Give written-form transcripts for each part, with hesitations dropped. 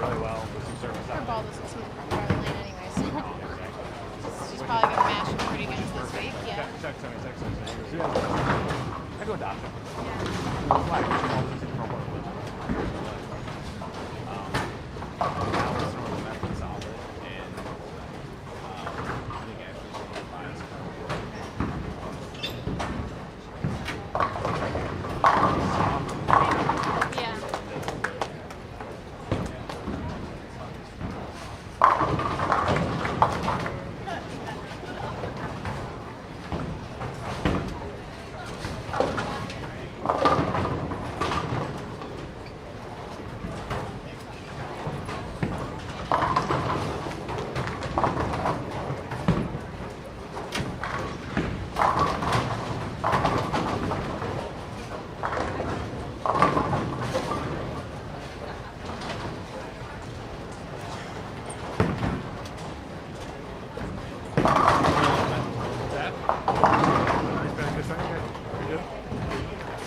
really well with some service Her out ball doesn't seem to prefer the lane anyway, so she's probably going to mash him pretty good this week. Yeah. Text me. I go adopt him. Now it's sort of method solid, and I think actually bias. Yeah.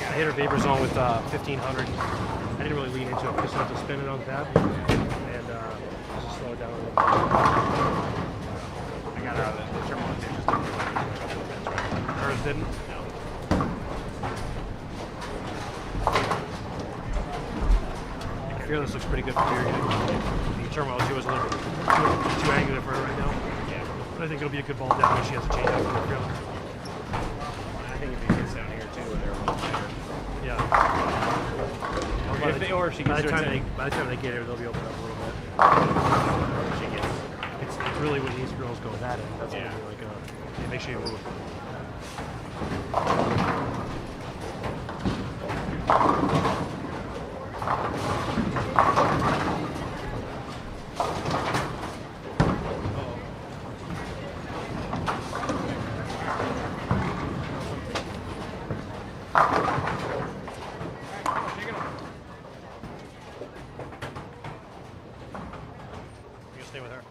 I hit her vapor zone with 1500. I didn't really lean into it. Just have to spin it on tap and just slow it down a little bit. I got out of the terminal just didn't Hers didn't? No. Fearless looks pretty good for period. The terminal, she was a little bit too angular for her right now. Yeah. But I think it'll be a good ball down when she has a change up for Fearless. I think if he gets down here too, they're a little better. Yeah. Or if she gets by the time they get here, they'll be opened up a little bit. she gets. It's really when these girls go at it. That's Yeah. gonna be like make sure you move. You stay with her.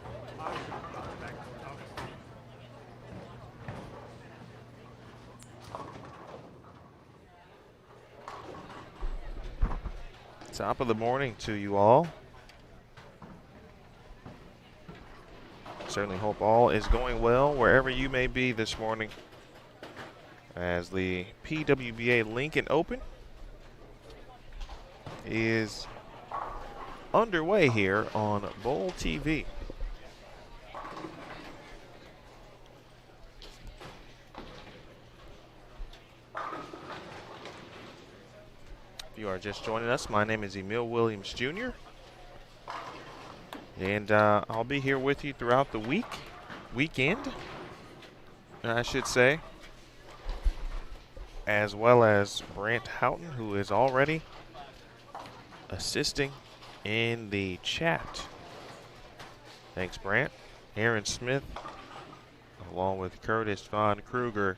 Top of the morning to you all. Certainly hope all is going well wherever you may be this morning as the PWBA Lincoln Open is underway here on Bowl TV. If you are just joining us, my name is Emil Williams Jr. And I'll be here with you throughout the weekend, I should say, as well as Brant Houghton, who is already assisting in the chat. Thanks, Brant. Aaron Smith, along with Curtis Von Kruger.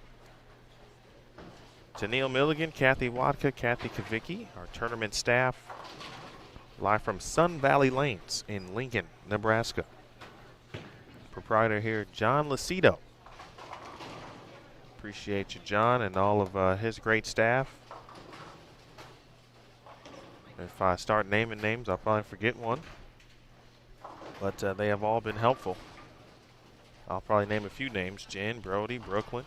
Tennille Milligan, Kathy Wadka, Kathy Kavicki, our tournament staff, live from Sun Valley Lanes in Lincoln, Nebraska. Proprietor here, John Lucido. Appreciate you, John, and all of his great staff. If I start naming names, I'll probably forget one. But they have all been helpful. I'll probably name a few names, Jen, Brody, Brooklyn,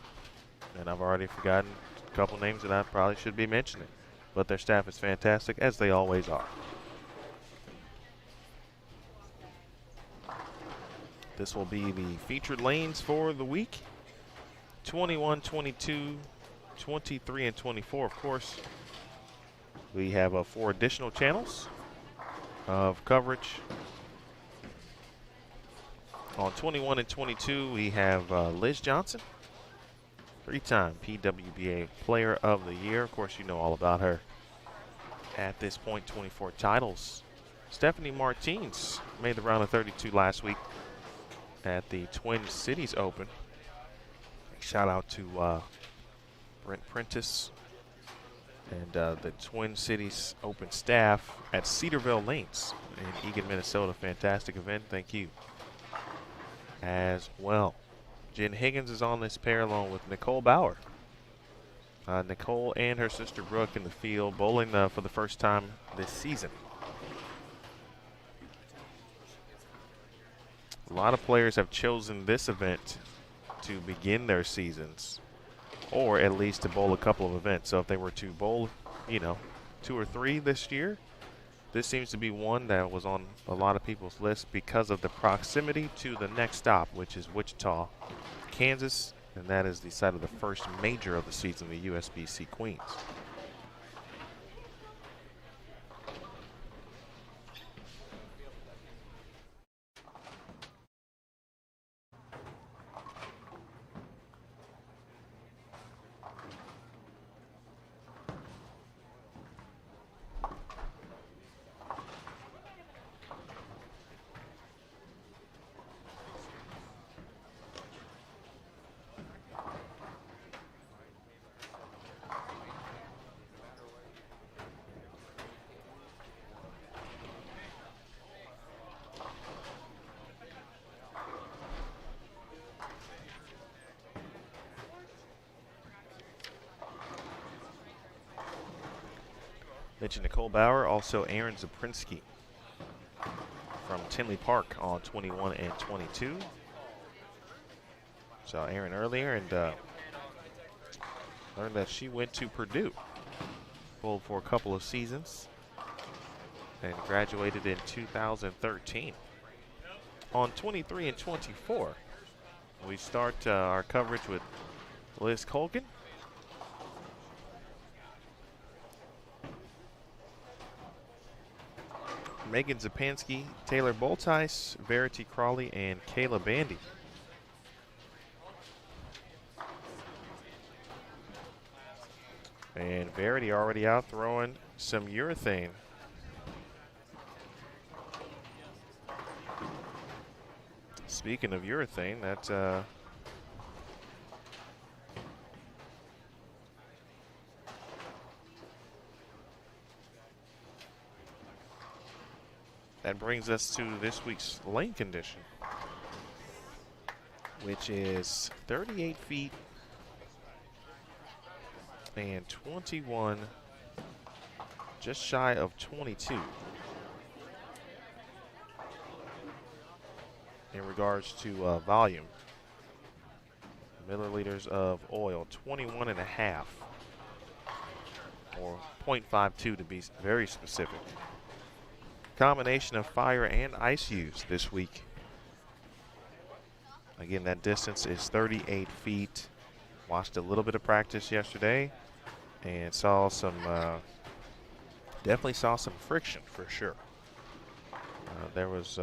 and I've already forgotten a couple names that I probably should be mentioning. But their staff is fantastic, as they always are. This will be the featured lanes for the week. 21, 22, 23, and 24, of course. We have 4 additional channels of coverage. On 21 and 22, we have Liz Johnson, 3-time PWBA Player of the Year. Of course, you know all about her. At this point, 24 titles. Stephanie Martins made the round of 32 last week at the Twin Cities Open. Shout out to Brent Prentice and the Twin Cities Open staff at Cedarville Lanes in Eagan, Minnesota. Fantastic event. Thank you. As well, Jen Higgins is on this pair along with Nicole Bauer. Nicole and her sister Brooke in the field bowling for the first time this season. A lot of players have chosen this event to begin their seasons, or at least to bowl a couple of events. So if they were to bowl, you know, 2 or 3 this year, this seems to be one that was on a lot of people's list because of the proximity to the next stop, which is Wichita, Kansas, and that is the site of the first major of the season, the USBC Queens. Mentioned Nicole Bauer, also Aaron Zaprinsky from Tinley Park on 21 and 22. Saw Aaron earlier and learned that she went to Purdue, bowled for a couple of seasons, and graduated in 2013. On 23 and 24, we start our coverage with Liz Colgan. Megan Zapansky, Taylor Boltice, Verity Crawley, and Kayla Bandy. And Verity already out throwing some urethane. Speaking of urethane, that brings us to this week's lane condition, which is 38 feet and 21, just shy of 22 in regards to volume. Milliliters of oil, 21 and a half, or 0.52 to be very specific. Combination of fire and ice use this week. Again, that distance is 38 feet. Watched a little bit of practice yesterday and saw some, definitely saw some friction for sure. There was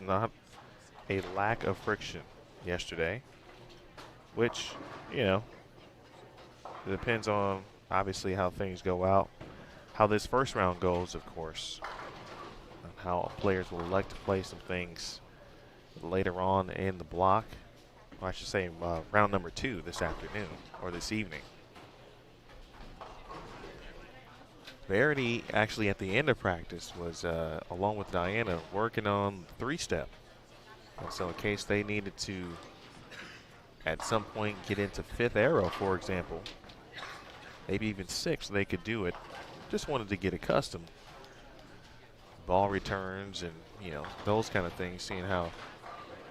not a lack of friction yesterday, which, you know, it depends on obviously how things go out. How this first round goes, of course, and how players will elect to play some things later on in the block. Or I should say round number 2 this afternoon or this evening. Verity actually at the end of practice was, along with Diana, working on 3-step. And so in case they needed to, at some point, get into 5th arrow, for example, maybe even 6th, they could do it. Just wanted to get accustomed. Ball returns and, you know, those kind of things, seeing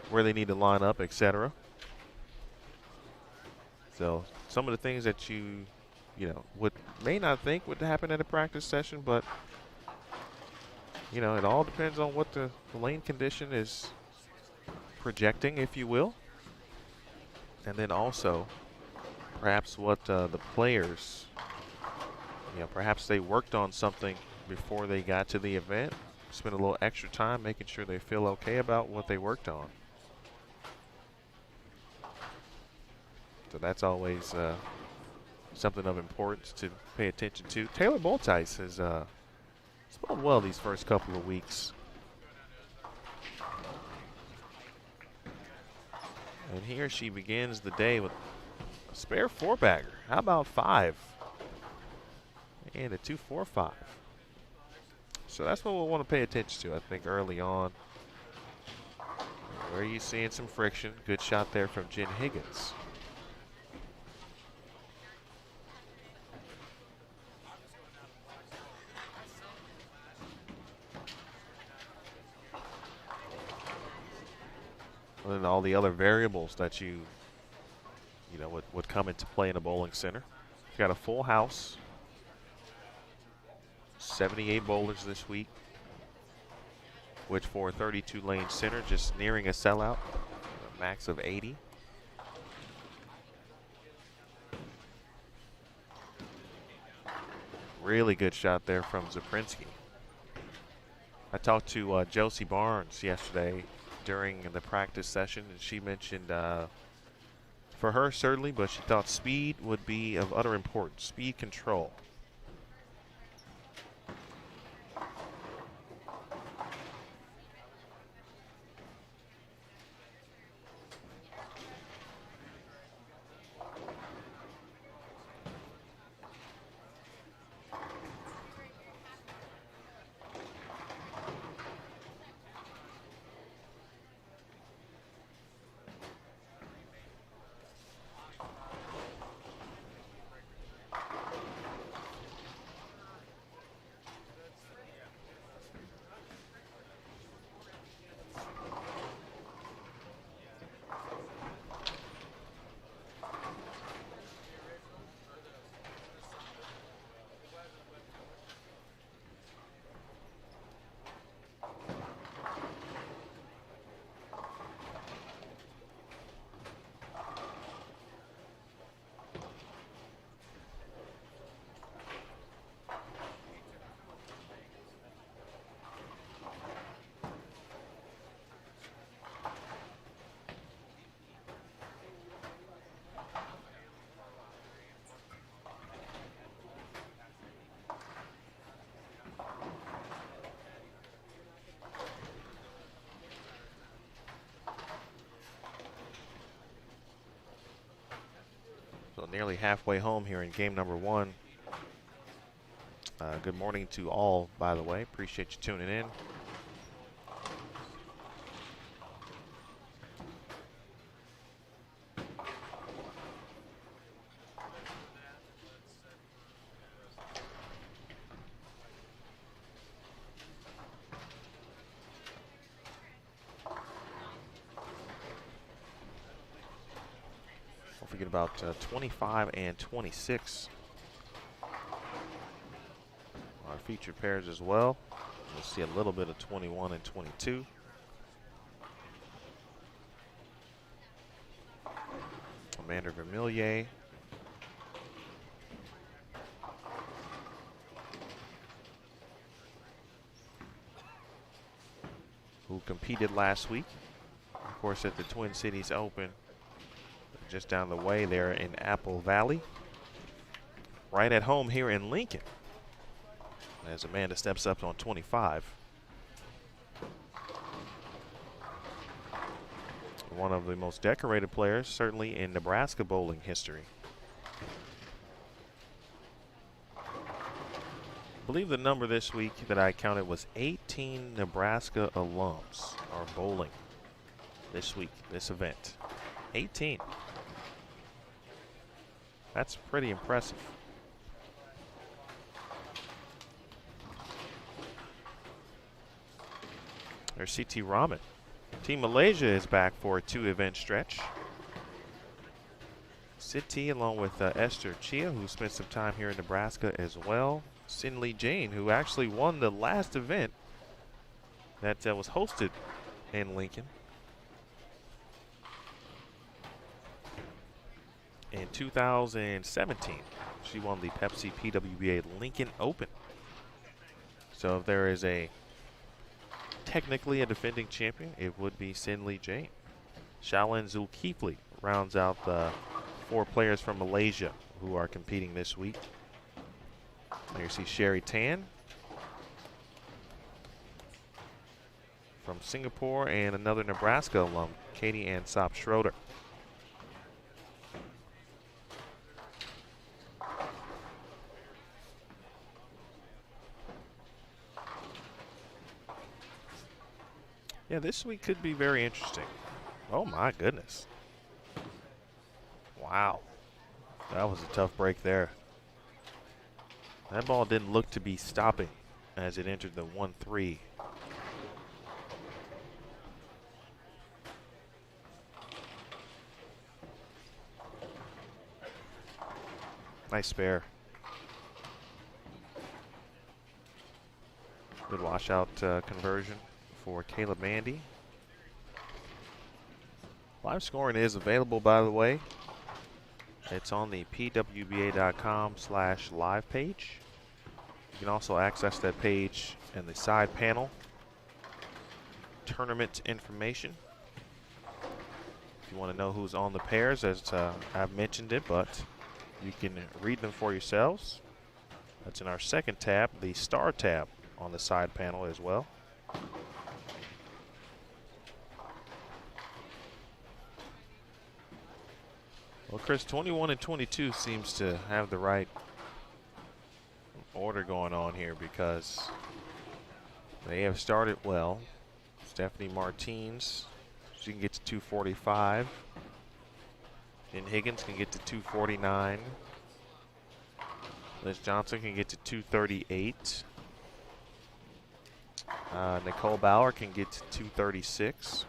where they need to line up, etc. So some of the things that you know, may not think would happen at a practice session, but, you know, it all depends on what the lane condition is projecting, if you will. And then also perhaps what the players, you know, perhaps they worked on something before they got to the event, spent a little extra time making sure they feel okay about what they worked on. So that's always something of importance to pay attention to. Taylor Boltice has bowled well these first couple of weeks. And here she begins the day with a spare 4-bagger. How about 5? And a 2-4-5. So that's what we'll want to pay attention to, I think, early on. Where are you seeing some friction? Good shot there from Jen Higgins. and all the other variables that you know would come into play in a bowling center. We've got a full house, 78 bowlers this week, which for a 32-lane center, just nearing a sellout, a max of 80. Really good shot there from Zaprinsky. I talked to Josie Barnes yesterday during the practice session, and she mentioned for her certainly, but she thought speed would be of utter importance, speed control. So nearly halfway home here in game number 1. Good morning to all, by the way. Appreciate you tuning in. Don't forget about 25 and 26. Our featured pairs as well. We'll see a little bit of 21 and 22. Amanda Vermillier. Who competed last week, of course, at the Twin Cities Open, just down the way there in Apple Valley. Right at home here in Lincoln, as Amanda steps up on 25. One of the most decorated players, certainly in Nebraska bowling history. I believe the number this week that I counted was 18 Nebraska alums are bowling this week, this event. 18. That's pretty impressive. There's CT Rahman. Team Malaysia is back for a 2-event stretch. Siti along with Esther Chia, who spent some time here in Nebraska as well. Sin Lee Jane, who actually won the last event that was hosted in Lincoln in 2017. She won the Pepsi PWBA Lincoln Open. So if there is technically a defending champion, it would be Sin Lee Jane. Shaolin Zulkifli rounds out the 4 players from Malaysia who are competing this week. There you see Sherry Tan from Singapore and another Nebraska alum, Katie Ann Sop Schroeder. Yeah, this week could be very interesting. Oh my goodness. Wow. That was a tough break there. That ball didn't look to be stopping as it entered the 1-3. Nice spare. Good washout conversion for Caleb Mandy. Live scoring is available, by the way. It's on the pwba.com/live page. You can also access that page in the side panel. Tournament information. If you want to know who's on the pairs, as I've mentioned it, but you can read them for yourselves. That's in our second tab, the star tab on the side panel as well. Well, Chris, 21 and 22 seems to have the right order going on here because they have started well. Stephanie Martins, she can get to 245. And Higgins can get to 249. Liz Johnson can get to 238. Nicole Bauer can get to 236.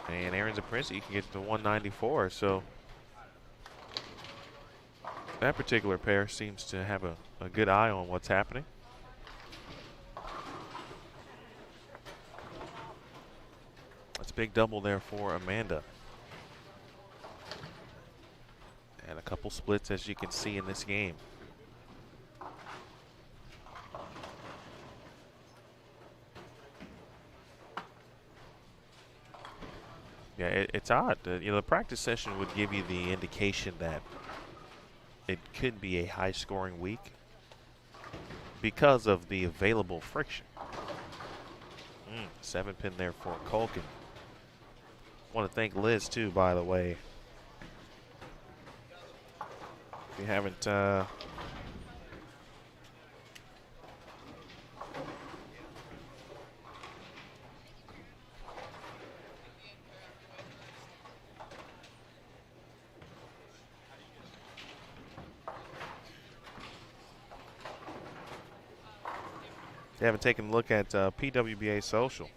And Aaron Zaprinski can get to 194. So that particular pair seems to have a good eye on what's happening. That's a big double there for Amanda. And a couple splits, as you can see in this game. Yeah, it's odd. The practice session would give you the indication that it could be a high-scoring week because of the available friction. 7-pin there for Culkin. Want to thank Liz, too, by the way. If you haven't taken a look at PWBA Social,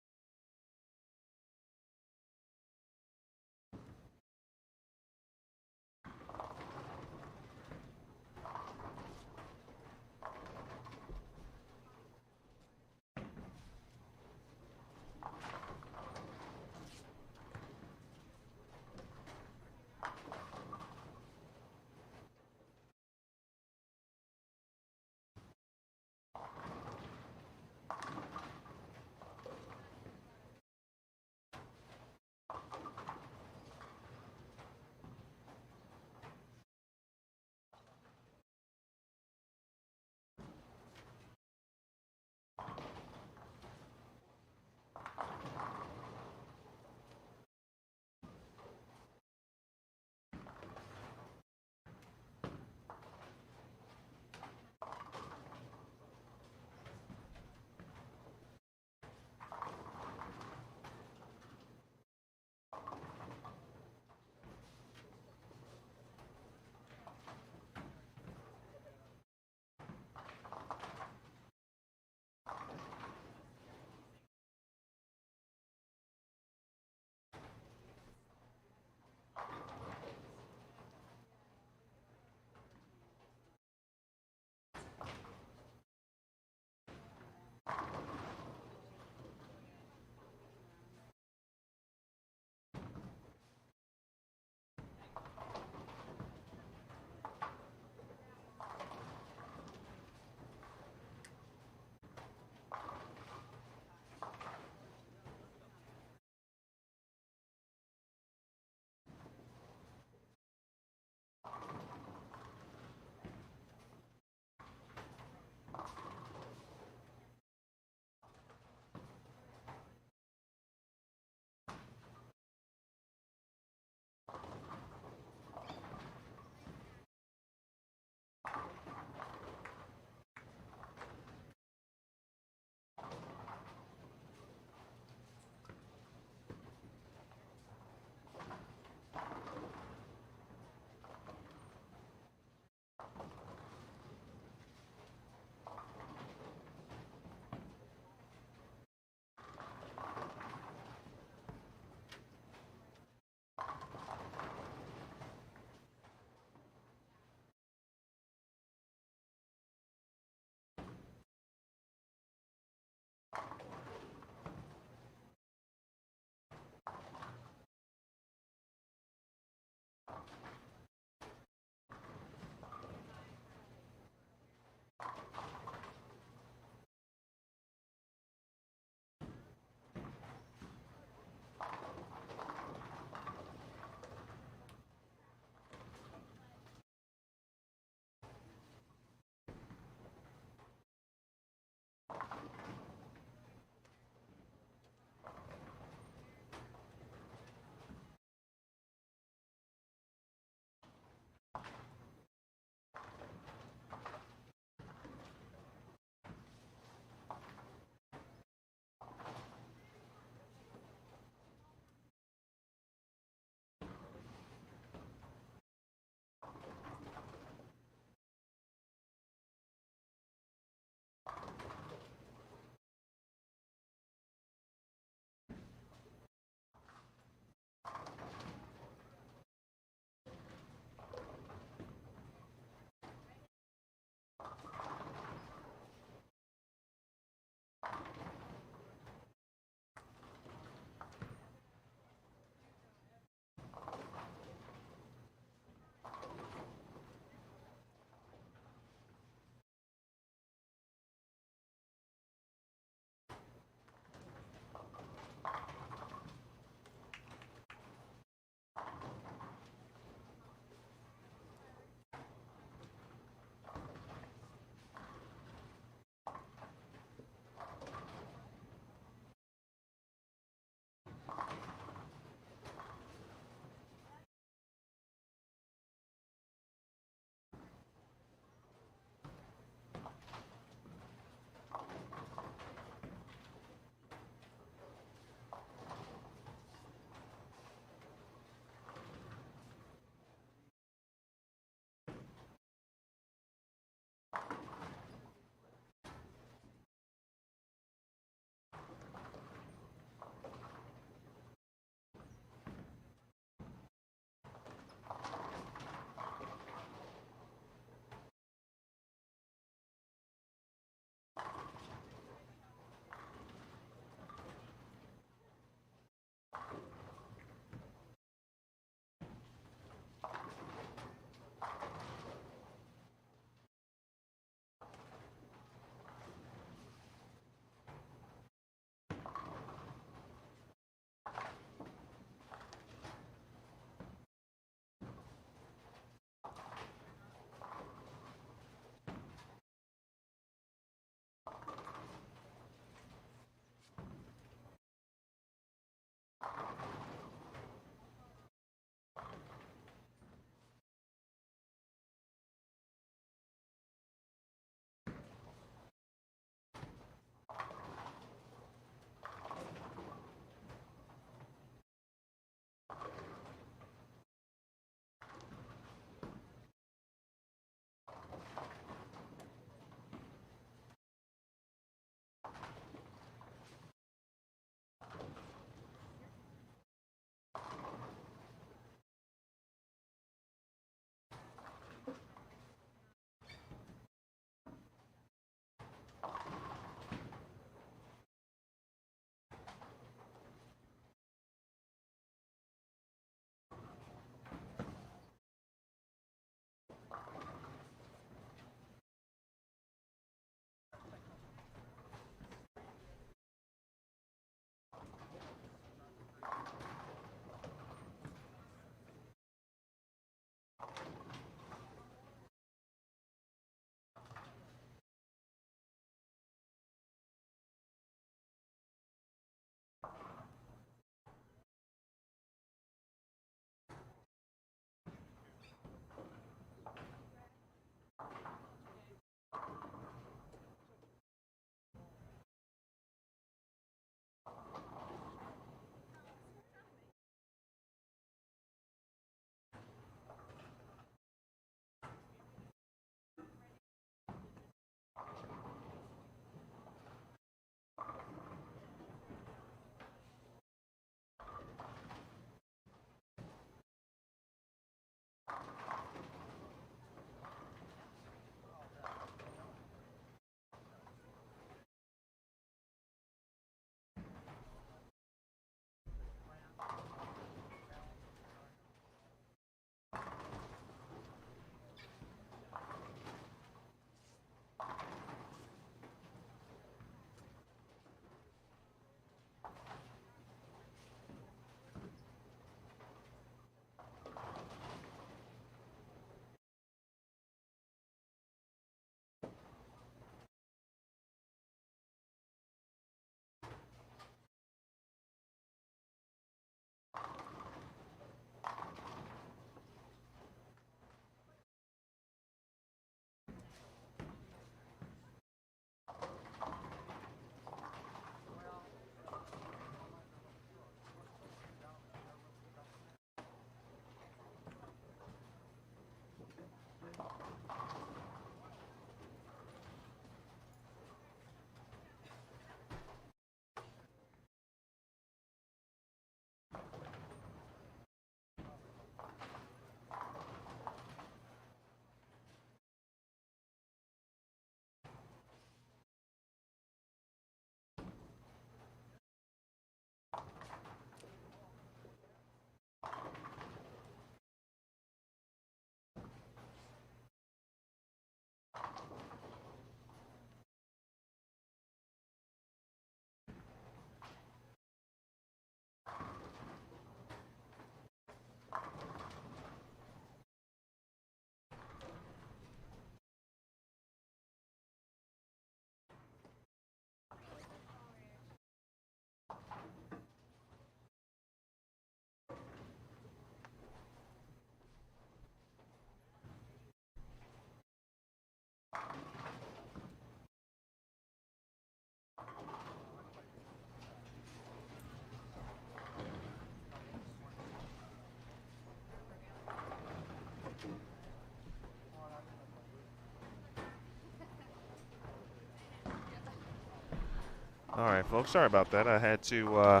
All right, folks. Sorry about that. I had to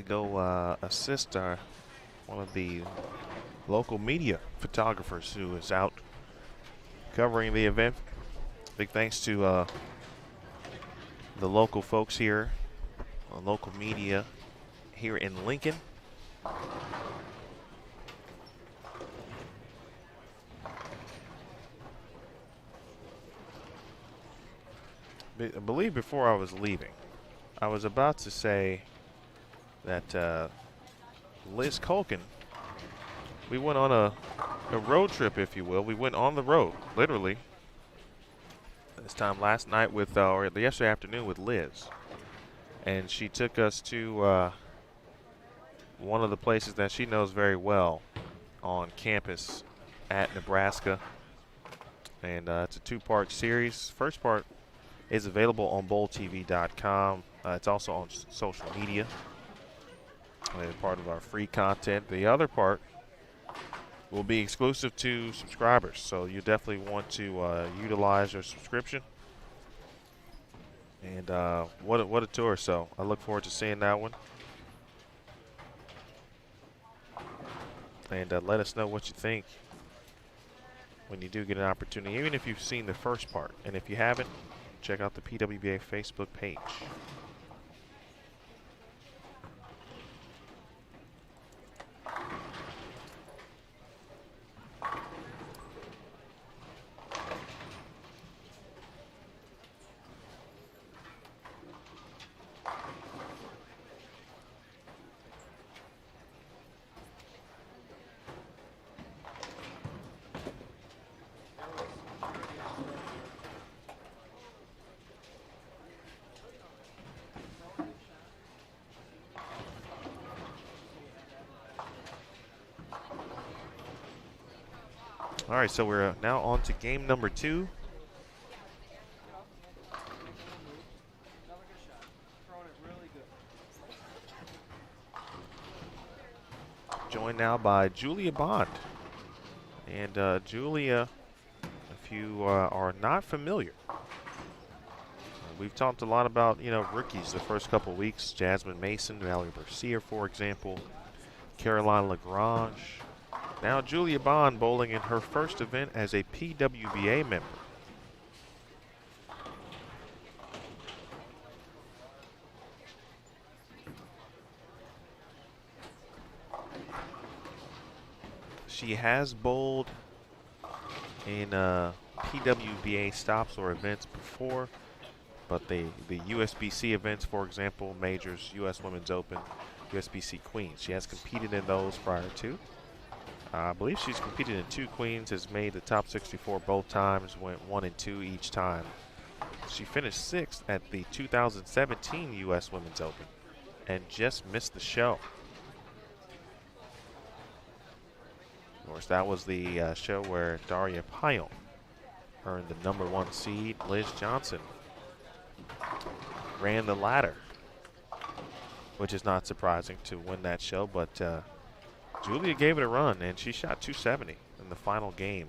go assist one of the local media photographers who is out covering the event. Big thanks to the local folks here, local media here in Lincoln. I believe before I was leaving, I was about to say that Liz Culkin, we went on a road trip, if you will. We went on the road, literally. This time last night with, or yesterday afternoon with Liz. And she took us to one of the places that she knows very well on campus at Nebraska. And it's a two-part series. First part is available on bowltv.com. It's also on social media. Part of our free content. The other part will be exclusive to subscribers, so you definitely want to utilize your subscription. And what a tour! So I look forward to seeing that one. And let us know what you think when you do get an opportunity, even if you've seen the first part. And if you haven't, check out the PWBA Facebook page. All right, so we're now on to game number 2. Joined now by Julia Bond. And Julia, if you are not familiar, we've talked a lot about, rookies the first couple of weeks. Jasmine Mason, Valerie Bercier, for example, Caroline Lagrange. Now Julia Bond bowling in her first event as a PWBA member. She has bowled in PWBA stops or events before, but the USBC events, for example, majors, US Women's Open, USBC Queens, she has competed in those prior to. I believe she's competed in 2 Queens, has made the top 64 both times, went 1 and 2 each time. She finished 6th at the 2017 US Women's Open and just missed the show. Of course, that was the show where Daria Payon earned the #1 seed. Liz Johnson ran the ladder, which is not surprising to win that show, but Julia gave it a run, and she shot 270 in the final game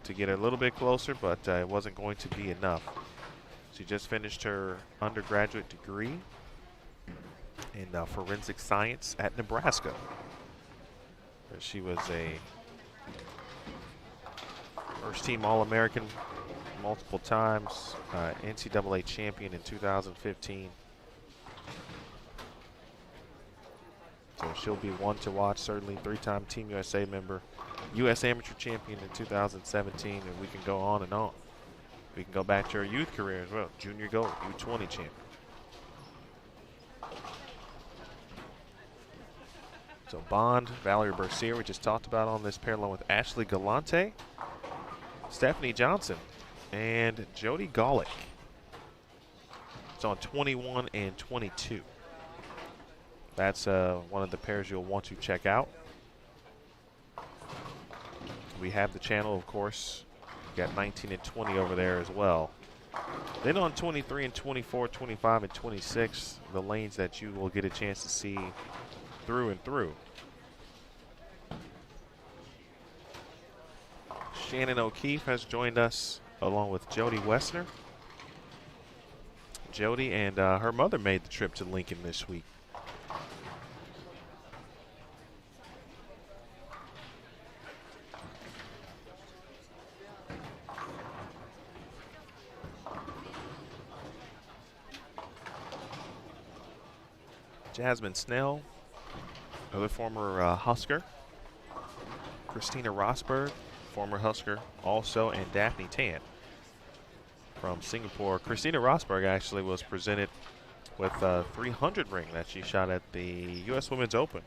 to get a little bit closer, but it wasn't going to be enough. She just finished her undergraduate degree in forensic science at Nebraska. She was a first-team All-American multiple times, NCAA champion in 2015. So she'll be one to watch, certainly. 3-time Team USA member, U.S. Amateur Champion in 2017, and we can go on and on. We can go back to her youth career as well. Junior Gold, U20 champion. So Bond, Valerie Bercier, we just talked about on this pair, along with Ashley Galante, Stephanie Johnson, and Jody Golick. It's on 21 and 22. That's one of the pairs you'll want to check out. We have the channel, of course. We've got 19 and 20 over there as well. Then on 23 and 24, 25 and 26, the lanes that you will get a chance to see through and through. Shannon O'Keefe has joined us along with Jody Wessner. Jody and her mother made the trip to Lincoln this week. Jasmine Snell, another former Husker. Christina Rosberg, former Husker also, and Daphne Tan from Singapore. Christina Rosberg actually was presented with a 300 ring that she shot at the U.S. Women's Open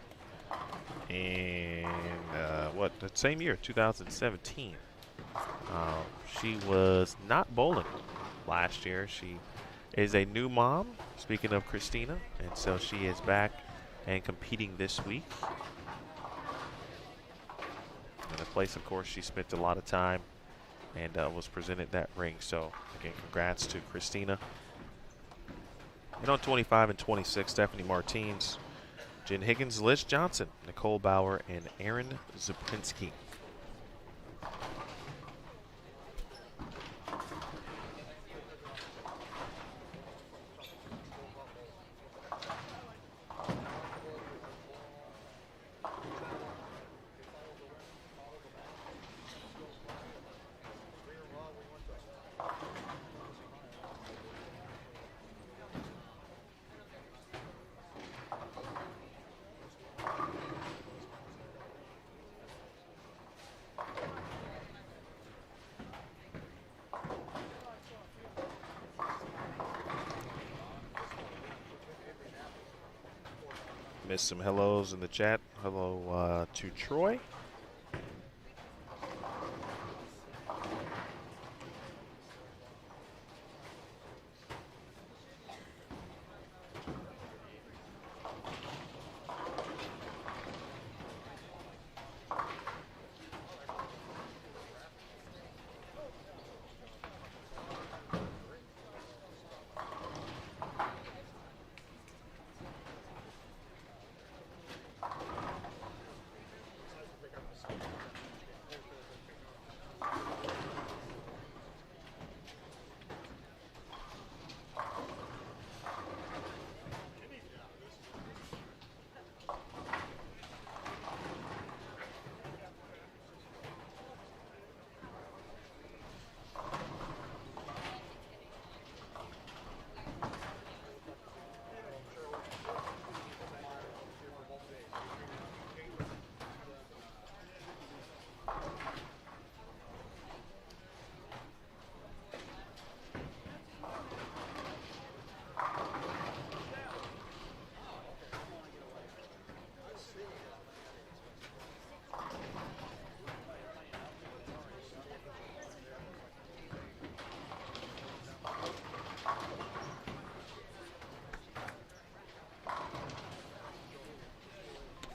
in, the same year, 2017. She was not bowling last year. She is a new mom, speaking of Christina, and so she is back and competing this week. In a place, of course, she spent a lot of time and was presented that ring. So, again, congrats to Christina. And on 25 and 26, Stephanie Martins, Jen Higgins, Liz Johnson, Nicole Bauer, and Aaron Zapinski. Missed some hellos in the chat. Hello to Troy.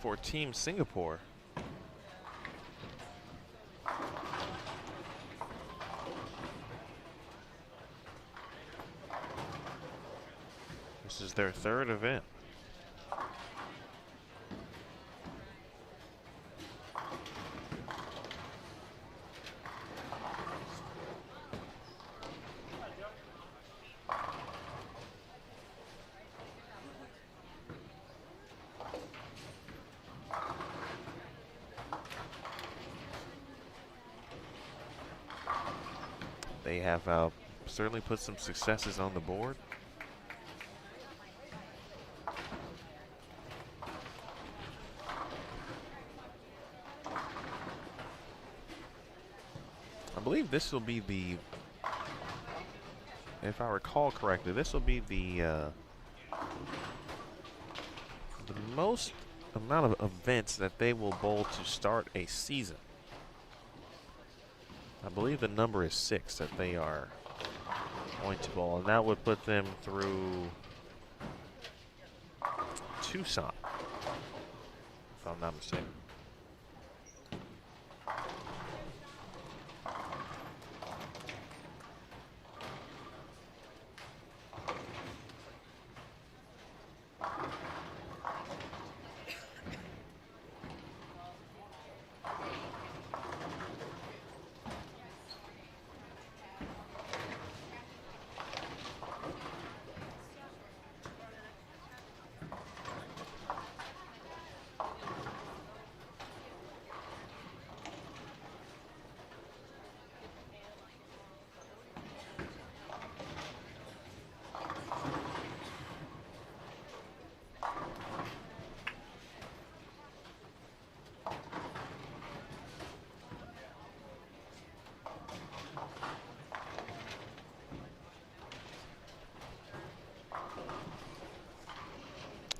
For Team Singapore. This is their third event. They have certainly put some successes on the board. I believe this will be the, if I recall correctly, this will be the most amount of events that they will bowl to start a season. I believe the number is 6 that they are going to bowl, and that would put them through Tucson, if I'm not mistaken.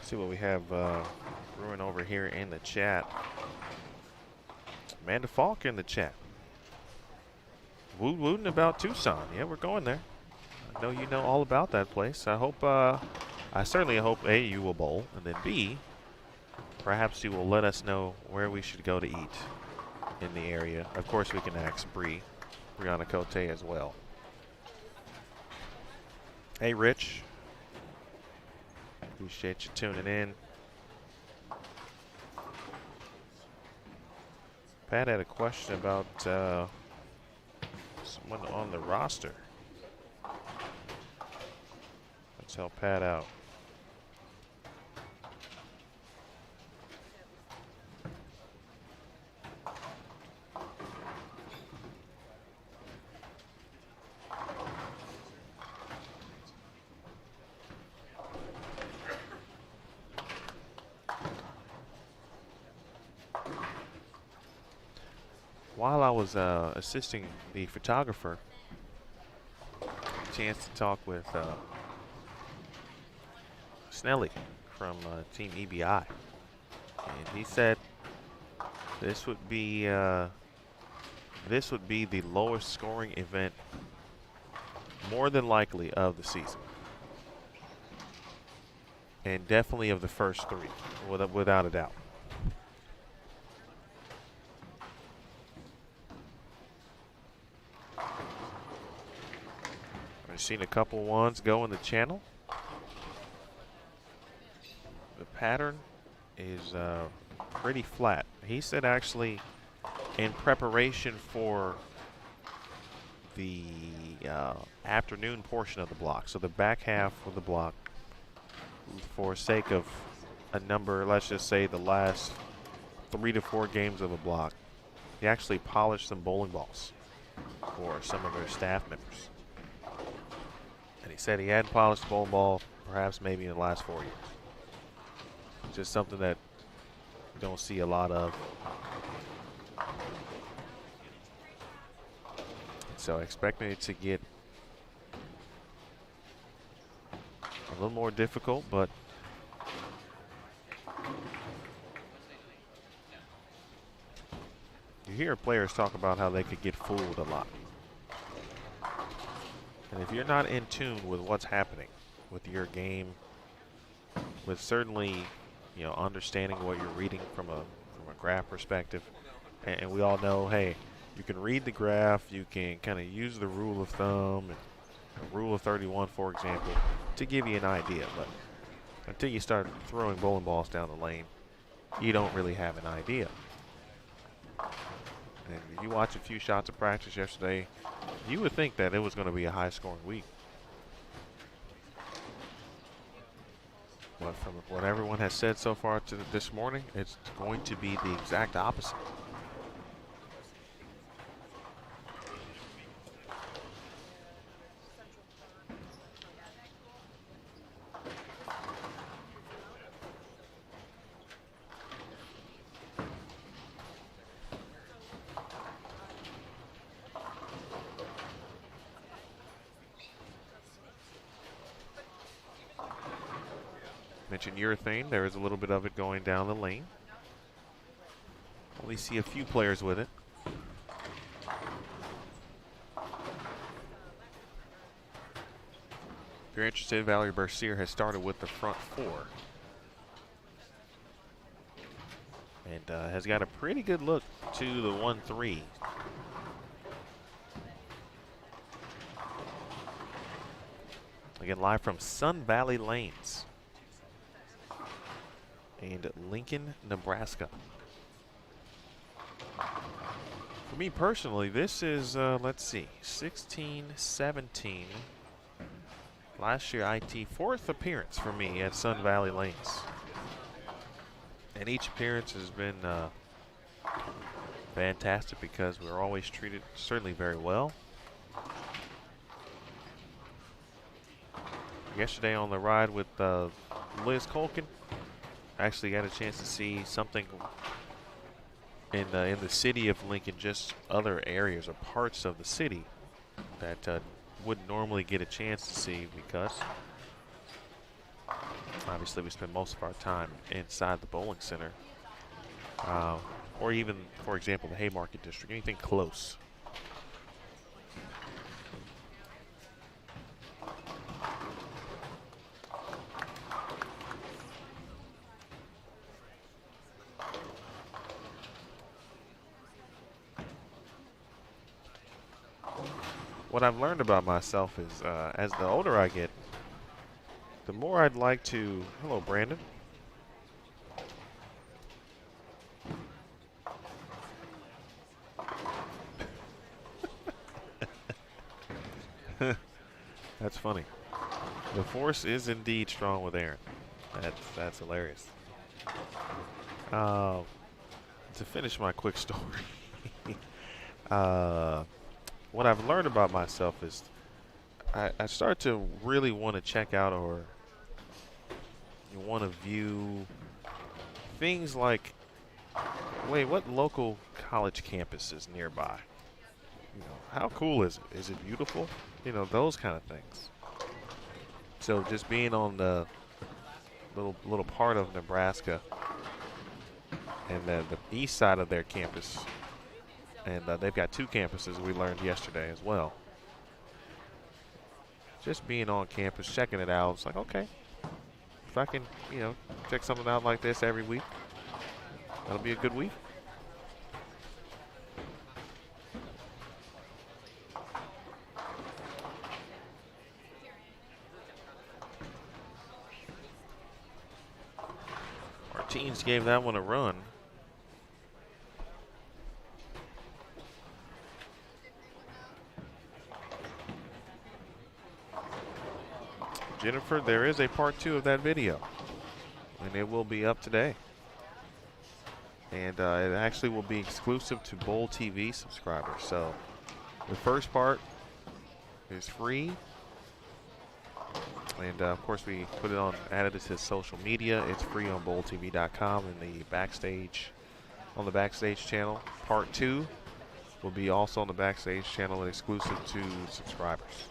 See what we have brewing over here in the chat. Amanda Falk in the chat. Wooting about Tucson. Yeah, we're going there. I know you know all about that place. I hope, I certainly hope A, you will bowl, and then B, perhaps you will let us know where we should go to eat in the area. Of course, we can ask Brianna Cote as well. Hey, Rich. Appreciate you tuning in. Pat had a question about someone on the roster. Let's help Pat out. While I was assisting the photographer, chance to talk with Snelly from Team EBI, and he said this would be the lowest scoring event, more than likely, of the season, and definitely of the first three, without a doubt. I've seen a couple ones go in the channel. The pattern is pretty flat. He said actually in preparation for the afternoon portion of the block, so the back half of the block, for sake of a number, let's just say the last 3 to 4 games of a block, he actually polished some bowling balls for some of their staff members. And he said he hadn't polished a bowling ball perhaps maybe in the last 4 years. Just something that you don't see a lot of. So expecting it to get a little more difficult, but you hear players talk about how they could get fooled a lot. And if you're not in tune with what's happening with your game, with certainly, you know, understanding what you're reading from a graph perspective, and we all know, hey, you can read the graph, you can kind of use the rule of thumb, and rule of 31, for example, to give you an idea. But until you start throwing bowling balls down the lane, you don't really have an idea. And you watch a few shots of practice yesterday, you would think that it was going to be a high-scoring week. But from what everyone has said so far this morning, it's going to be the exact opposite. Mentioned urethane, there is a little bit of it going down the lane. Only see a few players with it. If you're interested, Valerie Bercier has started with the front 4. And has got a pretty good look to the 1-3. Again, live from Sun Valley Lanes and Lincoln, Nebraska. For me personally, this is, let's see, 16-17. Last year, IT 4th appearance for me at Sun Valley Lanes. And each appearance has been fantastic because we're always treated certainly very well. Yesterday on the ride with Liz Colkin, actually got a chance to see something in the city of Lincoln, just other areas or parts of the city that wouldn't normally get a chance to see because Obviously, we spend most of our time inside the bowling center, or even, for example, the Haymarket District, anything close. What I've learned about myself is, as the older I get, the more I'd like to. Hello, Brandon. That's funny. The force is indeed strong with Aaron. That's hilarious. To finish my quick story, what I've learned about myself is I start to really want to check out, or you want to view things like, wait, what local college campus is nearby? You know, how cool is it? Is it beautiful? You know, those kind of things. So just being on the little part of Nebraska and the east side of their campus, and they've got 2 campuses we learned yesterday as well. Just being on campus, checking it out, it's like, okay, if I can, you know, check something out like this every week, that'll be a good week. Our teams gave that one a run. Jennifer, there is a part 2 of that video, and it will be up today. And it actually will be exclusive to Bowl TV subscribers. So the first part is free. And of course, we put it on, added it to social media. It's free on bowltv.com and the Backstage, on the Backstage channel. Part 2 will be also on the Backstage channel and exclusive to subscribers.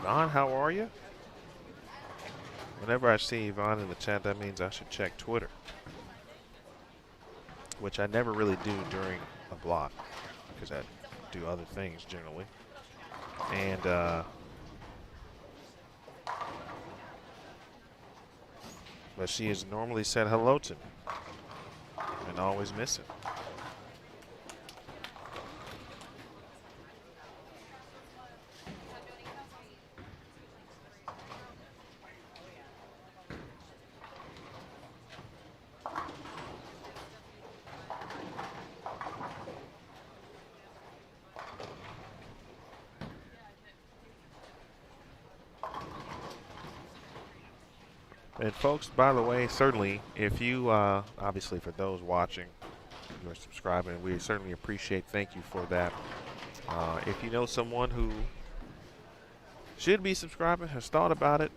Yvonne, how are you? Whenever I see Yvonne in the chat, that means I should check Twitter, which I never really do during a block because I do other things generally. And but she has normally said hello to me and always miss it. And folks, by the way, certainly, if you, obviously for those watching, you are subscribing, we certainly appreciate, thank you for that. If you know someone who should be subscribing, has thought about it,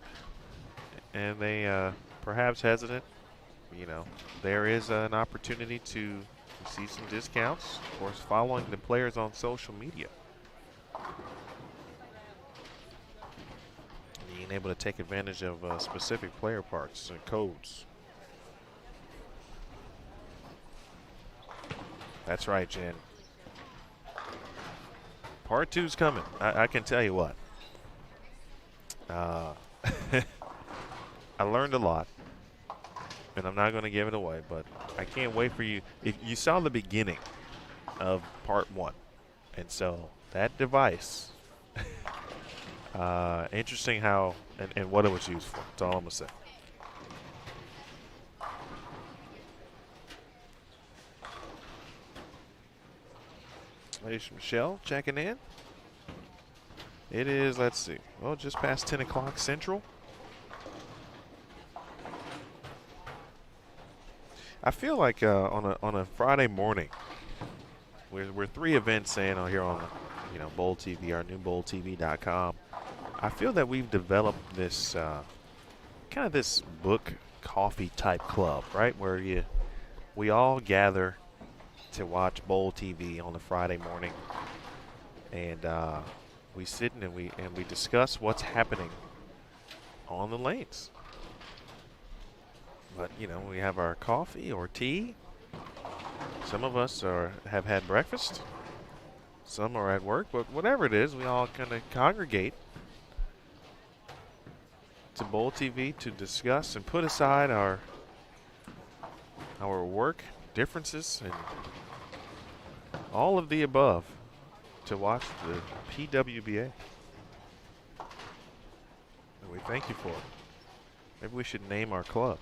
and they perhaps hesitant, you know, there is an opportunity to receive some discounts. Of course, following the players on social media. Being able to take advantage of specific player parts and codes. That's right, Jen. Part 2's coming. I can tell you what. I learned a lot, and I'm not going to give it away, but I can't wait for you. If you saw the beginning of part 1, and so that device. Interesting how and what it was used for. That's all I'm going to say. Ladies, Michelle checking in. It is, let's see, well, just past 10 o'clock Central. I feel like on a Friday morning, we're 3 events in here on, you know, Bowl TV, our new bowltv.com. I feel that we've developed this kind of this book coffee type club, right? Where we all gather to watch bowl TV on a Friday morning, and we sit and we discuss what's happening on the lanes. But you know, we have our coffee or tea. Some of us have had breakfast. Some are at work, but whatever it is, we all kind of congregate to bowl TV to discuss and put aside our work differences and all of the above to watch the PWBA. And we thank you for it. Maybe we should name our club.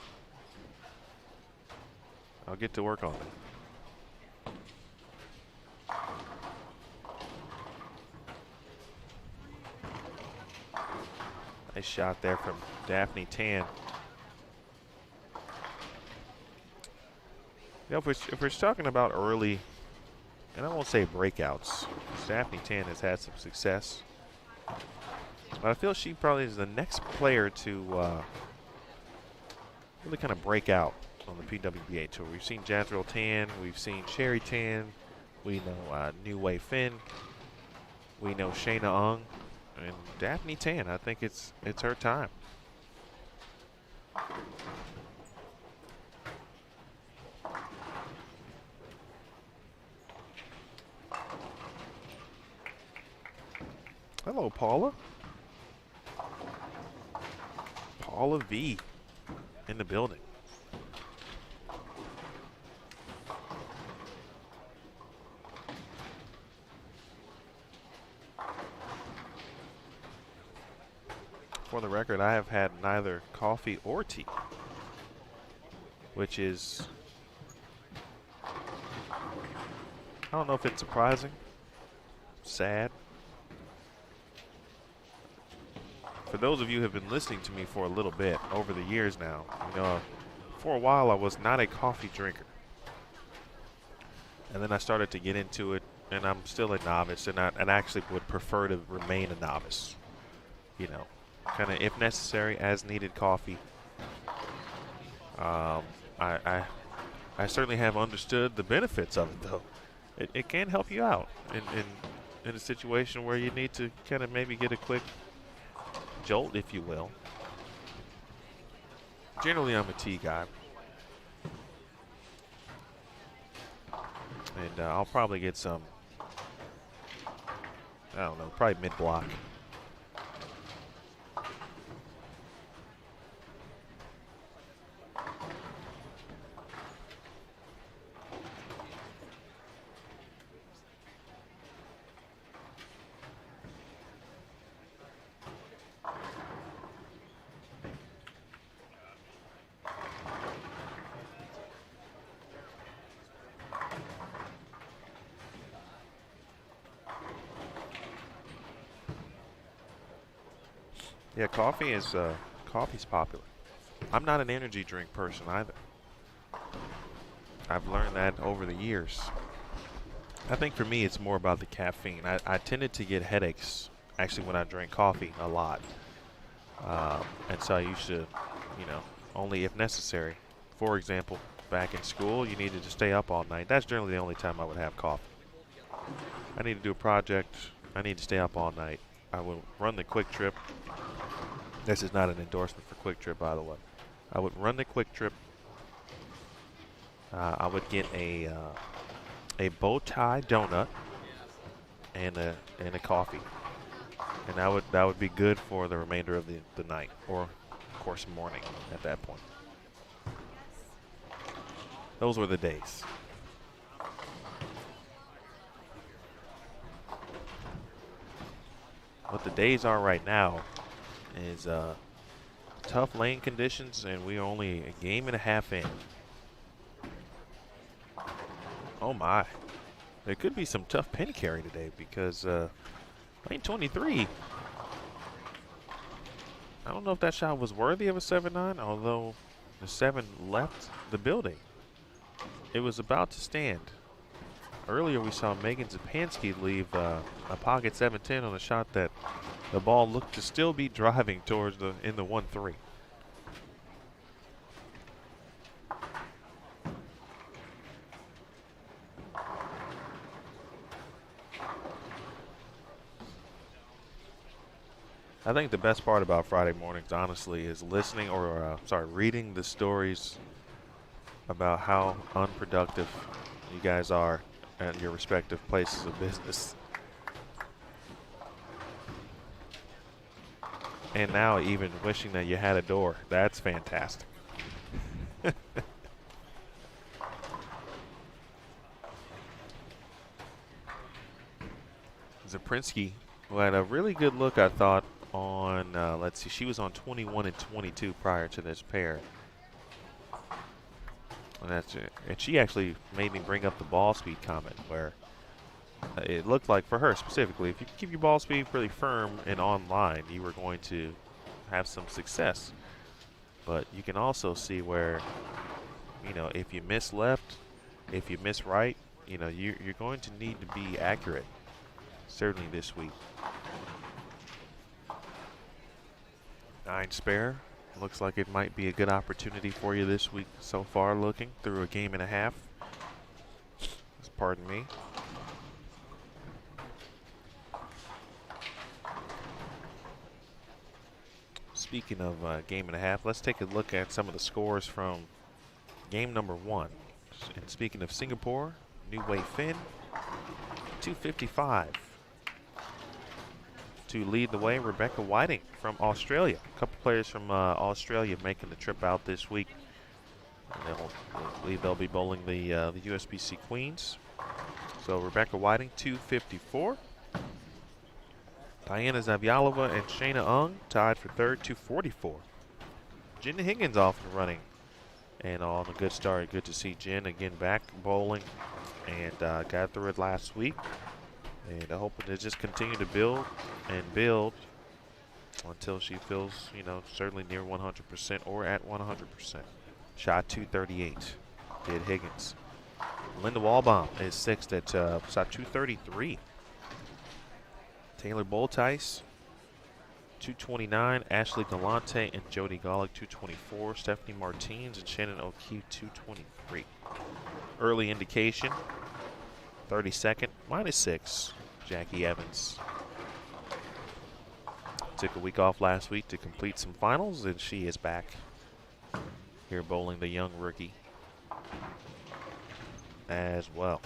I'll get to work on it. Nice shot there from Daphne Tan. You know, if we're talking about early, and I won't say breakouts, because Daphne Tan has had some success, but I feel she probably is the next player to really kind of break out on the PWBA tour. We've seen Jazreel Tan, we've seen Sherry Tan, we know New Wei Finn, we know Shayna Ung, and Daphne Tan. I think it's her time. Hello, Paula. Paula V in the building. For the record, I have had neither coffee or tea, which is, I don't know if it's surprising, sad. For those of you who have been listening to me for a little bit over the years now, you know, for a while I was not a coffee drinker. And then I started to get into it, and I'm still a novice, and I actually would prefer to remain a novice, you know. Kind of, if necessary, as needed coffee. I certainly have understood the benefits of it, though. It can help you out in a situation where you need to kind of maybe get a quick jolt, if you will. Generally, I'm a tea guy. And I'll probably get some, I don't know, probably mid-block. Yeah, coffee's popular. I'm not an energy drink person either. I've learned that over the years. I think for me it's more about the caffeine. I tended to get headaches actually when I drank coffee a lot. And so I used to, you know, only if necessary. For example, back in school, you needed to stay up all night. That's generally the only time I would have coffee. I need to do a project. I need to stay up all night. I will run the Quick Trip. This is not an endorsement for Quick Trip, by the way. I would run the Quick Trip. I would get a bow tie donut and a coffee, and that would be good for the remainder of the night, or of course morning at that point. Those were the days. What the days are right now is tough lane conditions, and we are only a game and a half in. Oh my. There could be some tough pin carry today because lane 23, I don't know if that shot was worthy of a 7-9, although the 7 left the building. It was about to stand. Earlier we saw Megan Zapansky leave a pocket 7-10 on a shot that the ball looked to still be driving towards in the 1-3. I think the best part about Friday mornings, honestly, is listening or, reading the stories about how unproductive you guys are at your respective places of business. And now even wishing that you had a door. That's fantastic. Zaprinsky, who had a really good look, I thought, on, let's see, she was on 21 and 22 prior to this pair. And she actually made me bring up the ball speed comment, where it looked like for her specifically, if you keep your ball speed really firm and online, you were going to have some success. But you can also see where, if you miss left, if you miss right, you're going to need to be accurate, certainly this week. 9 spare. Looks like it might be a good opportunity for you this week so far, looking through a game and a half. Pardon me. Speaking of game and a half, let's take a look at some of the scores from game number 1. And speaking of Singapore, New Wei Fin, 255. To lead the way, Rebecca Whiting from Australia. A couple players from Australia making the trip out this week. And I believe they'll be bowling the USBC Queens. So Rebecca Whiting, 254. Diana Zavyalova and Shayna Ung tied for third, 244. Jen Higgins off and running. And on a good start. Good to see Jen again back bowling. And got through it last week. And I'm hoping to just continue to build and build until she feels, certainly near 100% or at 100%. Shot 238, did Higgins. Linda Walbaum is 6th at shot 233. Taylor Boltice, 229. Ashley Galante and Jody Golick, 224. Stephanie Martins and Shannon O'Keefe, 223. Early indication. 32nd, -6, Jackie Evans. Took a week off last week to complete some finals, and she is back here bowling the young rookie as well.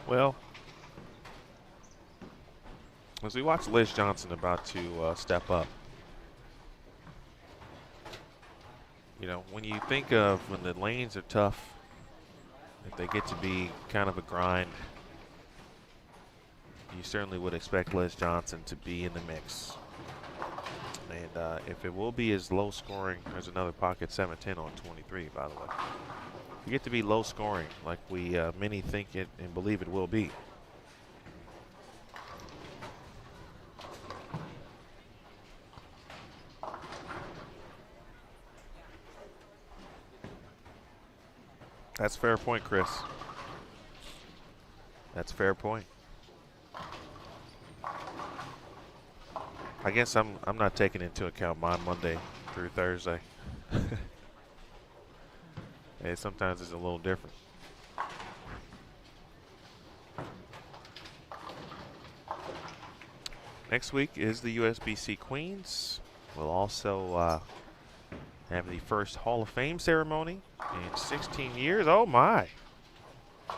Well, as we watch Liz Johnson about to step up, when you think of when the lanes are tough, if they get to be kind of a grind, you certainly would expect Liz Johnson to be in the mix. And if it will be as low scoring, there's another pocket 7-10 on 23, by the way. If you get to be low scoring, like we many think it and believe it will be, that's a fair point, Chris. That's a fair point. I guess I'm not taking into account my Monday through Thursday. Hey, sometimes it's a little different. Next week is the USBC Queens. We'll also have the first Hall of Fame ceremony in 16 years. Oh, my.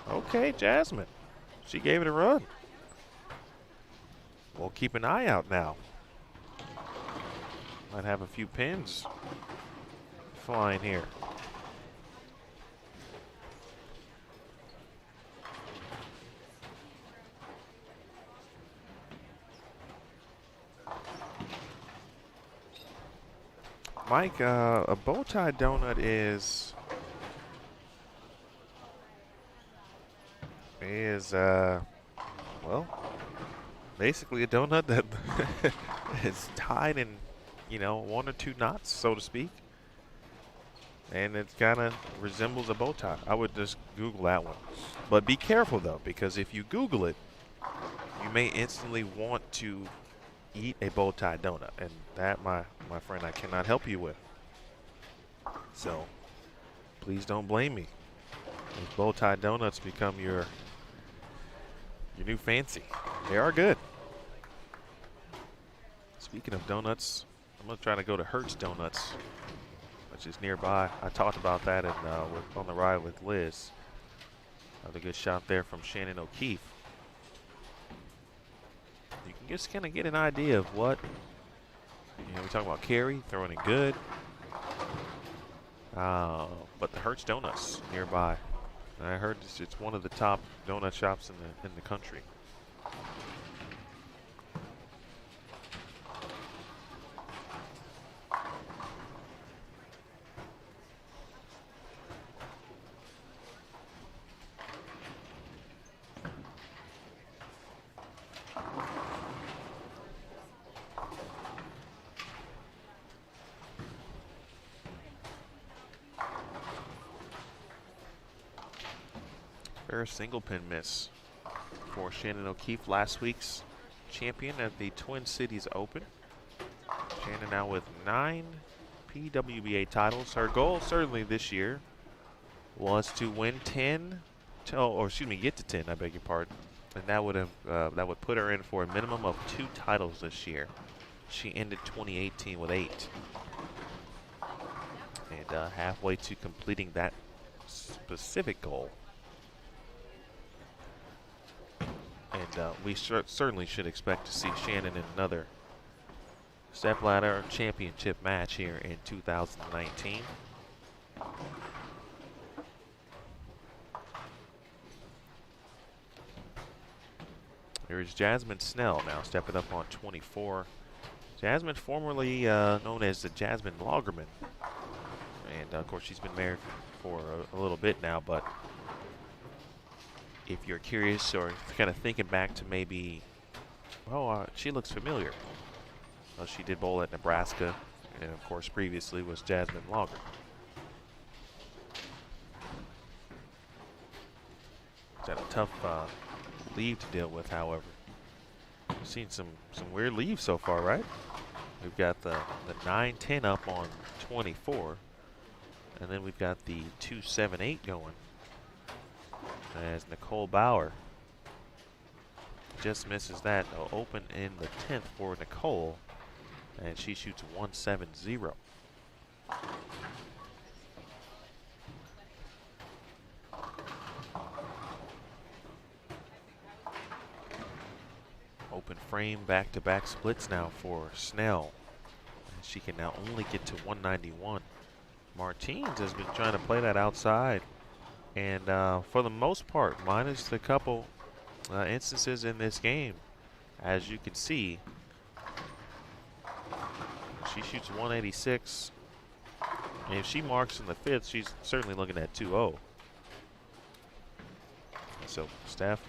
Okay, Jasmine. She gave it a run. We'll keep an eye out now. Might have a few pins flying here. Mike, a bow tie donut is well, basically a donut that is tied in, 1 or 2 knots, so to speak. And it kind of resembles a bow tie. I would just Google that one. But be careful, though, because if you Google it, you may instantly want to eat a bow tie donut. And that, my friend, I cannot help you with. So please don't blame me. Those bow tie donuts become your new fancy. They are good. Speaking of donuts, I'm gonna try to go to Hertz Donuts, which is nearby. I talked about that on the ride with Liz. Another good shot there from Shannon O'Keefe. You can just kind of get an idea of what, we talk about Carey throwing it good. But the Hertz Donuts nearby. I heard it's one of the top donut shops in the country. Fair single pin miss for Shannon O'Keefe, last week's champion at the Twin Cities Open. Shannon now with 9 PWBA titles. Her goal certainly this year was to win 10, get to 10, I beg your pardon. And that would put her in for a minimum of 2 titles this year. She ended 2018 with 8. And halfway to completing that specific goal. And we certainly should expect to see Shannon in another stepladder championship match here in 2019. Here's Jasmine Snell now stepping up on 24. Jasmine, formerly known as the Jasmine Lagerman. And of course, she's been married for a little bit now, but if you're curious or kind of thinking back to maybe, she looks familiar. Well, she did bowl at Nebraska, and of course previously was Jasmine Lager. She's had a tough leave to deal with, however. We've seen some weird leaves so far, right? We've got the 9-10 up on 24, and then we've got the 2-7-8 going. As Nicole Bauer just misses that. Open in the 10th for Nicole, and she shoots 170. Open frame back-to-back splits now for Snell. And she can now only get to 191. Martins has been trying to play that outside. And for the most part, minus the couple instances in this game, as you can see, she shoots 186. And if she marks in the 5th, she's certainly looking at 2-0. So Steph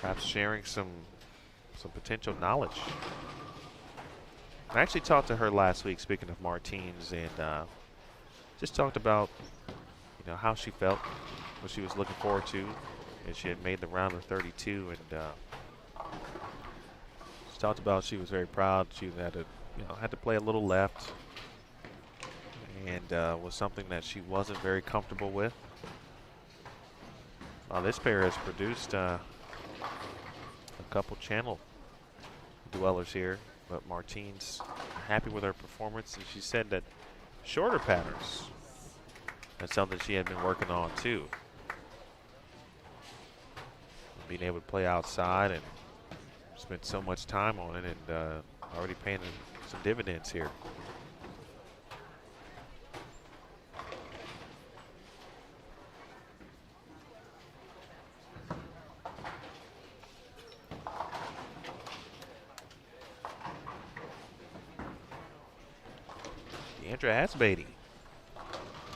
perhaps sharing some potential knowledge. I actually talked to her last week, speaking of Martins, and just talked about how she felt, what she was looking forward to, and she had made the round of 32, and she talked about she was very proud. She had to play a little left, and was something that she wasn't very comfortable with. This pair has produced a couple channel dwellers here, but Martins happy with her performance, and she said that shorter patterns, that's something she had been working on too. Being able to play outside and spend so much time on it, and already paying some dividends here. Deandra Asbaty,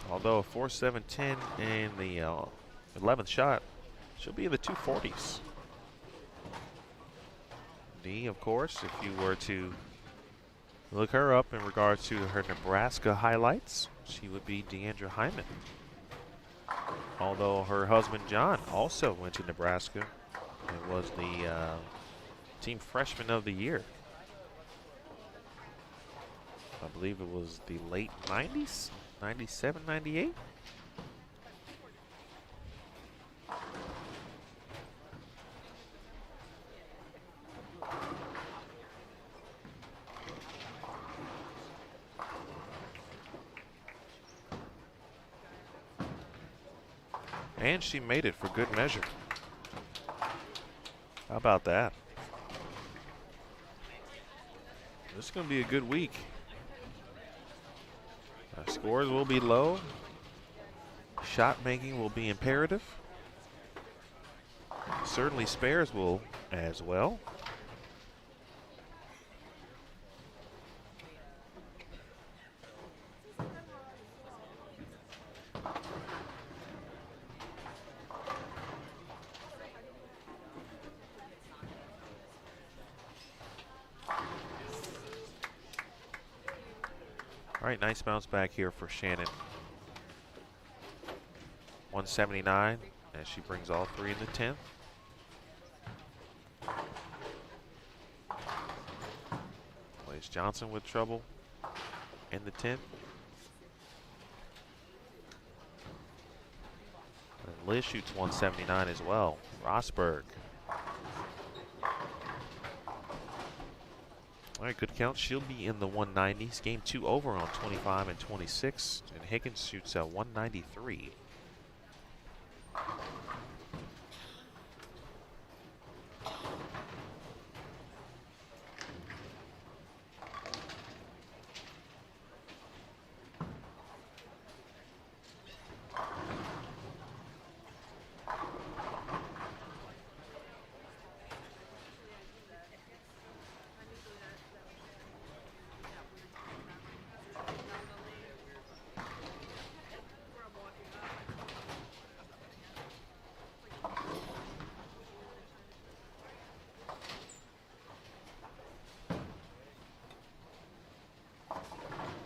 although a 4.710 in the 11th shot, she'll be in the 240s. D, of course, if you were to look her up in regards to her Nebraska highlights, she would be Deandra Hyman. Although her husband John also went to Nebraska and was the team freshman of the year. I believe it was the late 90s, 97, 98. And she made it for good measure. How about that? This is going to be a good week. Scores will be low. Shot making will be imperative. Certainly spares will as well. All right, nice bounce back here for Shannon. 179 as she brings all three in the 10th. Liz Johnson with trouble in the 10th. And Liz shoots 179 as well. Rosberg. All right, good count. She'll be in the 190s. Game 2 over on 25 and 26. And Higgins shoots 193.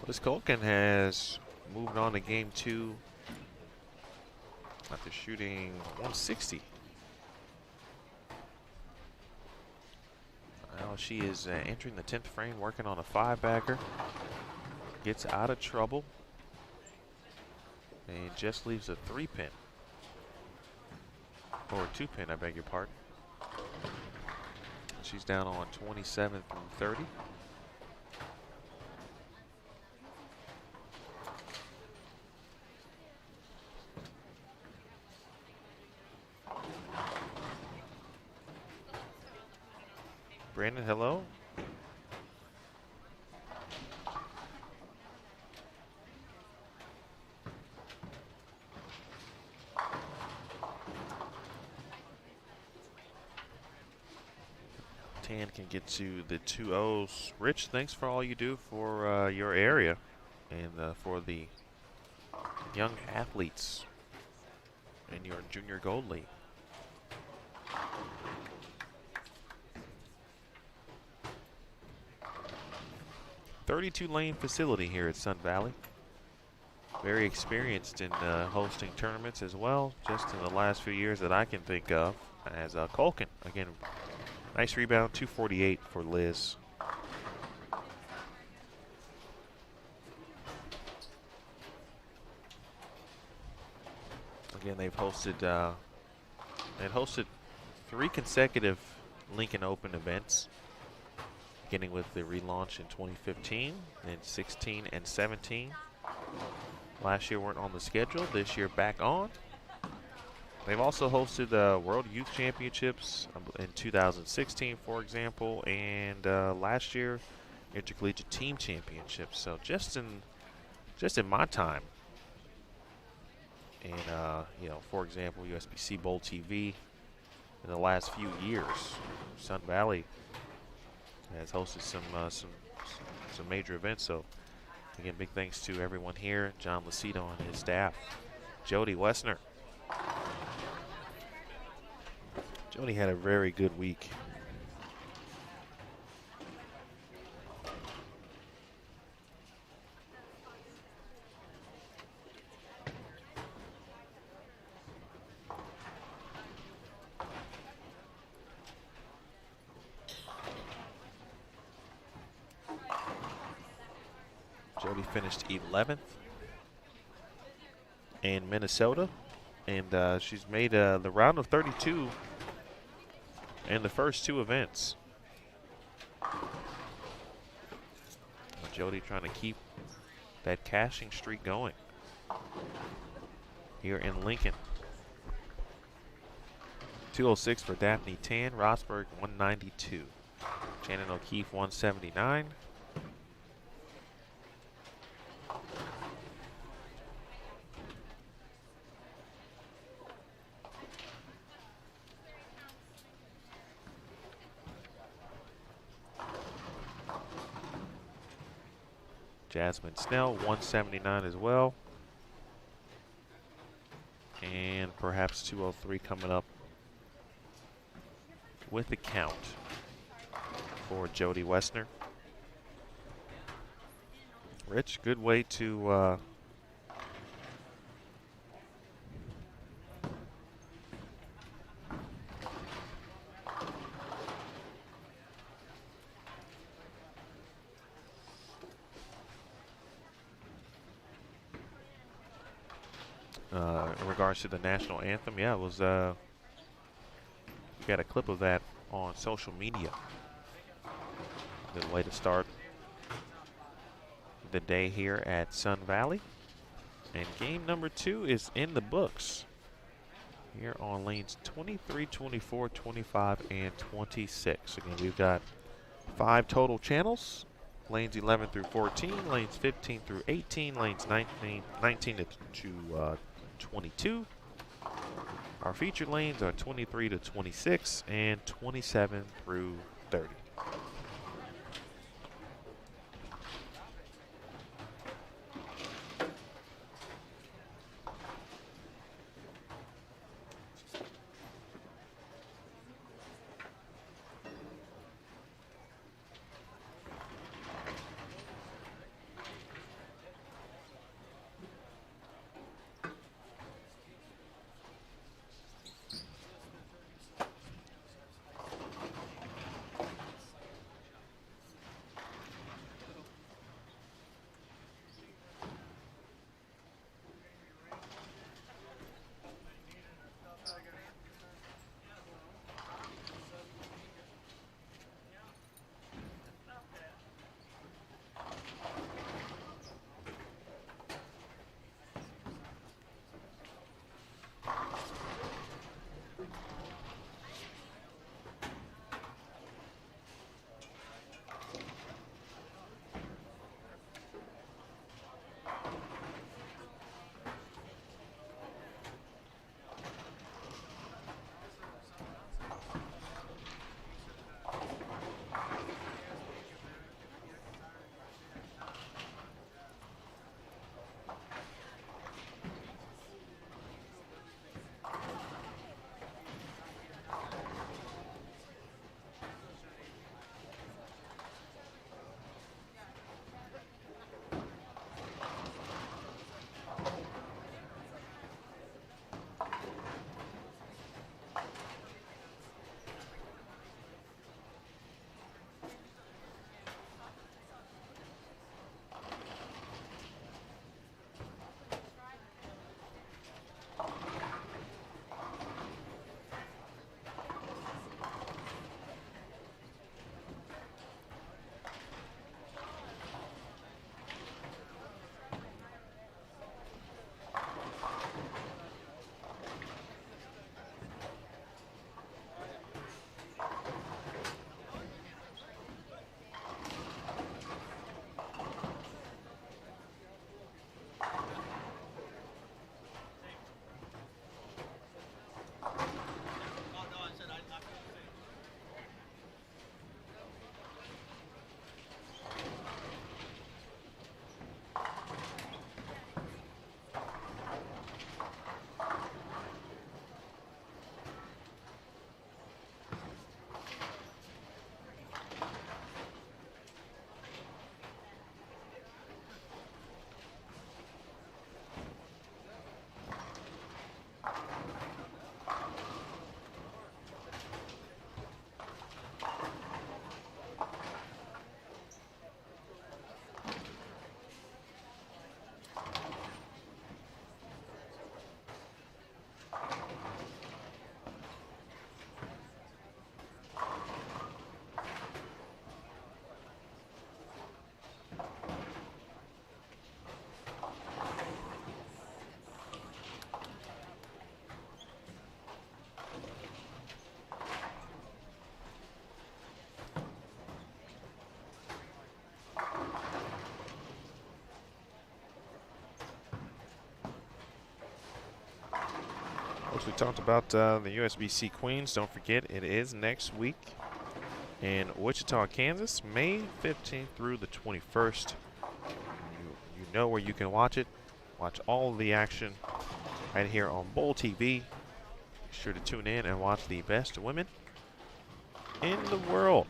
Liz Colkin has moved on to game 2 after shooting 160. Now she is entering the 10th frame, working on a 5-bagger. Gets out of trouble and just leaves a 3-pin. Or a 2-pin, I beg your pardon. She's down on 27 through 30. Brandon, hello. Tan can get to the 2-0s. Rich, thanks for all you do for your area and for the young athletes in your junior gold league. .32-lane facility here at Sun Valley. Very experienced in hosting tournaments as well, just in the last few years that I can think of, as Colkin. Again, nice rebound, 248 for Liz. Again, they've hosted 3 consecutive Lincoln Open events, beginning with the relaunch in 2015, then 16 and 17. Last year weren't on the schedule, this year back on. They've also hosted World Youth Championships in 2016, for example, and last year Intercollegiate Team Championships. So just in my time, and for example, USBC Bowl TV in the last few years, Sun Valley has hosted some major events. So again, big thanks to everyone here, John Lucido and his staff. Jody Wessner. Jody had a very good week. Jody finished 11th in Minnesota, and she's made the round of 32 in the first 2 events. Jody trying to keep that cashing streak going here in Lincoln. 206 for Daphne Tan. Rosberg 192. Shannon O'Keefe 179. Jasmine Snell 179 as well. And perhaps 203 coming up with the count for Jody Westner. Rich, good way to in regards to the national anthem. Yeah, it was we got a clip of that on social media. Good way to start the day here at Sun Valley. And game number 2 is in the books here on lanes 23, 24, 25, and 26. Again, we've got 5 total channels. Lanes 11 through 14, lanes 15 through 18, lanes 19 to 22. Our featured lanes are 23 to 26 and 27 through 30. we talked about the USBC Queens. Don't forget, it is next week in Wichita, Kansas, May 15th through the 21st. You know where you can watch it. Watch all of the action right here on Bowl TV. Be sure to tune in and watch the best women in the world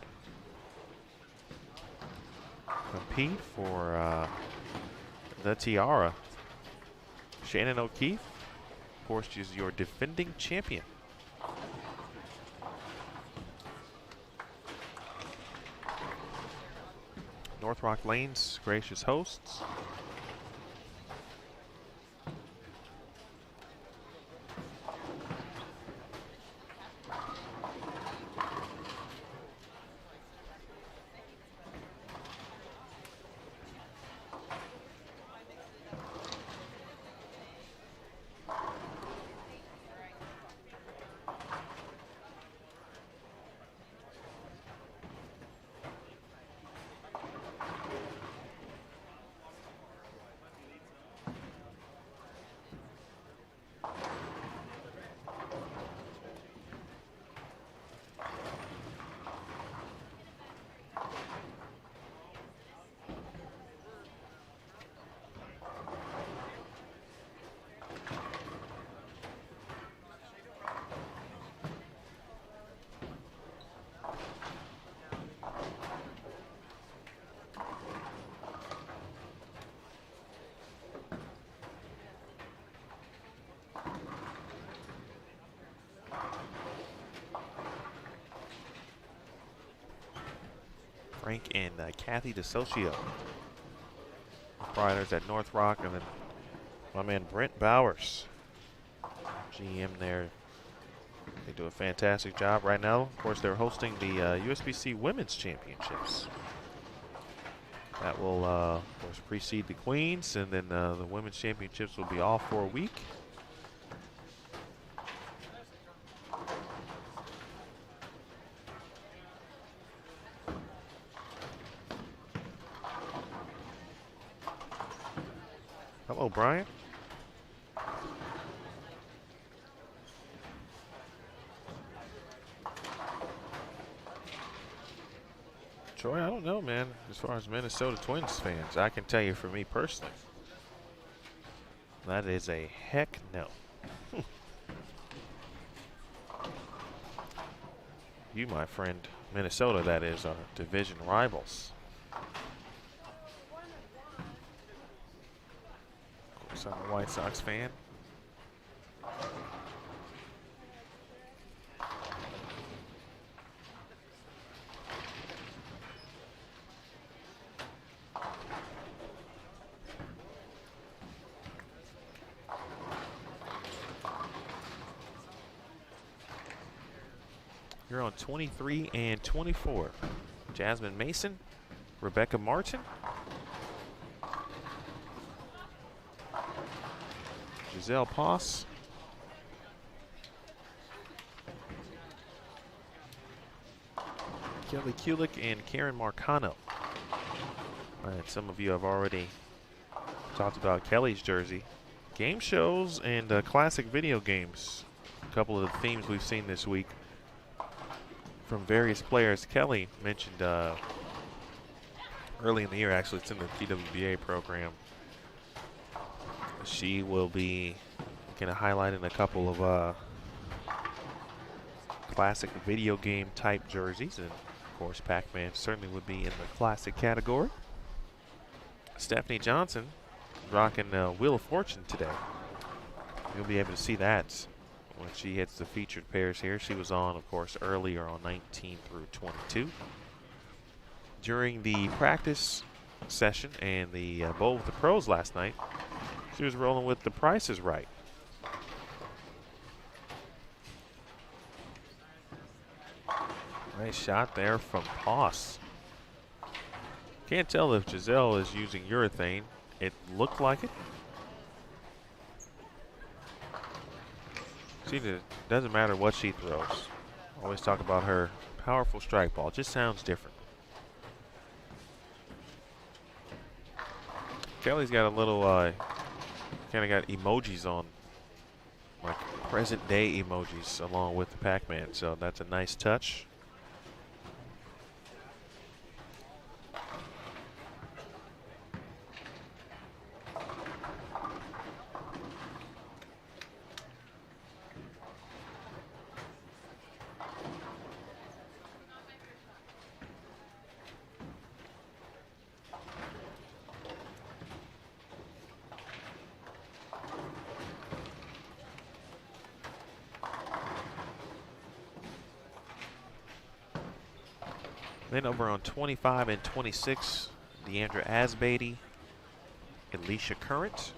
compete for the tiara. Shannon O'Keefe, of course, she's your defending champion. North Rock Lane's gracious hosts. Frank and Kathy DeSocio, proprietors at North Rock, and then my man Brent Bowers, GM there. They do a fantastic job right now. Of course, they're hosting the USBC Women's Championships. That will, of course, precede the Queens, and then the Women's Championships will be off for a week. Hello, Brian. Troy, I don't know, man. As far as Minnesota Twins fans, I can tell you for me personally, that is a heck no. You, my friend, Minnesota, that is, are division rivals. Of course, I'm a White Sox fan. You're on 23 and 24. Jasmine Mason, Rebecca Martin, Giselle Poss, Kelly Kulik, and Karen Marcano. All right, some of you have already talked about Kelly's jersey. Game shows and classic video games. A couple of the themes we've seen this week from various players. Kelly mentioned early in the year, actually, it's in the PWBA program. She will be kind of highlighting a couple of classic video game type jerseys, and of course Pac-Man certainly would be in the classic category. Stephanie Johnson rocking Wheel of Fortune today. You'll be able to see that when she hits the featured pairs here. She was on, of course, earlier on 19 through 22. During the practice session and the bowl with the pros last night, she was rolling with The Price is Right. Nice shot there from Poss. Can't tell if Giselle is using urethane. It looked like it. See, it doesn't matter what she throws. Always talk about her powerful strike ball. It just sounds different. Kelly's got a little, kind of got emojis on my present day emojis along with the Pac-Man. So that's a nice touch. Then over on 25 and 26, Deandra Asbeatty, Alicia Current.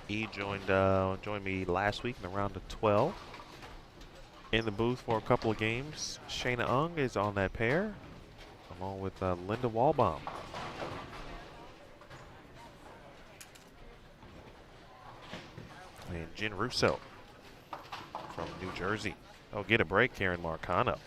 He joined me last week in the round of 12. In the booth for a couple of games. Shayna Ung is on that pair, along with Linda Walbaum. And Jen Russo from New Jersey. Oh, get a break, Karen Marcano.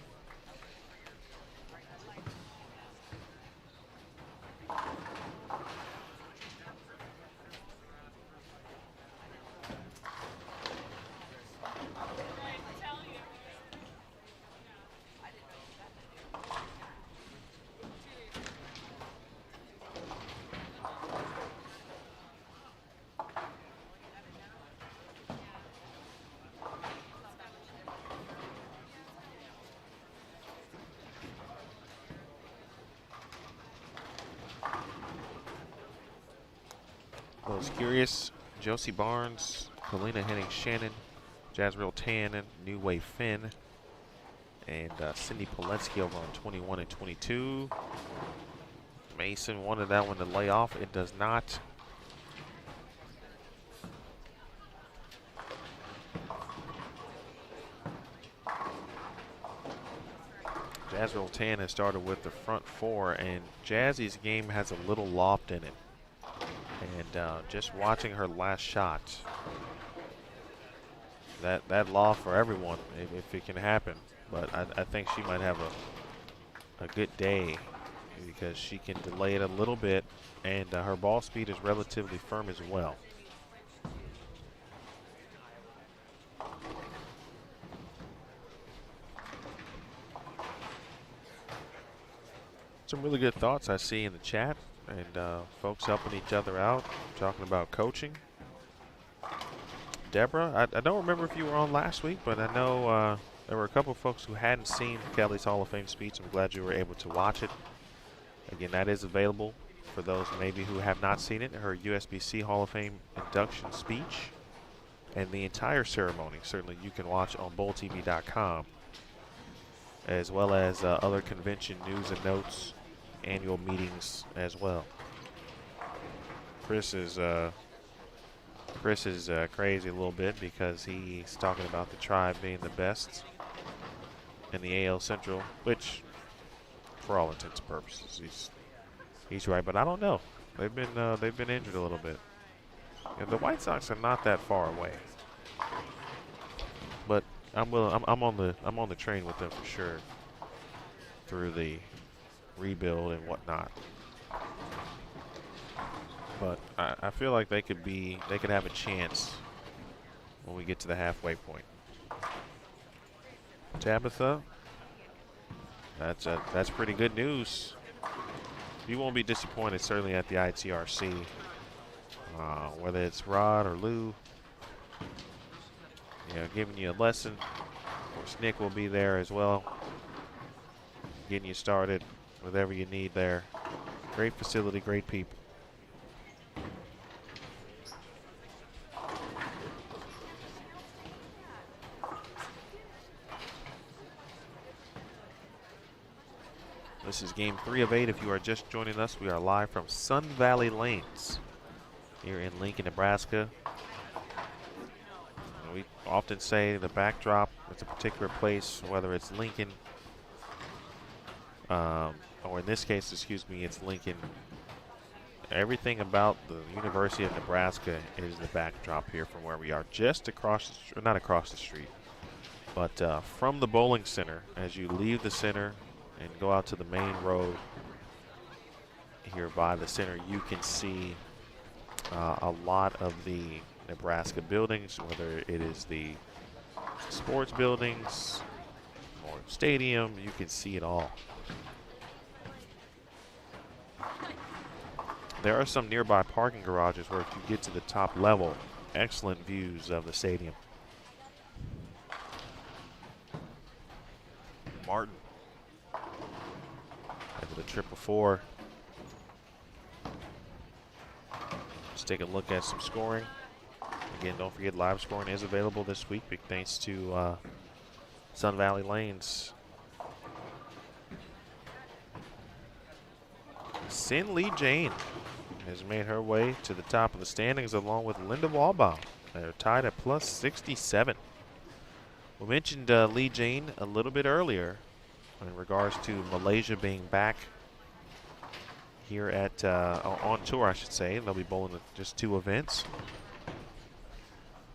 Most Curious, Josie Barnes, Helena Henning-Shannon, Jazriel Tannen, New Wave Finn, and Cindy Polensky over on 21 and 22. Mason wanted that one to lay off. It does not. Jazriel Tannen has started with the front four, and Jazzy's game has a little loft in it. And just watching her last shot, that loft for everyone, if it can happen. But I think she might have a good day because she can delay it a little bit, and her ball speed is relatively firm as well. Some really good thoughts I see in the chat, and folks helping each other out, talking about coaching. Deborah, I don't remember if you were on last week, but I know there were a couple of folks who hadn't seen Kelly's Hall of Fame speech. I'm glad you were able to watch it. Again, that is available for those maybe who have not seen it. Her USBC Hall of Fame induction speech and the entire ceremony, certainly you can watch on BowlTV.com, as well as other convention news and notes, annual meetings as well. Chris is crazy a little bit because he's talking about the Tribe being the best in the AL Central, which, for all intents and purposes, he's right. But I don't know. They've been injured a little bit. And the White Sox are not that far away. But I'm on the train with them for sure through the rebuild and whatnot. But I feel like they could have a chance when we get to the halfway point. Tabitha, that's pretty good news. You won't be disappointed certainly at the ITRC, whether it's Rod or Lou, giving you a lesson. Of course, Nick will be there as well, getting you started, whatever you need there. Great facility, great people. This is game 3 of 8. If you are just joining us, we are live from Sun Valley Lanes here in Lincoln, Nebraska. We often say the backdrop is a particular place, whether it's Lincoln, or in this case, excuse me, it's Lincoln. Everything about the University of Nebraska is the backdrop here from where we are, just across the street, not across the street, but from the bowling center. As you leave the center and go out to the main road here by the center, you can see a lot of the Nebraska buildings, whether it is the sports buildings or stadium, you can see it all. There are some nearby parking garages where if you get to the top level, excellent views of the stadium. Martin with a 444. Let's take a look at some scoring. Again, don't forget live scoring is available this week, big thanks to Sun Valley Lanes. Sin Lee Jane has made her way to the top of the standings along with Linda Walbaum. They're tied at plus 67. We mentioned Lee Jane a little bit earlier in regards to Malaysia being back here at on tour, I should say. They'll be bowling at just 2 events.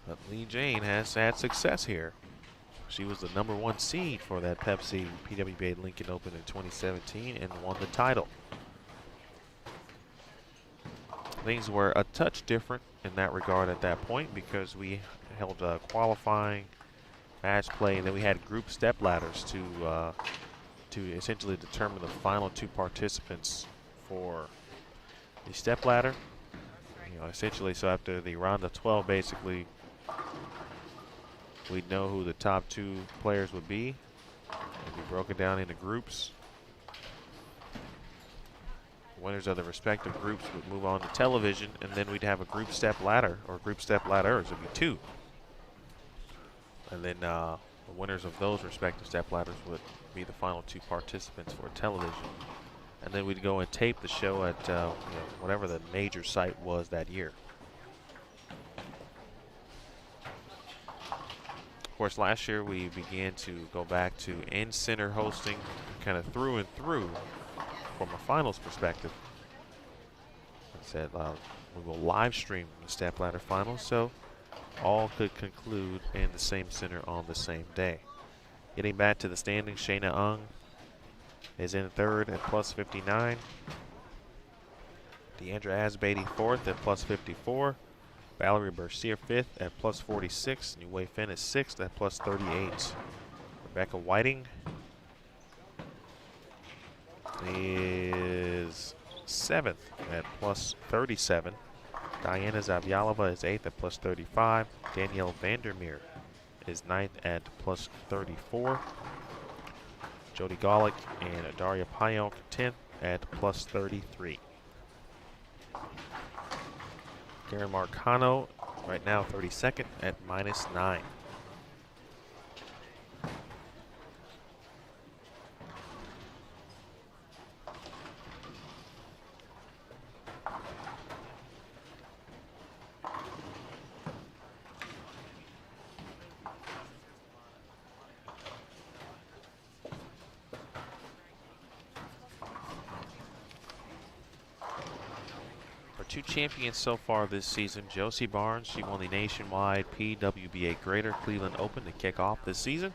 But Lee Jane has had success here. She was the #1 seed for that Pepsi PWBA Lincoln Open in 2017 and won the title. Things were a touch different in that regard at that point because we held qualifying, match play, and then we had group step ladders to essentially determine the final 2 participants for the step ladder. You know, essentially, so after the round of 12, basically, we'd know who the top 2 players would be. It'd be broken down into groups. Winners of the respective groups would move on to television, and then we'd have a group step ladder, or group step ladders. It'd be 2. And then the winners of those respective step ladders would be the final 2 participants for television. And then we'd go and tape the show at you know, whatever the major site was that year. Of course, last year we began to go back to in-center hosting, kind of through and through, from a finals perspective. I said we will live stream the step ladder finals, so all could conclude in the same center on the same day. Getting back to the standings, Shayna Ung is in 3rd at plus 59. Deandra Asbeatty 4th at plus 54. Valerie Bercier 5th at plus 46. New Wei Finn is 6th at plus 38. Rebecca Whiting is 7th at plus 37. Diana Zavyalova is 8th at plus 35. Danielle Vandermeer is 9th at plus 34. Jody Golick and Daria Payonk 10th at plus 33. Karen Marcano right now 32nd at minus 9. Two champions so far this season. Josie Barnes, she won the nationwide PWBA Greater Cleveland Open to kick off this season.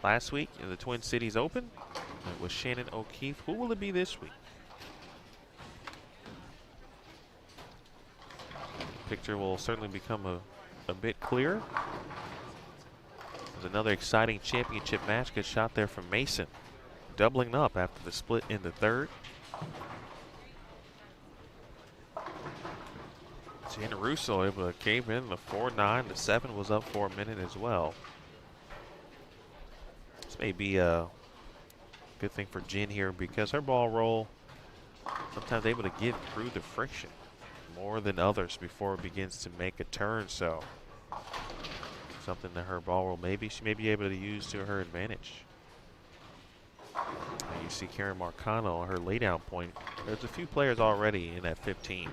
Last week in the Twin Cities Open, it was Shannon O'Keefe. Who will it be this week? The picture will certainly become a bit clearer. There's another exciting championship match. Good shot there from Mason. Doubling up after the split in the 3rd. Jen Russo able to cave in the 4-9. The 7 was up for a minute as well. This may be a good thing for Jen here because her ball roll sometimes able to get through the friction more than others before it begins to make a turn. So something that her ball roll maybe she may be able to use to her advantage. And you see Karen Marcano on her laydown point. There's a few players already in that 15.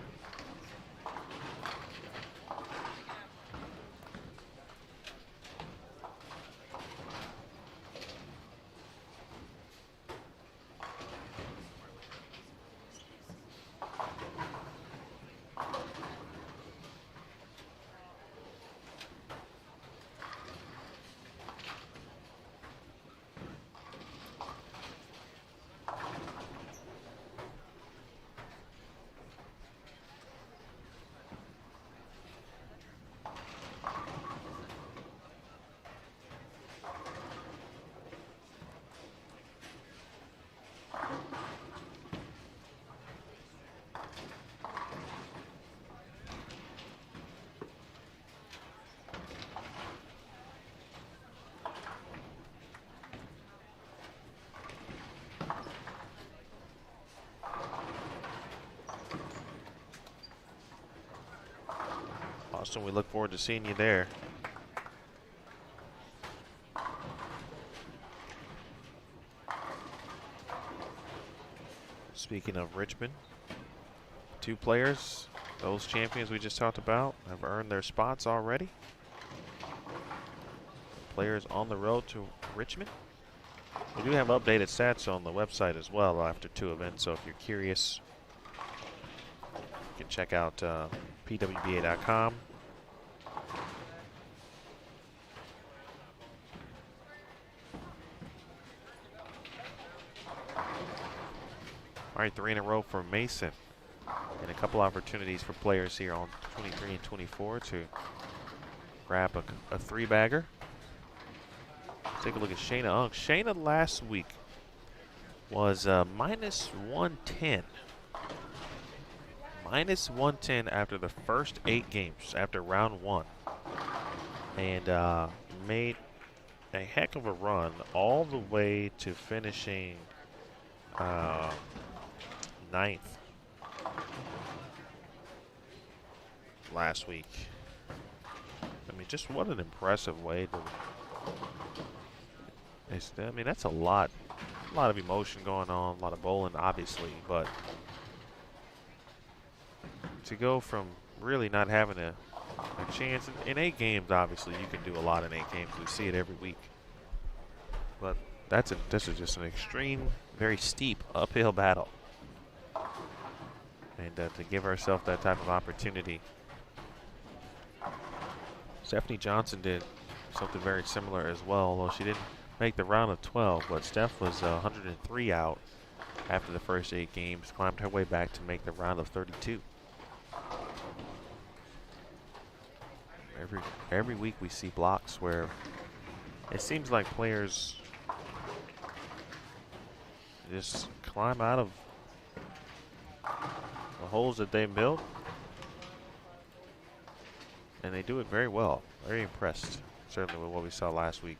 Charleston. We look forward to seeing you there. Speaking of Richmond, 2 players, those champions we just talked about, have earned their spots already. Players on the road to Richmond. We do have updated stats on the website as well after 2 events, so if you're curious, you can check out PWBA.com. All right, 3 in a row for Mason. And a couple opportunities for players here on 23 and 24 to grab a 3-bagger. Take a look at Shayna Unk. Shayna last week was minus 110. Minus 110 after the first 8 games, after round 1. And made a heck of a run all the way to finishing 9th last week. I mean, just what an impressive way to. I mean, that's a lot of emotion going on, a lot of bowling, obviously, but to go from really not having a chance in 8 games, obviously you can do a lot in 8 games. We see it every week, but this is just an extreme, very steep uphill battle, and to give herself that type of opportunity. Stephanie Johnson did something very similar as well, although she didn't make the round of 12, but Steph was 103 out after the first 8 games, climbed her way back to make the round of 32. Every week we see blocks where it seems like players just climb out of the holes that they built, and they do it very well. Very impressed, certainly, with what we saw last week.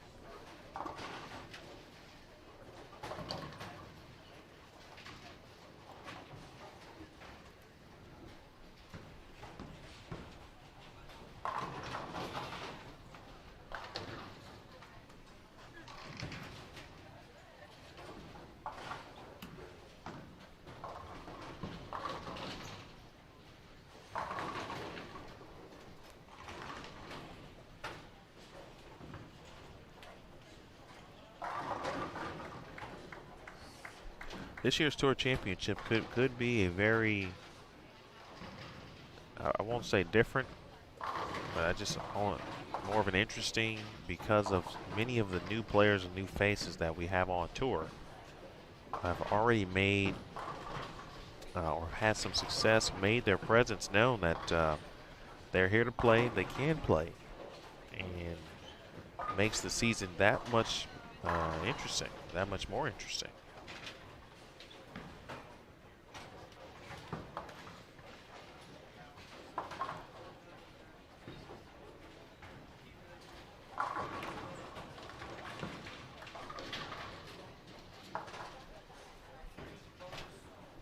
This year's Tour Championship could be a very, I won't say different, but I just want more of an interesting, because of many of the new players and new faces that we have on tour have already made or had some success, made their presence known that they're here to play, they can play, and makes the season that much interesting, that much more interesting.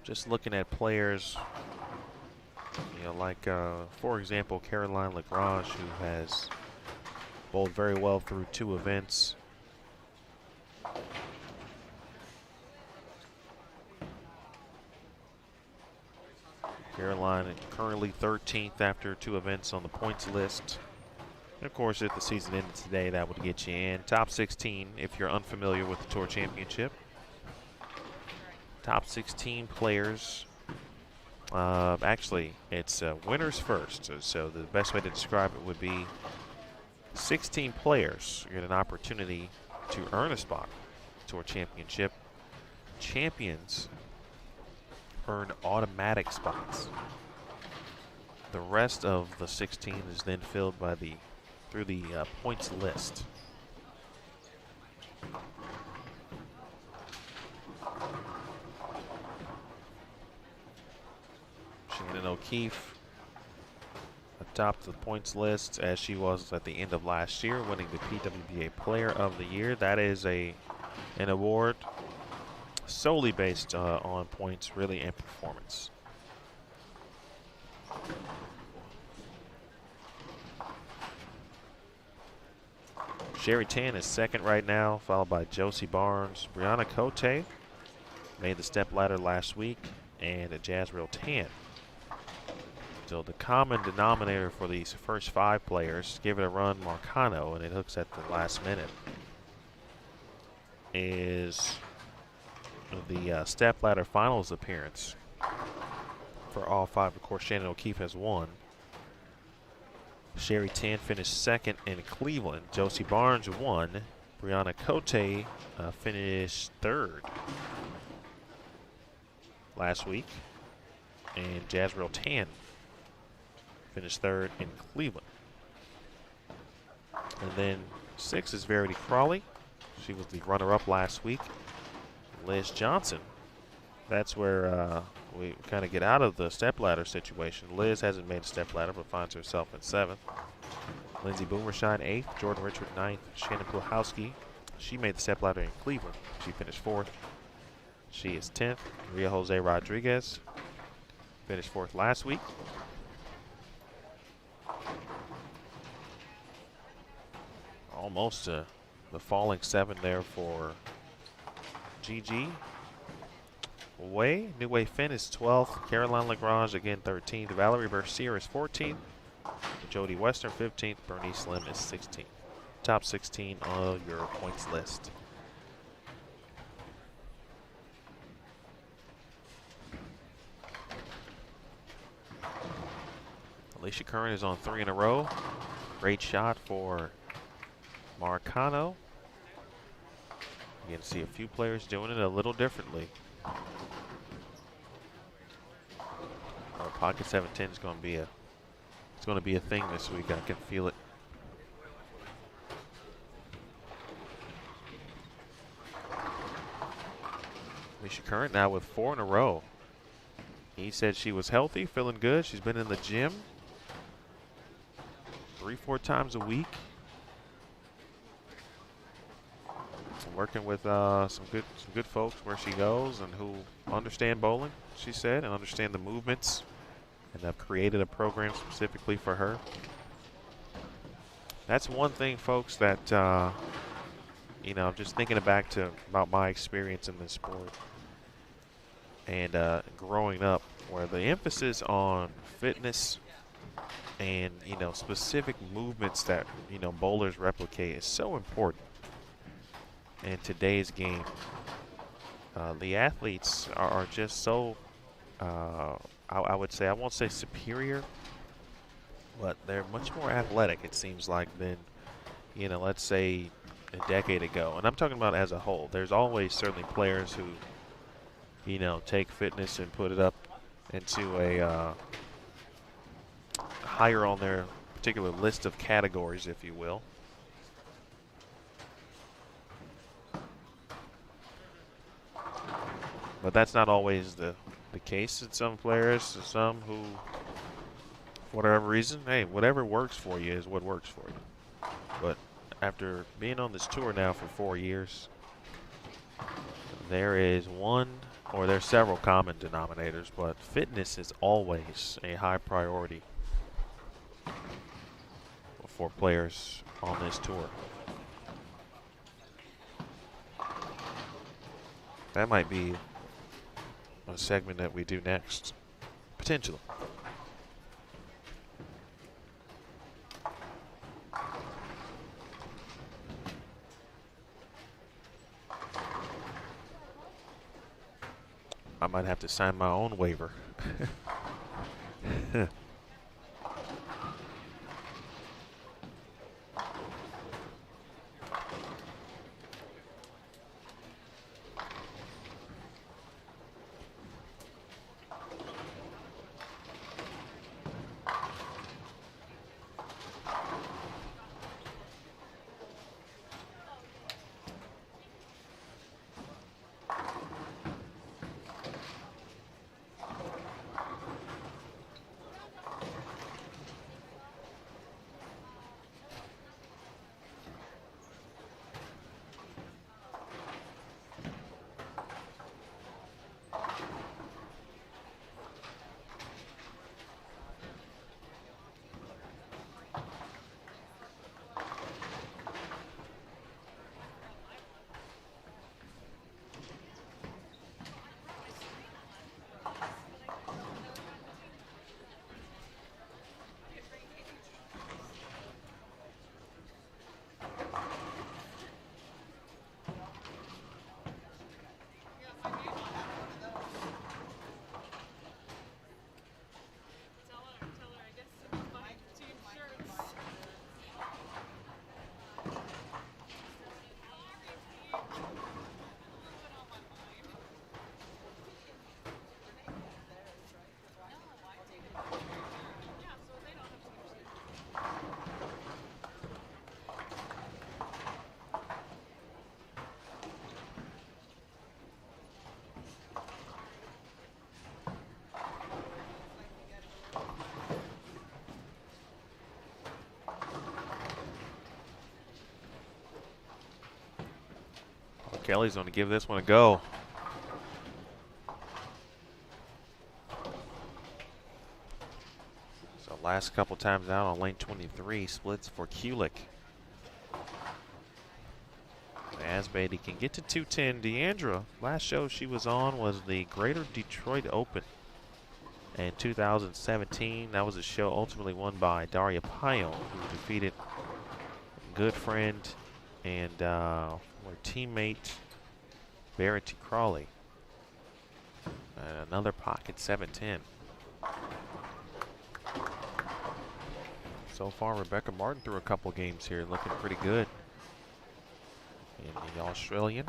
Just looking at players, you know, like, for example, Caroline Lagrange, who has bowled very well through 2 events. Caroline currently 13th after 2 events on the points list. And of course, if the season ended today, that would get you in. Top 16 if you're unfamiliar with the Tour Championship. Top 16 players. Actually, it's winners first. So the best way to describe it would be 16 players get an opportunity to earn a spot Tour Championship. Champions earn automatic spots. The rest of the 16 is then filled by through the points list. Shannon O'Keefe atop the points list, as she was at the end of last year, winning the PWBA Player of the Year. That is an award solely based on points, really, and performance. Sherry Tan is second right now, followed by Josie Barnes. Brianna Cote made the step ladder last week, and Jazrael Tan. So the common denominator for these first 5 players, give it a run, Marcano, and it hooks at the last minute, is the step ladder finals appearance for all 5. Of course, Shannon O'Keefe has 1. Sherry Tan finished second in Cleveland. Josie Barnes won. Brianna Cote finished third last week. And Jazrael Tan finished third in Cleveland. And then 6 is Verity Crawley. She was the runner-up last week. Liz Johnson. That's where we kind of get out of the stepladder situation. Liz hasn't made a stepladder, but finds herself in 7th. Lindsay Boomershine 8th. Jordan Richard 9th. Shannon Puchowski. She made the stepladder in Cleveland. She finished 4th. She is 10th. Maria Jose Rodriguez finished 4th last week. Almost the falling 7 there for Gigi Way. New Way Finn is 12th. Caroline Lagrange again 13th. Valerie Bercier is 14th. Jody Western 15th. Bernice Slim is 16th. Top 16 on your points list. Alicia Curran is on 3 in a row. Great shot for Marcano. You can see a few players doing it a little differently. Pocket 710 is going to be a thing this week. I can feel it. Alicia Curran now with 4 in a row. He said she was healthy, feeling good. She's been in the gym 3-4 times a week. Working with some good folks where she goes and who understand bowling, she said, and understand the movements, and have created a program specifically for her. That's one thing, folks, that you know, I'm just thinking back to about my experience in this sport and growing up, where the emphasis on fitness and, you know, specific movements that, you know, bowlers replicate is so important. In today's game, the athletes are just so, I would say, I won't say superior, but they're much more athletic, it seems like, than, you know, let's say a decade ago. And I'm talking about as a whole. There's always certainly players who, you know, take fitness and put it up into a higher on their particular list of categories, if you will. But that's not always the case in some players. Some who, for whatever reason, hey, whatever works for you is what works for you. But after being on this tour now for 4 years, there is there's several common denominators, but fitness is always a high priority for players on this tour. That might be a segment that we do next, potentially. I might have to sign my own waiver. Kelly's going to give this one a go. So last couple times out on lane 23, splits for Kulik. As Beatty can get to 210. Deandra, last show she was on was the Greater Detroit Open in 2017. That was a show ultimately won by Daria Payon, who defeated good friend and her teammate Verity Crawley. And another pocket 710. So far, Rebecca Martin threw a couple games here, looking pretty good. In the Australian.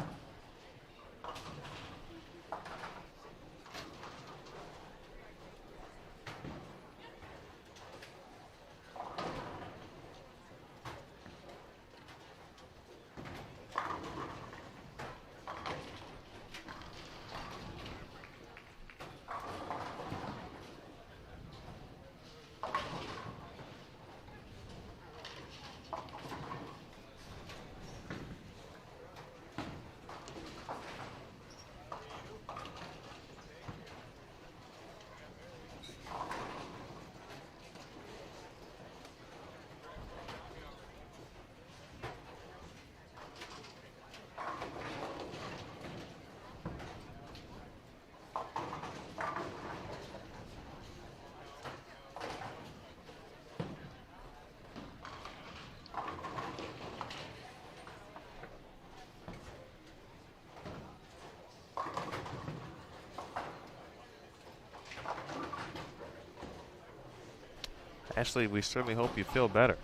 Ashley, we certainly hope you feel better.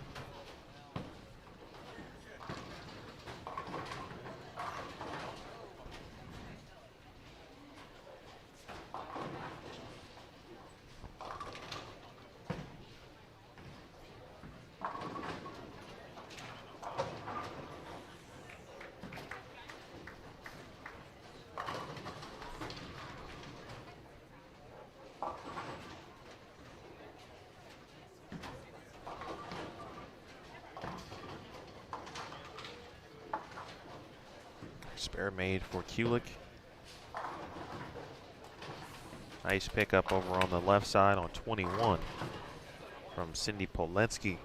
Spare made for Kulik. Nice pickup over on the left side on 21 from Cindy Polensky.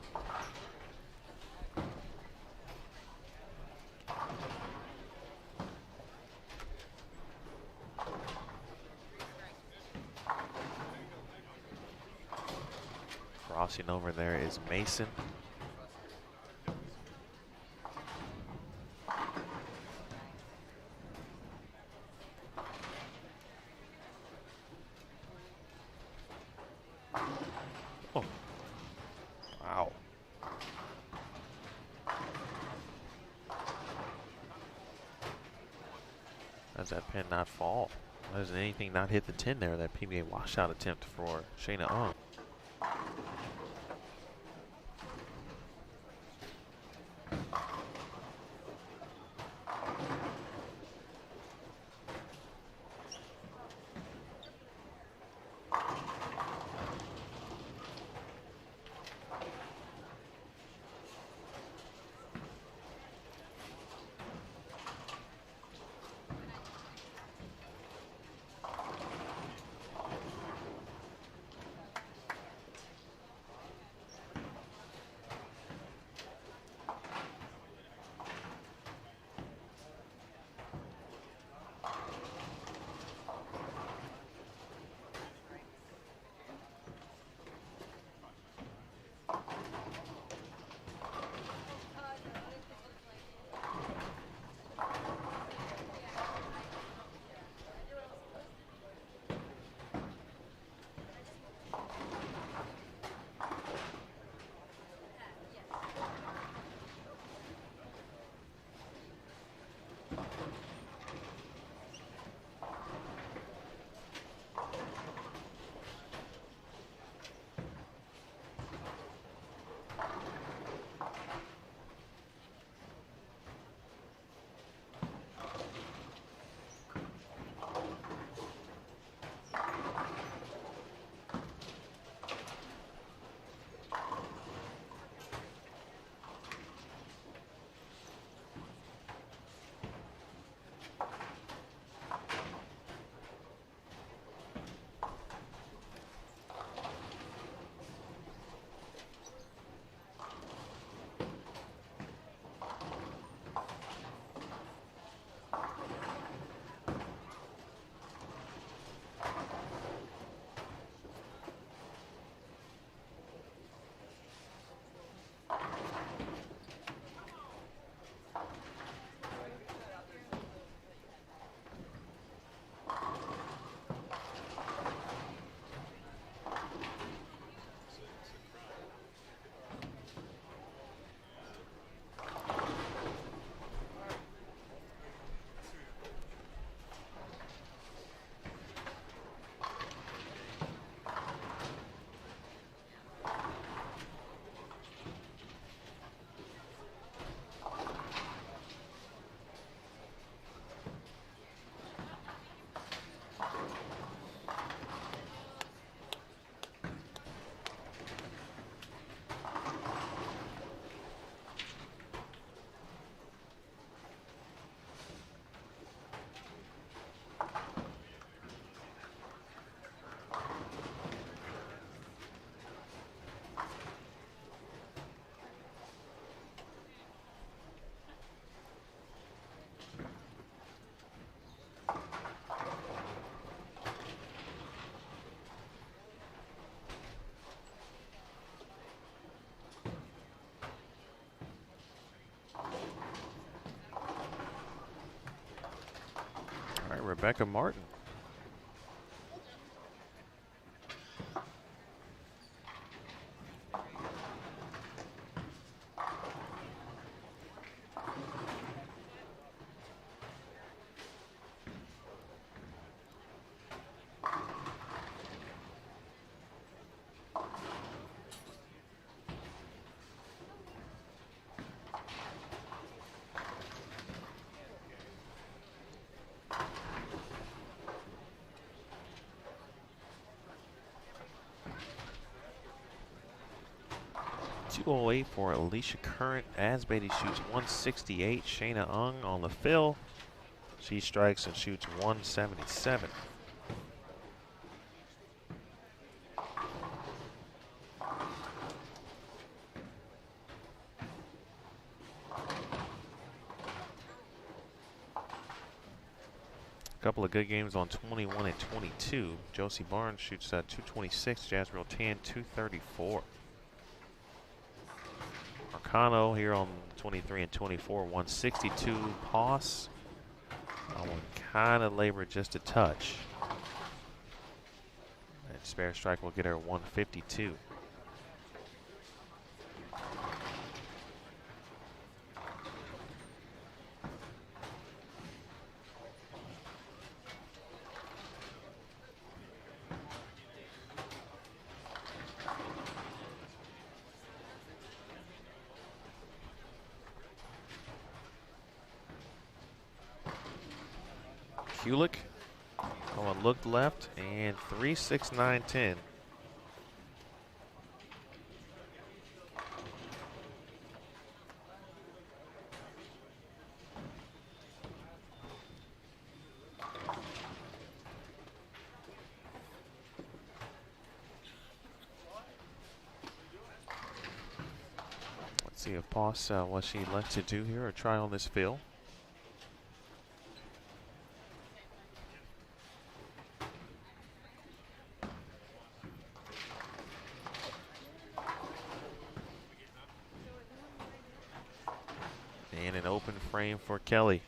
Crossing over there is Mason. Does that pin not fall? Why doesn't anything not hit the 10 there? That PBA washout attempt for Shayna On. Rebecca Martin. .208 for Alicia Current. Asbeatty shoots 168. Shayna Ung on the fill. She strikes and shoots 177. Couple of good games on 21 and 22. Josie Barnes shoots 226. Jazriel Tan 234. Marcano here on 23 and 24, 162. Poss. That one kind of labored just a touch. And spare strike will get her 152. Kulik. Oh, and looked left and 3-6-9-10. Let's see if Poss what she elects to do here or try on this fill. And an open frame for Kelly.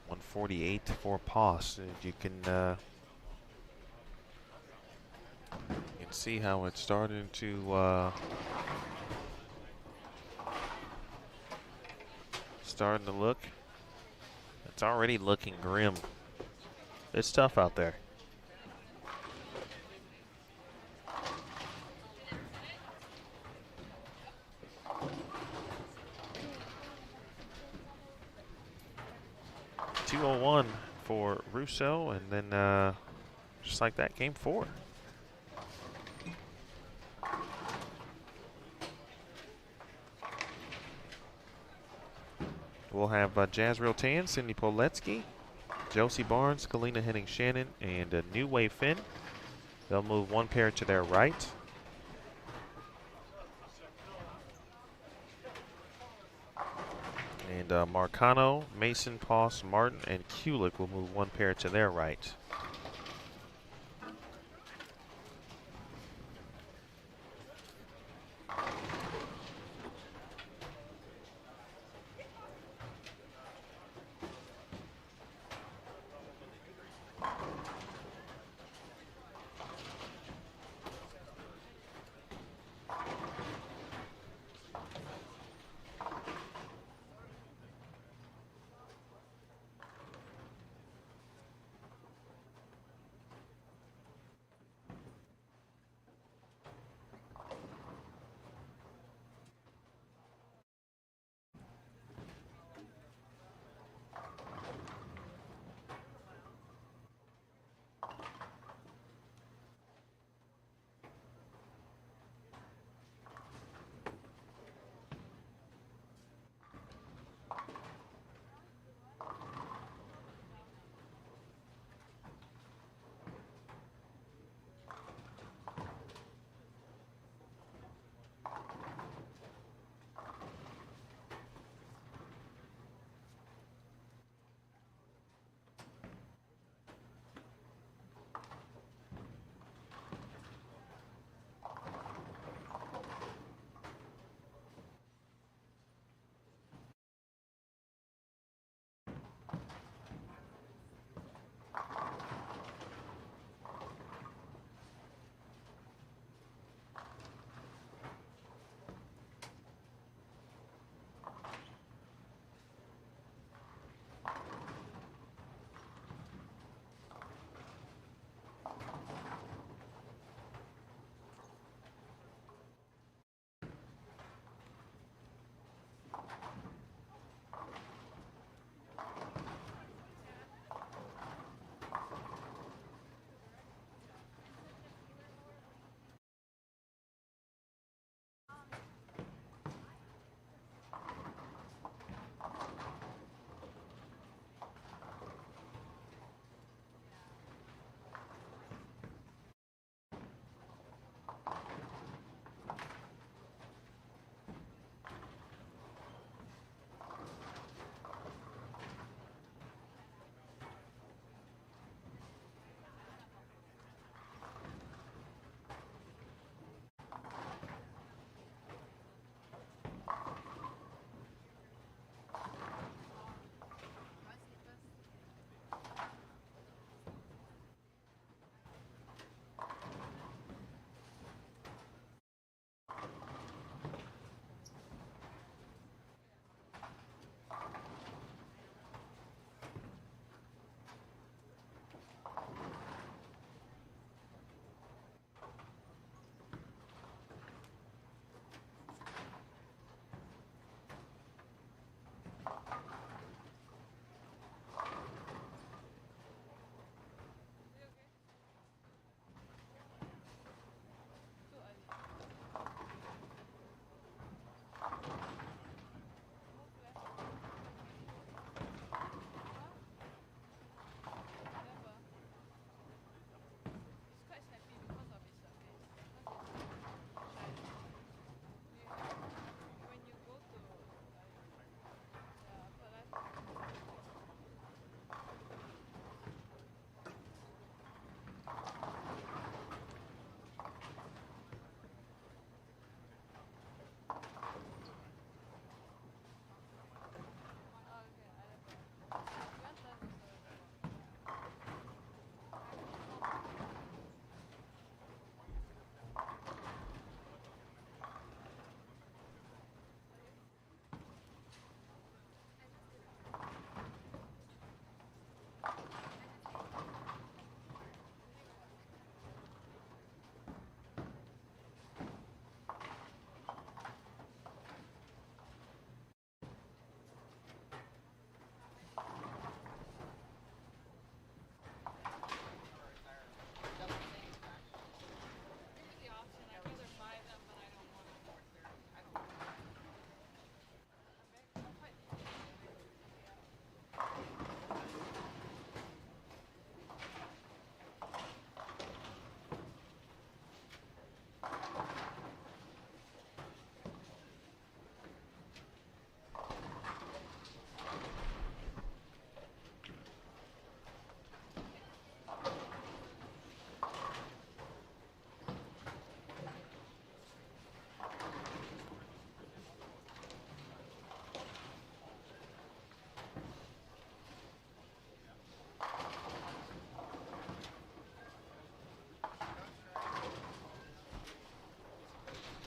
.148 for Poss. You can see how it's starting to look. It's already looking grim. It's tough out there. .201 for Russo, and then just like that, game 4. We'll have Jazriel Tan, Cindy Poletsky, Josie Barnes, Kalina Henning-Shannon, and New Wave Finn. They'll move one pair to their right. And Marcano, Mason, Poss, Martin, and Kulik will move one pair to their right.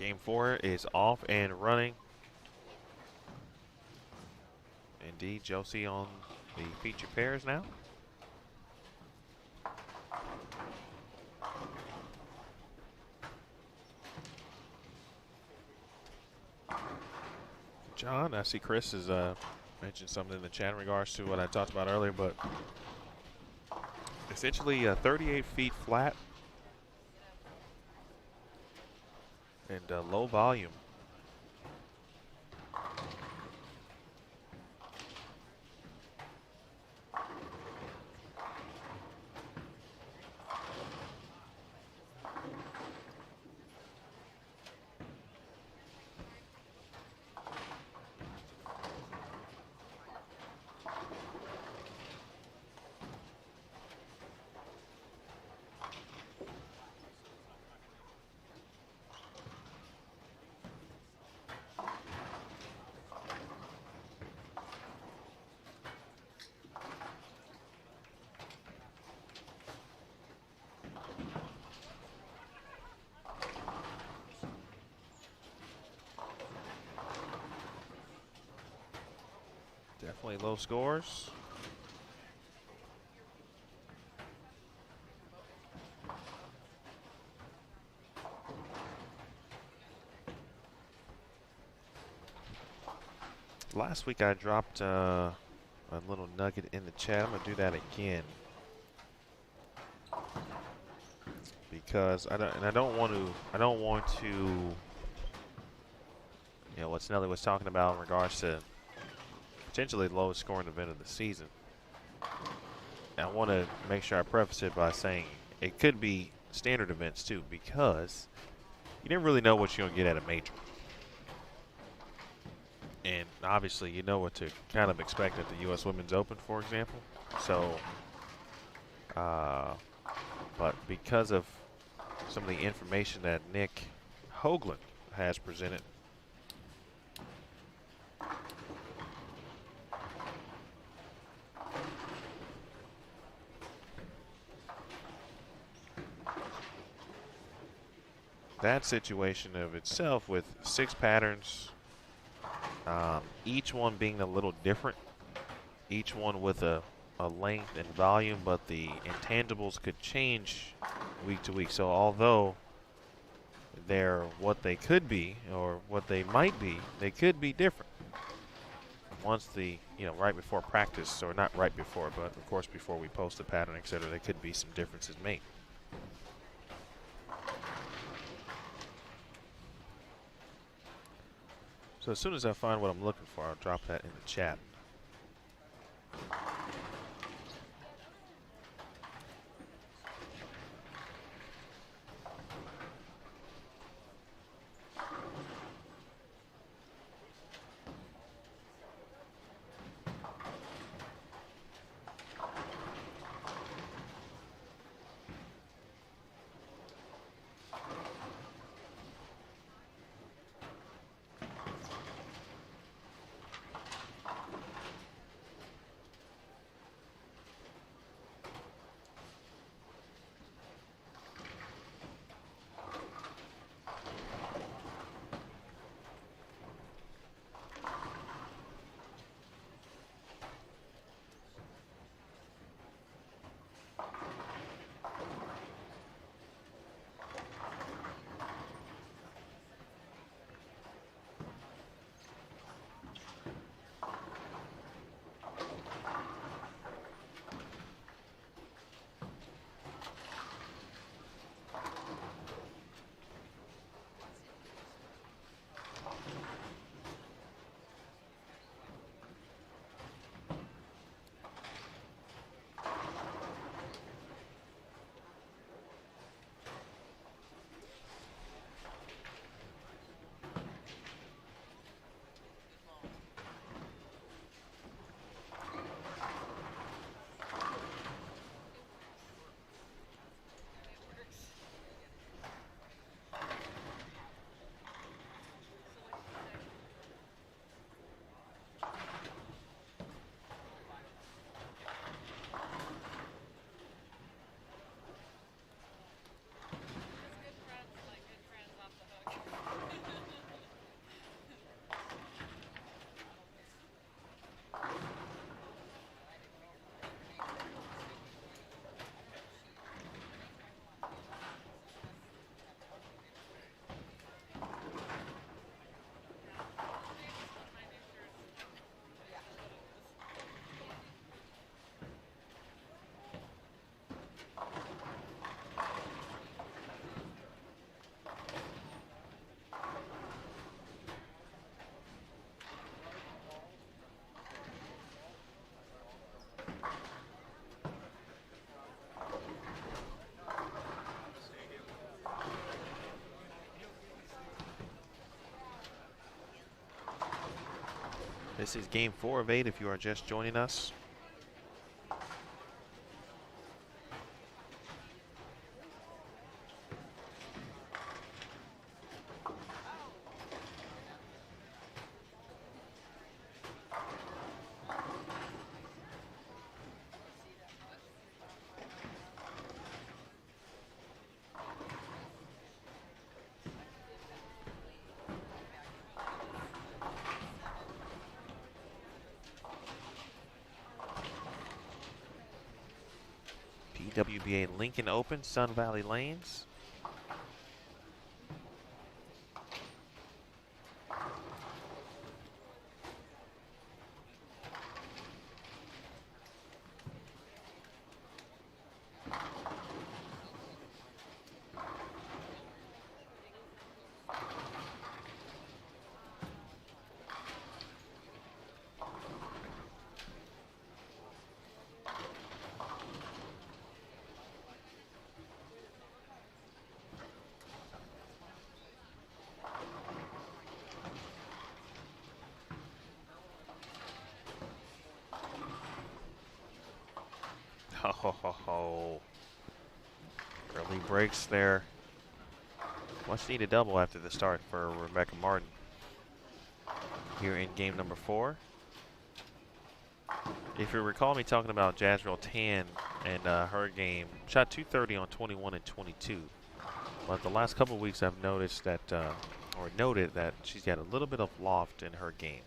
Game 4 is off and running. Indeed, Josie on the feature pairs now. John, I see Chris has mentioned something in the chat in regards to what I talked about earlier, but essentially 38 feet flat and low volume. Definitely low scores. Last week I dropped a little nugget in the chat. I'm gonna do that again because I don't want to. You know what Snelly was talking about in regards to potentially the lowest scoring event of the season. And I want to make sure I preface it by saying it could be standard events too, because you never really know what you're gonna get at a major. And obviously, you know what to kind of expect at the U.S. Women's Open, for example. So, but because of some of the information that Nick Hoagland has presented, that situation of itself with 6 patterns, each one being a little different, each one with a length and volume, but the intangibles could change week to week. So although they're what they could be or what they might be, they could be different. Once right before practice, or not right before, but of course before we post the pattern, etc., there could be some differences made. So as soon as I find what I'm looking for, I'll drop that in the chat. This is game 4 of 8 if you are just joining us. PWBA Lincoln Open, Sun Valley Lanes. Oh, early breaks there. Much needed double after the start for Rebecca Martin here in game number 4. If you recall me talking about Jazrael Tan and her game, shot 230 on 21 and 22. But the last couple of weeks I've noticed that, or noted that she's got a little bit of loft in her game.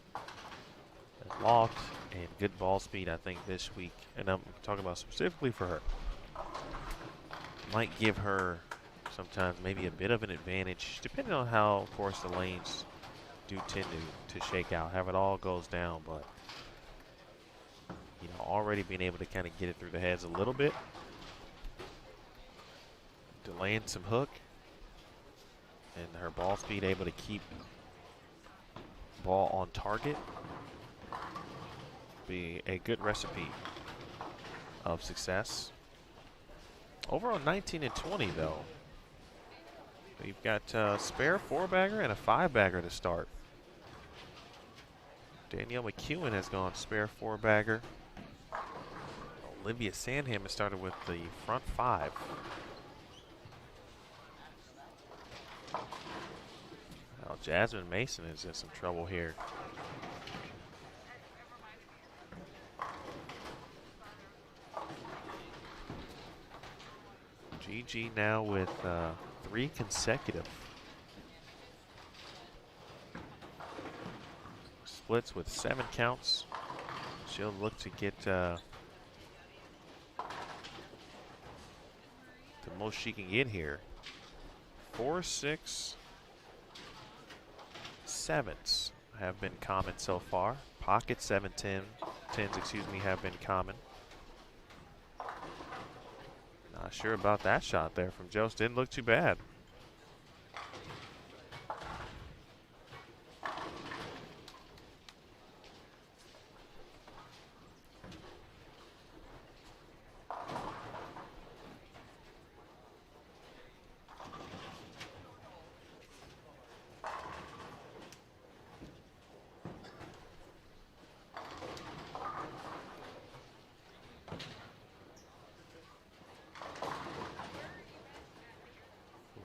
Loft and good ball speed, I think, this week, and I'm talking about specifically for her, might give her sometimes maybe a bit of an advantage, depending on how, of course, the lanes do tend to shake out, how it all goes down. But, you know, already being able to kind of get it through the heads a little bit, to land some hook, and her ball speed able to keep ball on target, be a good recipe of success. Over on 19 and 20 though, we've got a spare 4-bagger and a 5-bagger to start. Danielle McEwen has gone spare 4-bagger. Olivia Sandham has started with the front 5. Now Jasmine Mason is in some trouble here. GG now with 3 consecutive splits with 7 counts. She'll look to get the most she can get here. 4, 6, 7s have been common so far. Pocket 7, 10s, excuse me, have been common. Not sure about that shot there from Jost. Didn't look too bad.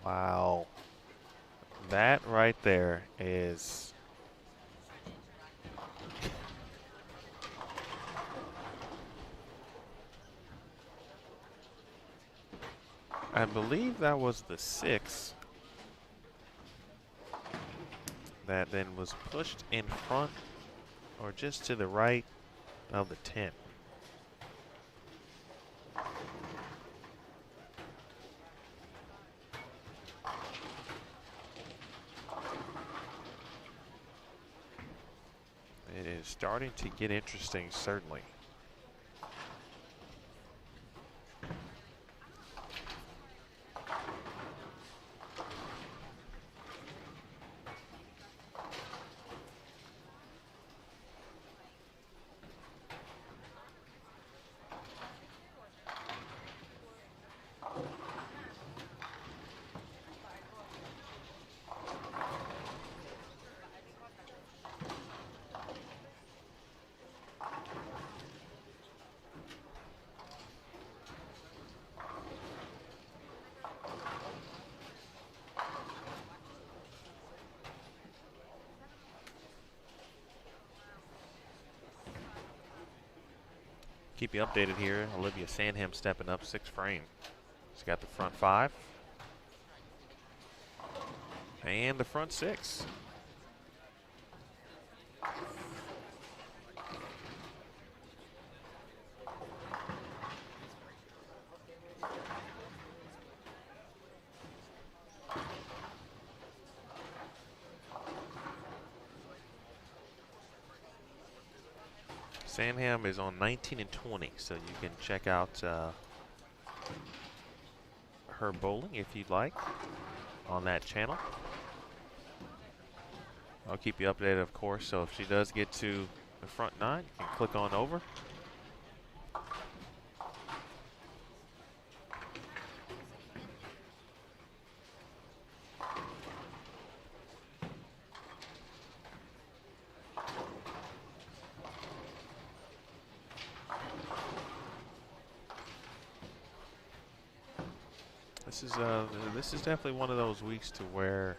Wow. That right there is I believe that was the 6 that then was pushed in front or just to the right of the 10. It is starting to get interesting, certainly. Keep you updated here. Olivia Sandham stepping up 6 frame. She's got the front 5 and the front 6. Sandham is on 19 and 20, so you can check out her bowling if you'd like on that channel. I'll keep you updated, of course, so if she does get to the front 9, you can click on over. This is definitely one of those weeks to where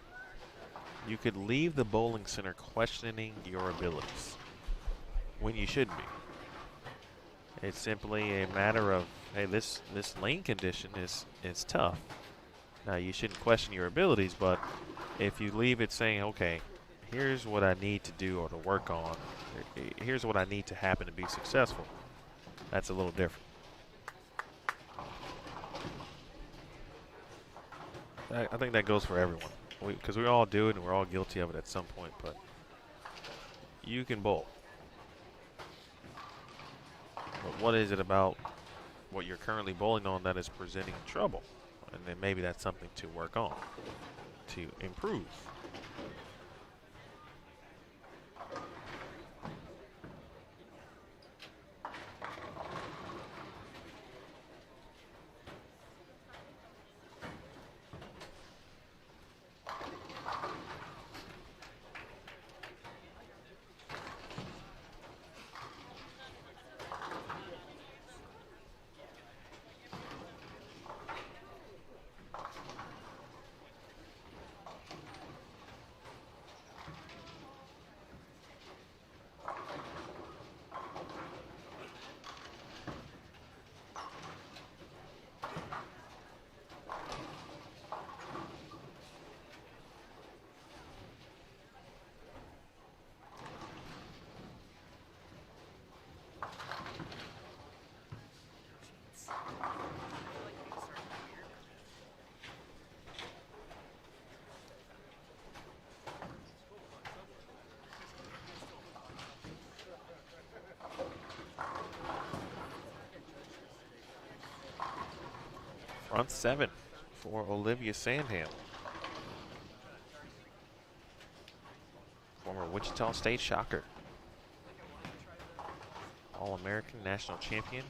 you could leave the bowling center questioning your abilities when you shouldn't be. It's simply a matter of, hey, this lane condition is tough. Now you shouldn't question your abilities, but if you leave it saying, okay, here's what I need to do or to work on, here's what I need to happen to be successful, that's a little different. I think that goes for everyone, because we all do it and we're all guilty of it at some point, but you can bowl. But what is it about what you're currently bowling on that is presenting trouble? And then maybe that's something to work on, to improve. Front 7 for Olivia Sandham. Former Wichita State Shocker. All-American national champion.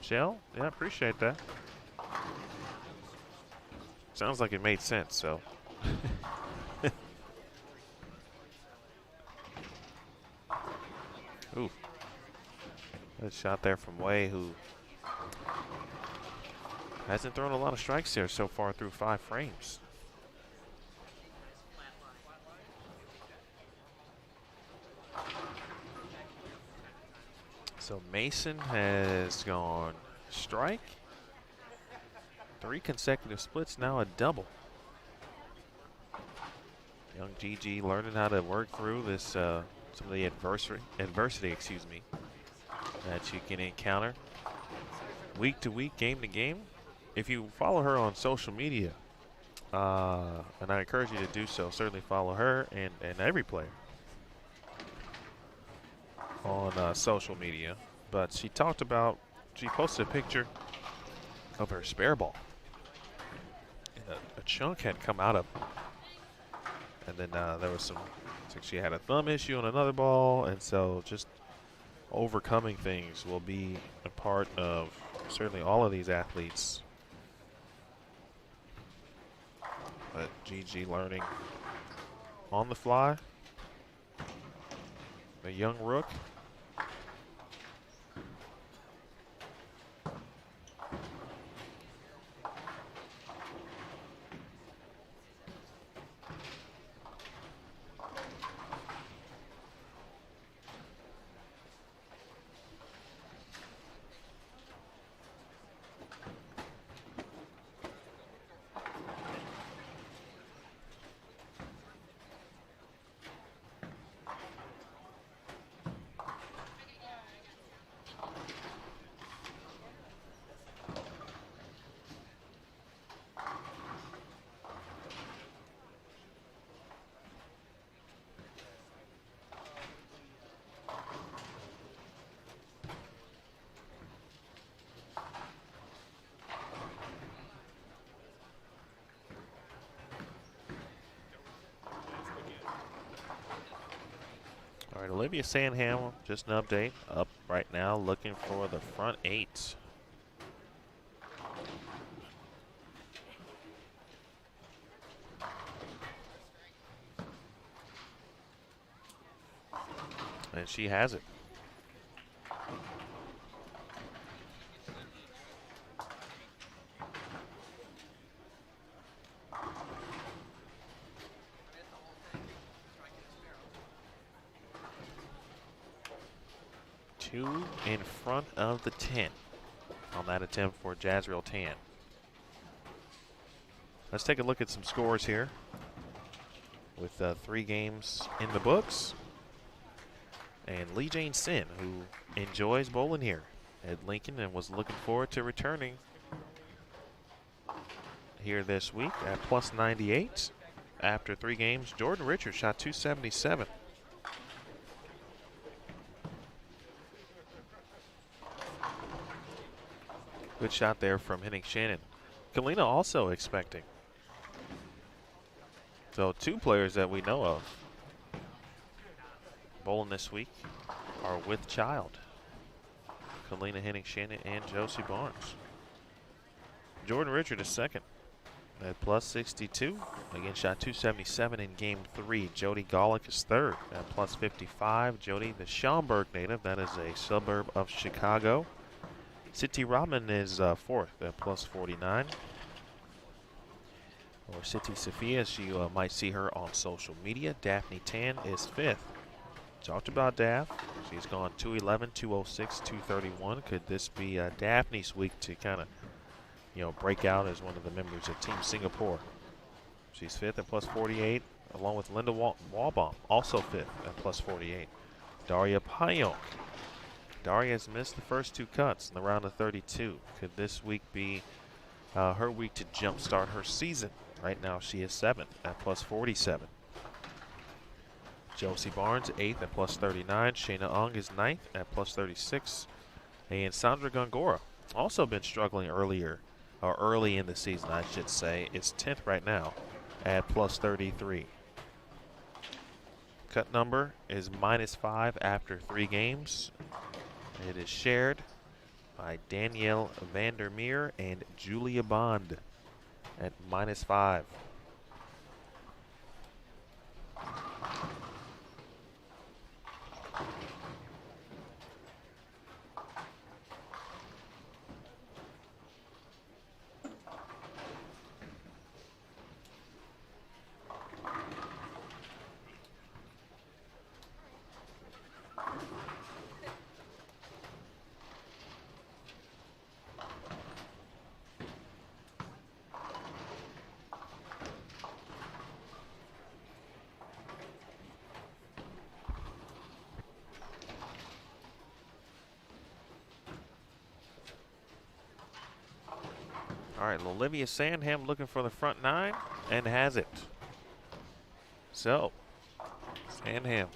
Shell? Yeah, appreciate that. Sounds like it made sense, so. Ooh. Good shot there from Way, who hasn't thrown a lot of strikes here so far through 5 frames. So Mason has gone strike. 3 consecutive splits, now a double. Young Gigi learning how to work through this, some of the adversity, excuse me, that you can encounter week to week, game to game. If you follow her on social media, and I encourage you to do so, certainly follow her and every player on social media. But she posted a picture of her spare ball. And a chunk had come out of it. And then there was she had a thumb issue on another ball, and so just overcoming things will be a part of certainly all of these athletes. But Gigi learning on the fly. a young rook. All right, Olivia Sandham, just an update. Up right now, looking for the front 8. And she has it. Two in front of the 10 on that attempt for Jazriel Tan. Let's take a look at some scores here with 3 games in the books. And Lee Jane Sin, who enjoys bowling here at Lincoln and was looking forward to returning here this week at plus 98 after 3 games. Jordan Richards shot 277. Good shot there from Henning Shannon. Kalina also expecting. So 2 players that we know of bowling this week are with child. Kalina Henning Shannon and Josie Barnes. Jordan Richard is second at plus 62. Again, shot 277 in game 3. Jody Golick is third at plus 55. Jody, the Schaumburg native, that is a suburb of Chicago. Siti Rahman is fourth at plus 49. Or Siti Sophia, as you might see her on social media. Daphne Tan is fifth. Talked about Daph. She's gone 211, 206, 231. Could this be Daphne's week to kind of, break out as one of the members of Team Singapore? She's fifth at plus 48, along with Linda Walbaum, also fifth at plus 48. Daria Payong. Daria has missed the first 2 cuts in the round of 32. Could this week be her week to jumpstart her season? Right now she is 7th at plus 47. Josie Barnes 8th at plus 39. Shayna Ung is 9th at plus 36. And Sandra Gongora, also been struggling early in the season, I should say, is 10th right now at plus 33. Cut number is -5 after 3 games. It is shared by Danielle Vandermeer and Julia Bond at -5. All right, Olivia Sandham looking for the front 9 and has it. So, Sandham,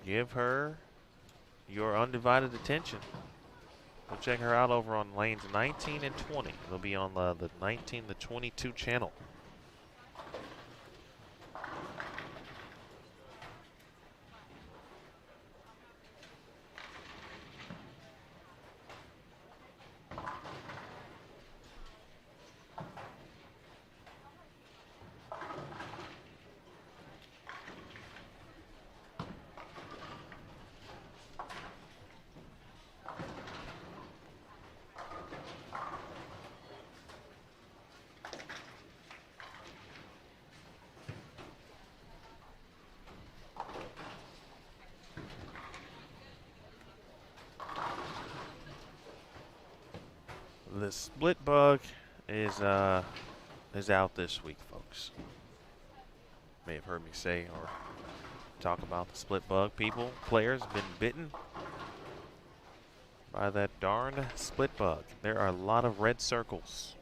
give her your undivided attention. We'll check her out over on lanes 19 and 20. It'll be on the 19 to 22 channel. the split bug is out this week, folks. May have heard me say or talk about the split bug. Players have been bitten by that darn split bug. There are a lot of red circles.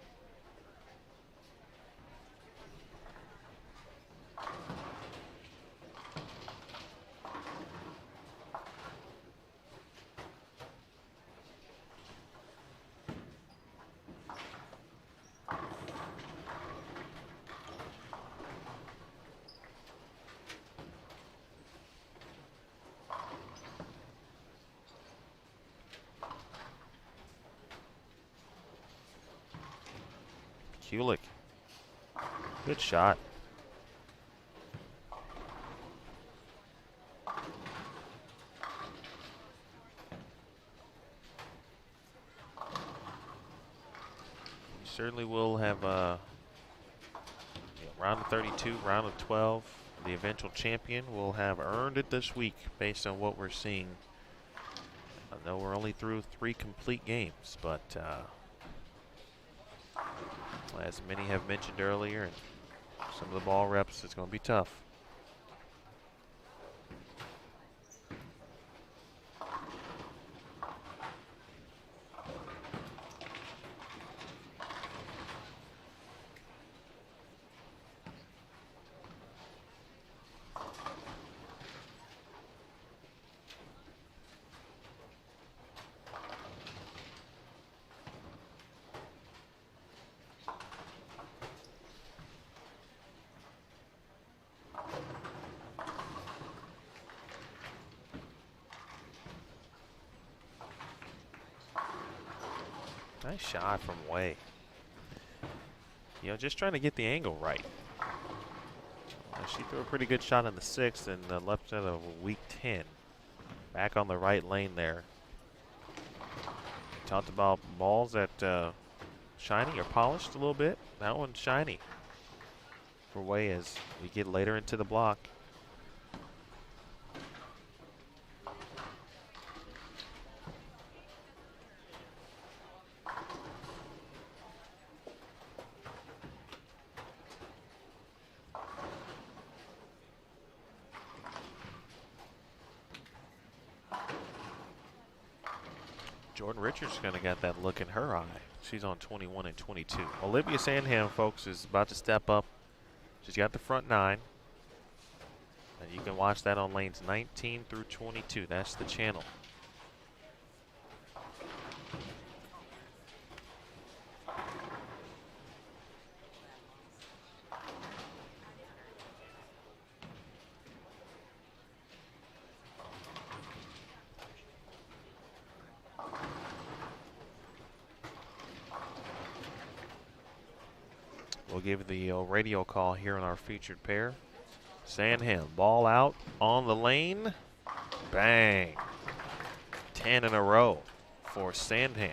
Kulik. Good shot. You certainly will have round of 32, round of 12. The eventual champion will have earned it this week based on what we're seeing. I know we're only through 3 complete games, but as many have mentioned earlier, and some of the ball reps, it's going to be tough. Nice shot from Way. You know, just trying to get the angle right. She threw a pretty good shot in the 6th and left out of week 10. Back on the right lane there. Talked about balls that shiny or polished a little bit. That one's shiny for Way as we get later into the block. Jordan Richards going to get that look in her eye. She's on 21 and 22. Olivia Sandham, folks, is about to step up. She's got the front 9. And you can watch that on lanes 19 through 22. That's the channel. We'll give the radio call here on our featured pair. Sandham, ball out on the lane. Bang. 10 in a row for Sandham.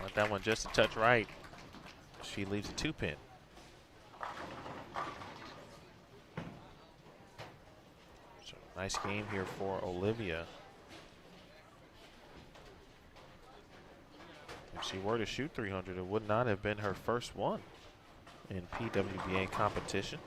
Let that one just a touch right. She leaves a 2-pin. So nice game here for Olivia. If she were to shoot 300, it would not have been her first one in PWBA competition.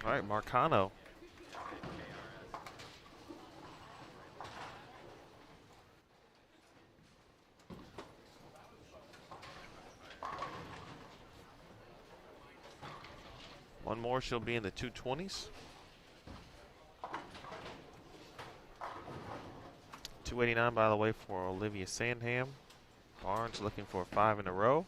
All right, Marcano. One more, she'll be in the 220s. 289, by the way, for Olivia Sandham. Barnes looking for 5 in a row.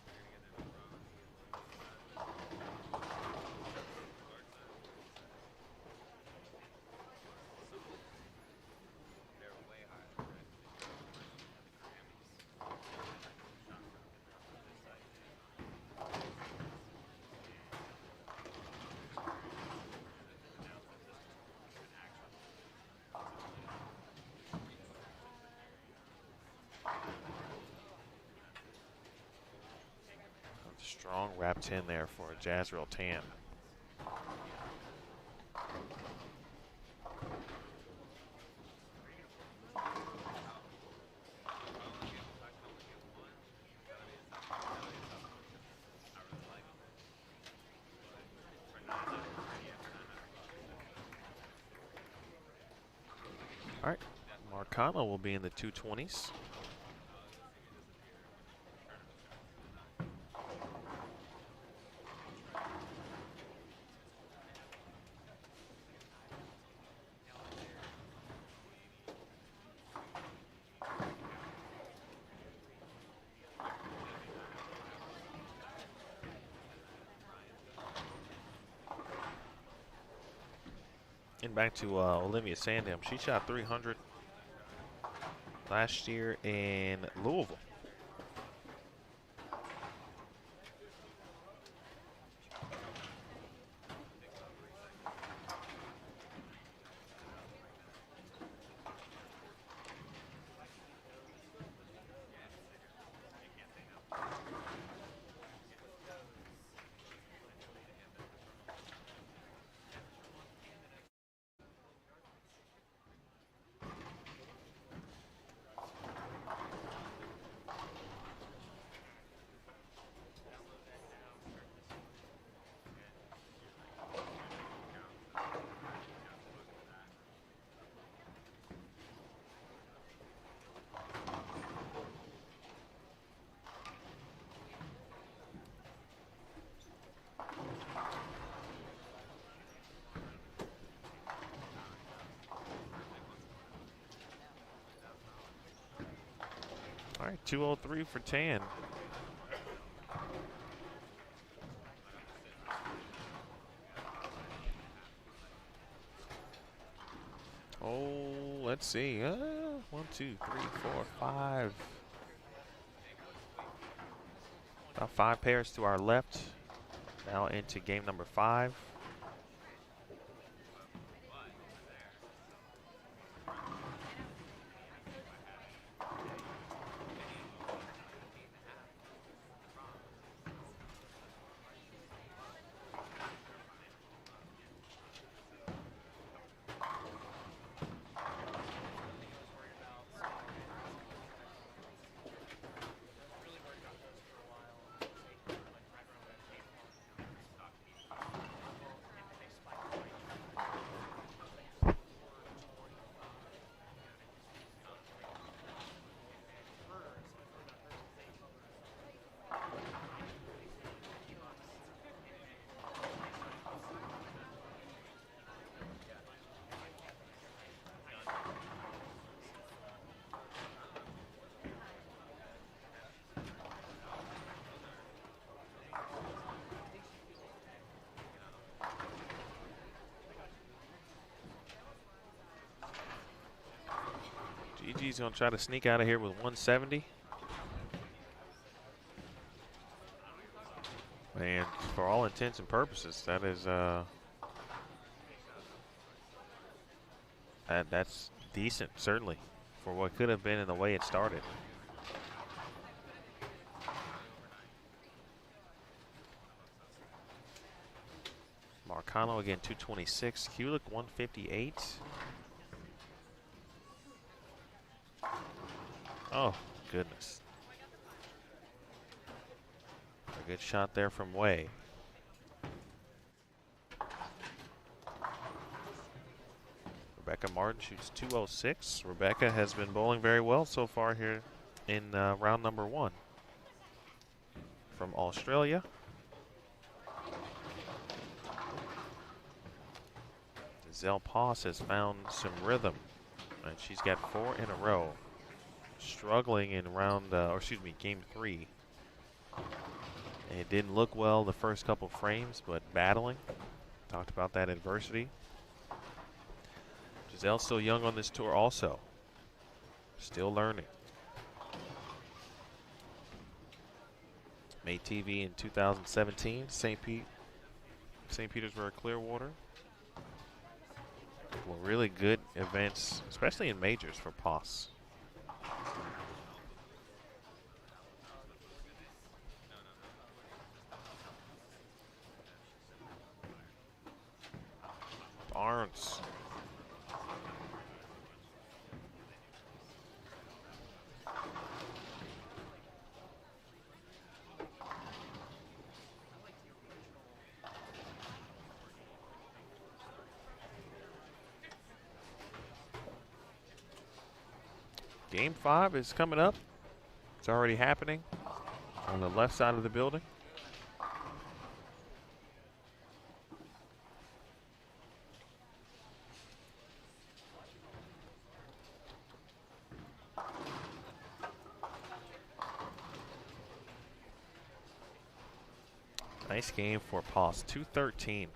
Strong wrap 10 there for Jazrael Tan. All right, Marcano will be in the 220s. And back to Olivia Sandham. She shot 300 last year in Louisville. right, 203 for Tan. Oh, let's see. 1, 2, 3, 4, 5. About 5 pairs to our left. Now into game number 5. GG's going to try to sneak out of here with 170. And for all intents and purposes, that is that's decent, certainly, for what could have been in the way it started. Marcano again, 226. Kulik, 158. Oh, goodness. A good shot there from Way. Rebecca Martin shoots 206. Rebecca has been bowling very well so far here in round number 1. From Australia. Zell Poss has found some rhythm, and she's got 4 in a row. Struggling in game 3. It didn't look well the first couple frames, but battling. Talked about that adversity. Giselle's still young on this tour also. Still learning. Made TV in 2017, St. Petersburg, Clearwater. Well, really good events, especially in majors for Poss. Barnes. Game 5 is coming up. It's already happening on the left side of the building. Nice game for Poss, 213.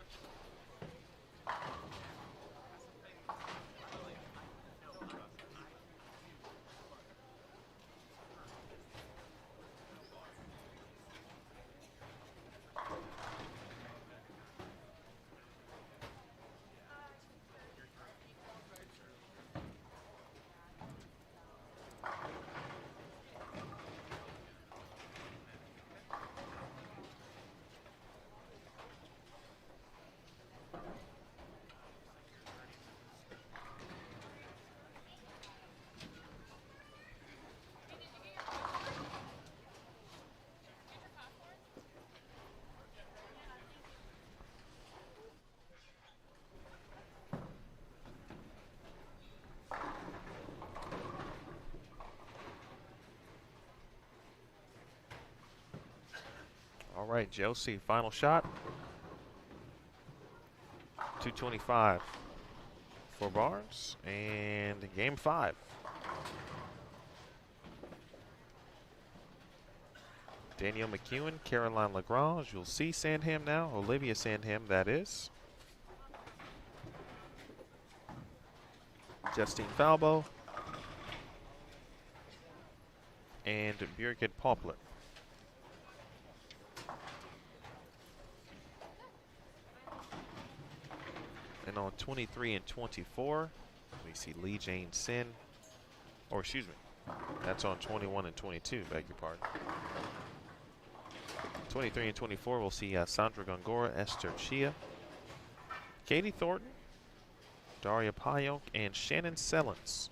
All right, Josie, final shot. 225 for Barnes, and game 5. Danielle McEwen, Caroline Lagrange. You'll see Sandham now. Olivia Sandham, that is. Justine Falbo. And Birgit Poplar. And on 23 and 24, we see Lee Jane Sin. Or excuse me, that's on 21 and 22, beg your pardon. 23 and 24, we'll see Sandra Gongora, Esther Chia, Katie Thornton, Daria Payonk, and Shannon Sellens.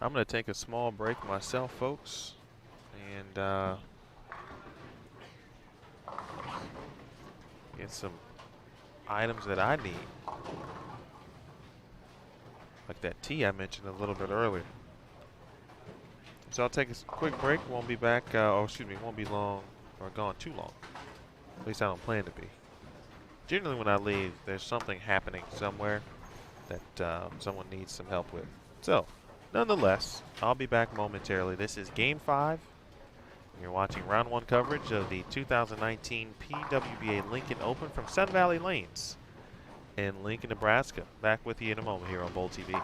I'm going to take a small break myself, folks, and get some items that I need. Like that tea I mentioned a little bit earlier. So I'll take a quick break. Won't be back, won't be long or gone too long. At least I don't plan to be. Generally when I leave, there's something happening somewhere that someone needs some help with. So, nonetheless, I'll be back momentarily. This is Game 5. You're watching Round 1 coverage of the 2019 PWBA Lincoln Open from Sun Valley Lanes in Lincoln, Nebraska. Back with you in a moment here on Bowl TV.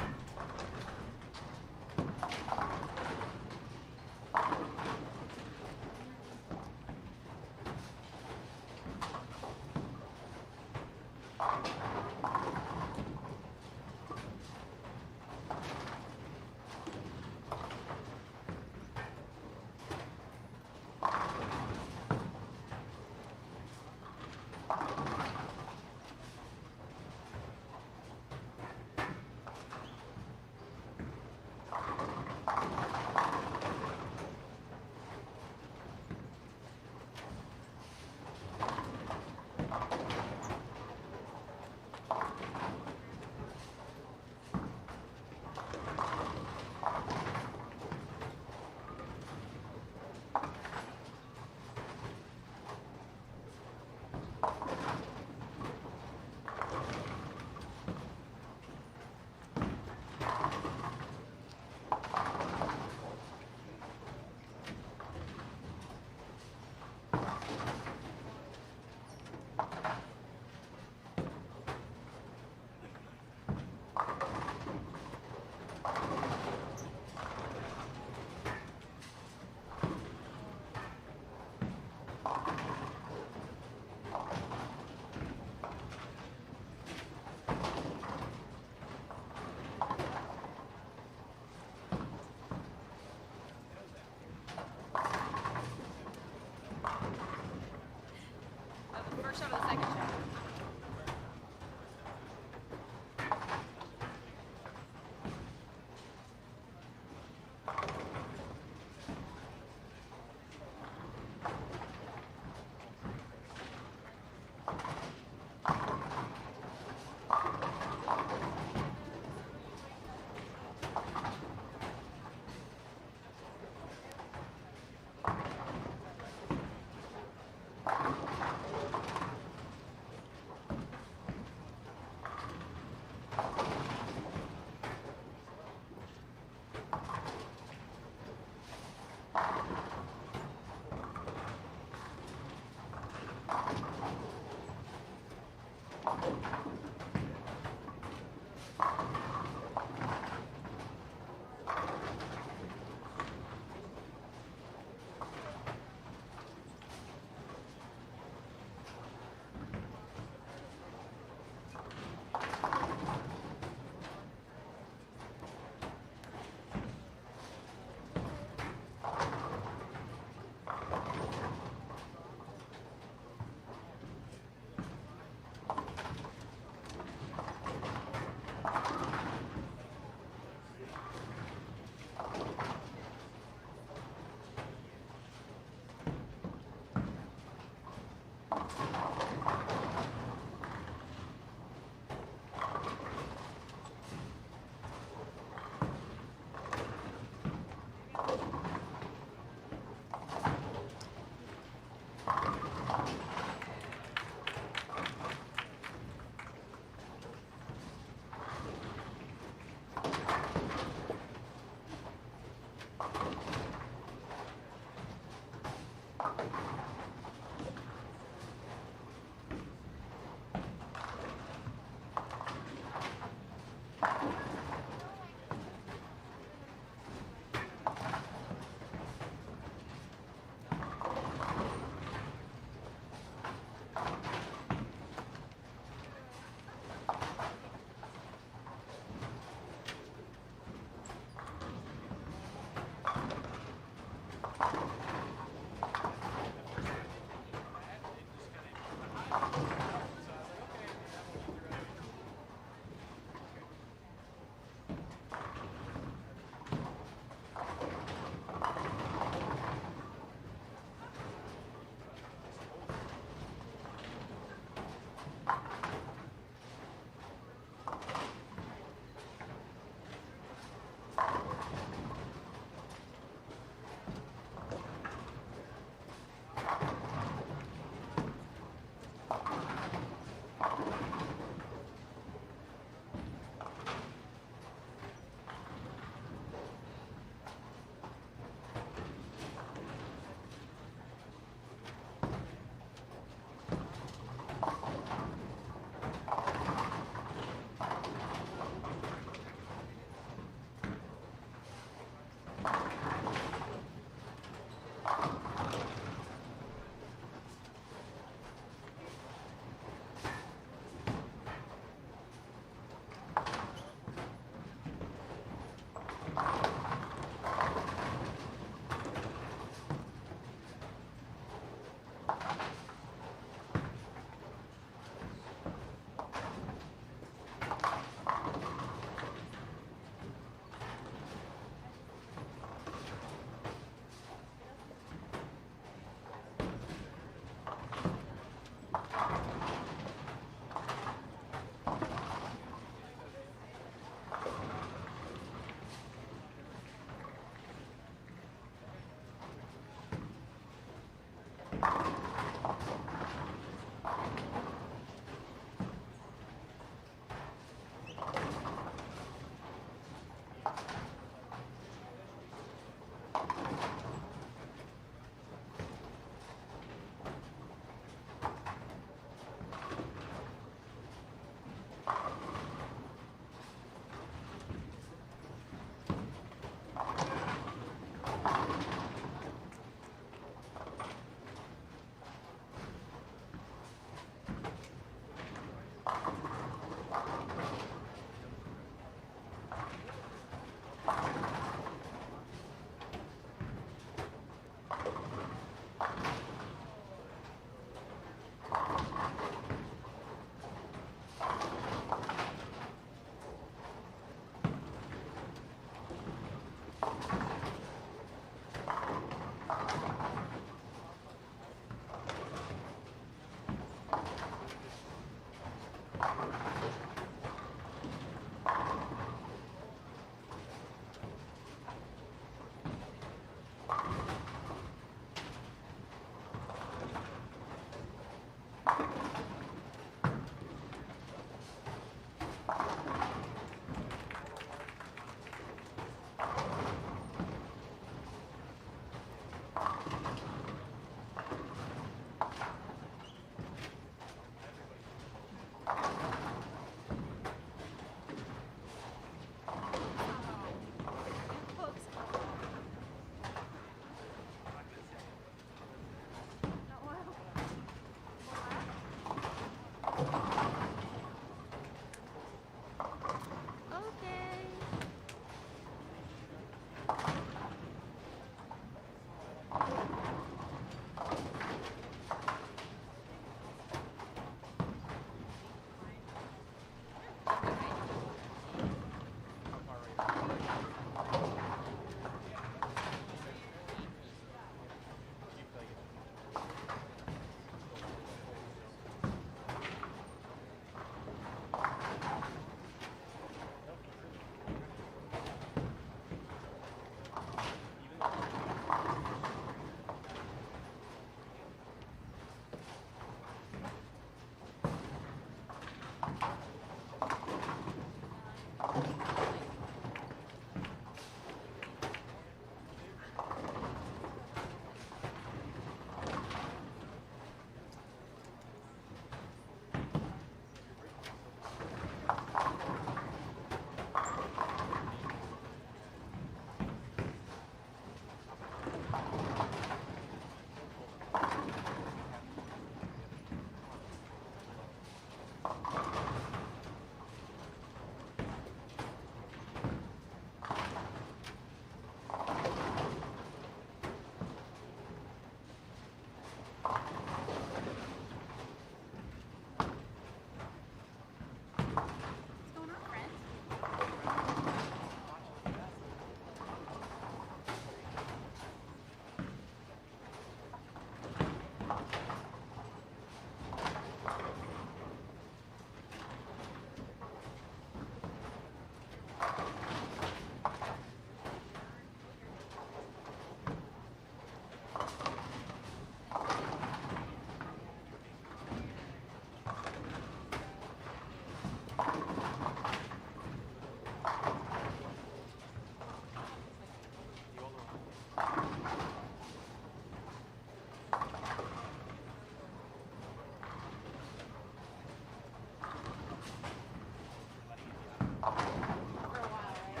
For a while, right?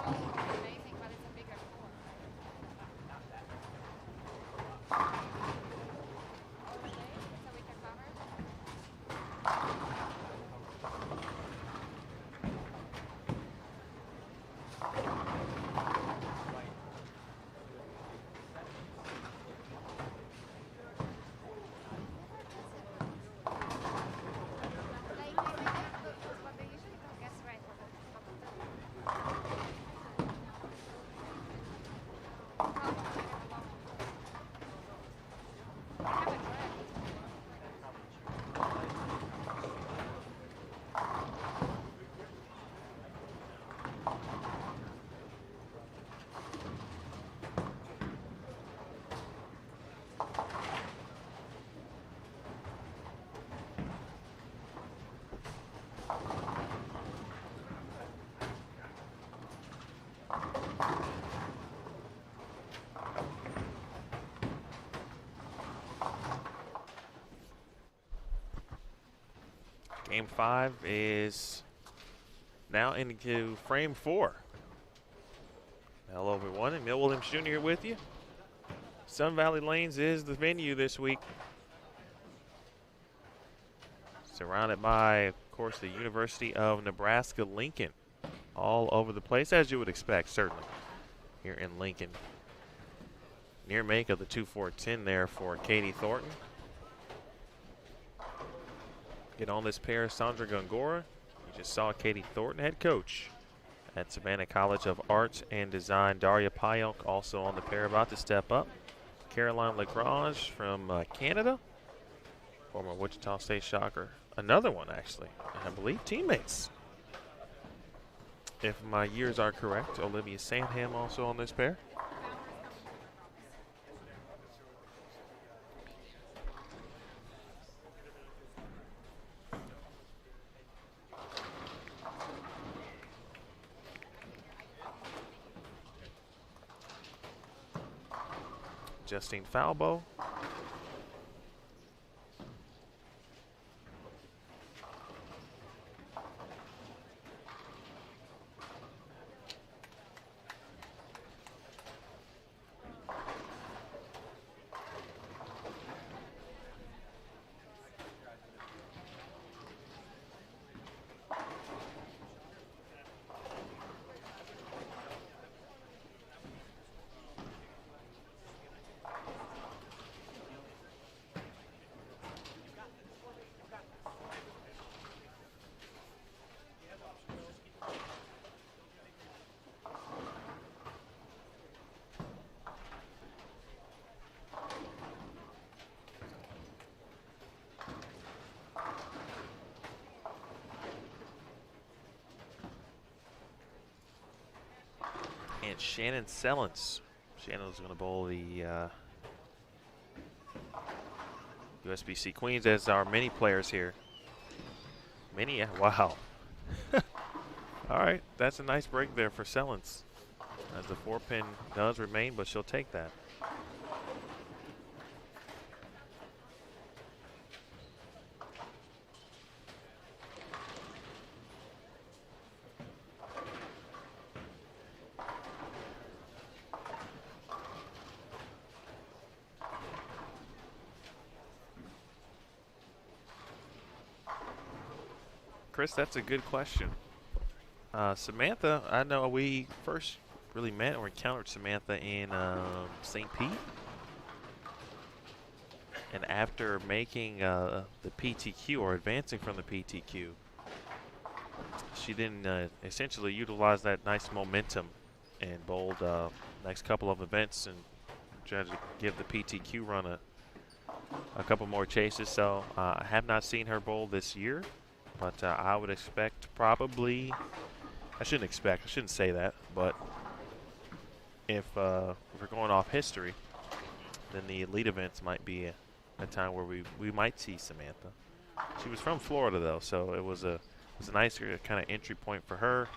Amazing, but it's a bigger court. So we can cover. Like, but they usually don't guess right for the I haven't read. Game 5 is now into frame 4. Hello, everyone, and Mill Williams Jr. with you. Sun Valley Lanes is the venue this week. Surrounded by, of course, the University of Nebraska-Lincoln. All over the place, as you would expect, certainly, here in Lincoln. Near make of the 2-4-10 there for Katie Thornton. Get on this pair, Sandra Gongora. You just saw Katie Thornton, head coach at Savannah College of Arts and Design. Daria Payok also on the pair, about to step up. Caroline Lagrange from Canada, former Wichita State Shocker. Another one, actually, I believe teammates, if my years are correct. Olivia Sandham also on this pair. Justine Falbo. And Shannon Sellens. Shannon's going to bowl the USBC Queens, as are many players here. Many, wow. All right, that's a nice break there for Sellens, as the 4-pin does remain, but she'll take that. Chris, that's a good question. Samantha, I know we first really met or encountered Samantha in St. Pete. And after making the PTQ or advancing from the PTQ, she then essentially utilized that nice momentum and bowled next couple of events and tried to give the PTQ run a couple more chases. So I have not seen her bowl this year, but I would expect probably, I shouldn't say that, but if we're going off history, then the elite events might be a time where we might see Samantha. She was from Florida though, so it was a nice kind of entry point for her,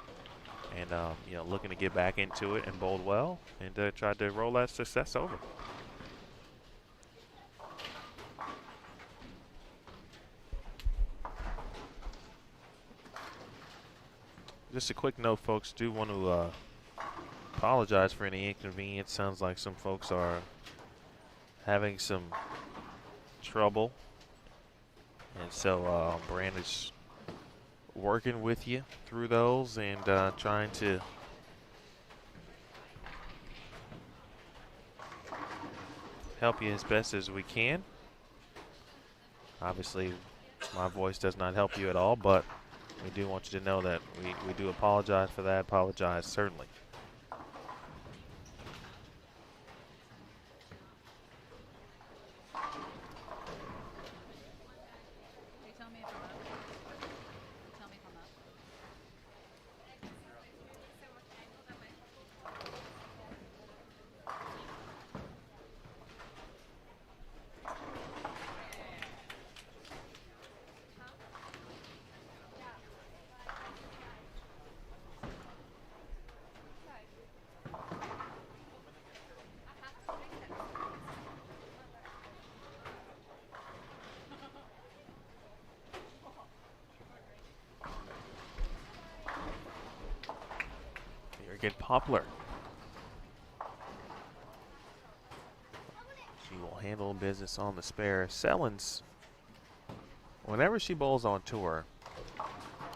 and you know, looking to get back into it and bowled well, and tried to roll that success over. Just a quick note, folks. Do want to apologize for any inconvenience. Sounds like some folks are having some trouble, and so Brand is working with you through those and trying to help you as best as we can. Obviously, my voice does not help you at all, but we do want you to know that we do apologize for that. Apologize, certainly. They tell me if I'm up. They tell me if I'm up. Here again, Poplar. She will handle business on the spare. Sellens, whenever she bowls on tour,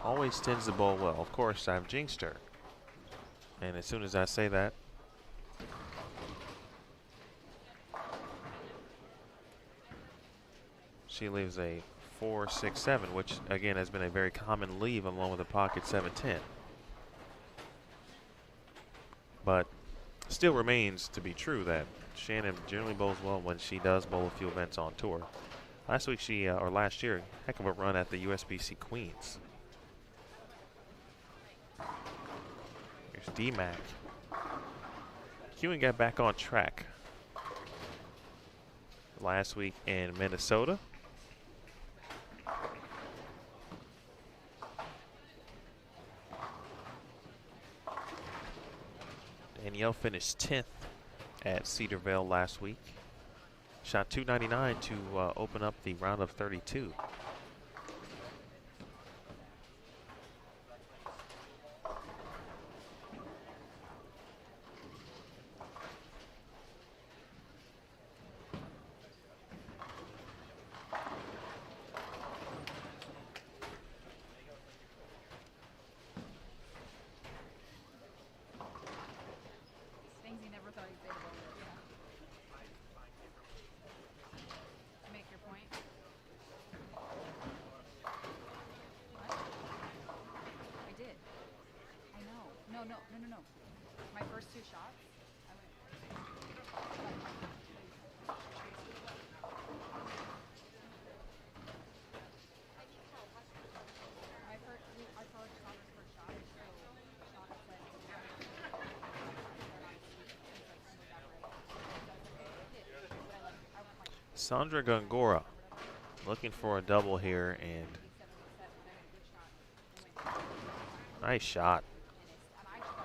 always tends to bowl well. Of course, I've jinxed her. And as soon as I say that, she leaves a 4-6-7, which again has been a very common leave along with a pocket 7-10. But still remains to be true that Shannon generally bowls well when she does bowl a few events on tour. Last week or last year, heck of a run at the USBC Queens. Here's D-Mac. Ewing got back on track last week in Minnesota. Danielle finished 10th at Cedarville last week. Shot 299 to open up the round of 32. Things he never thought he'd say about it. Yeah. To make your point. What? I did. I know. No. My first two shots, I went. I first Connor's first shot, so shot is like. Sandra Gongora looking for a double here, and nice shot.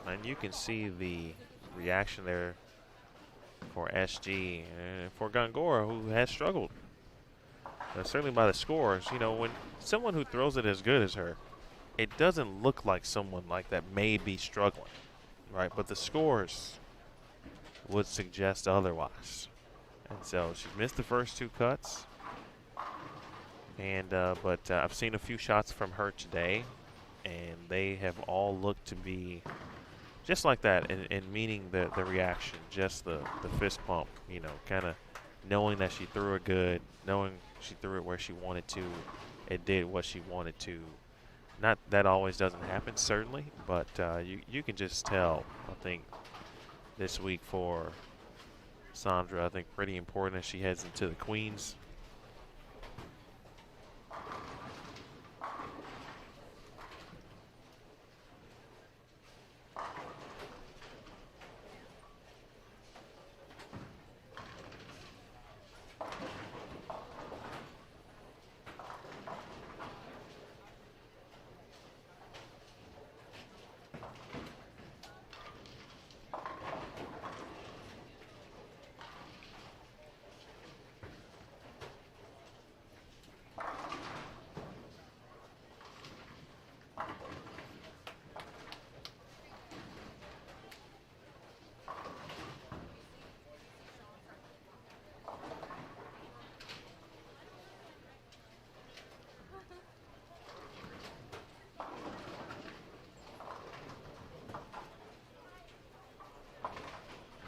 And you can see the reaction there for SG and for Gongora, who has struggled. Certainly by the scores, you know, when someone who throws it as good as her, it doesn't look like someone like that may be struggling, right? But the scores would suggest otherwise. And so she's missed the first two cuts. And but I've seen a few shots from her today, and they have all looked to be just like that, and meaning the reaction, just the fist pump, you know, kind of knowing that she threw it good, knowing she threw it where she wanted to, it did what she wanted to. Not that always doesn't happen, certainly, but you can just tell, I think, this week for Sandra, I think pretty important as she heads into the Queens.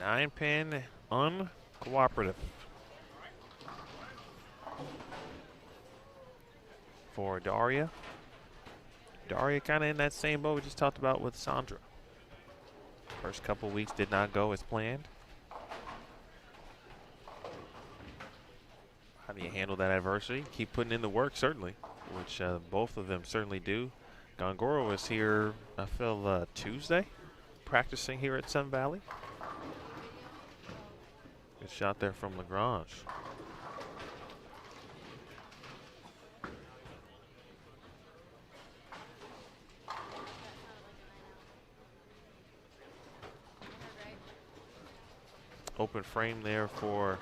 Nine pin uncooperative for Daria. Daria kind of in that same boat we just talked about with Sandra. First couple weeks did not go as planned. How do you handle that adversity? Keep putting in the work, certainly, which both of them certainly do. Gongora was here, I feel, Tuesday, practicing here at Sun Valley. Good shot there from Lagrange. Open frame there for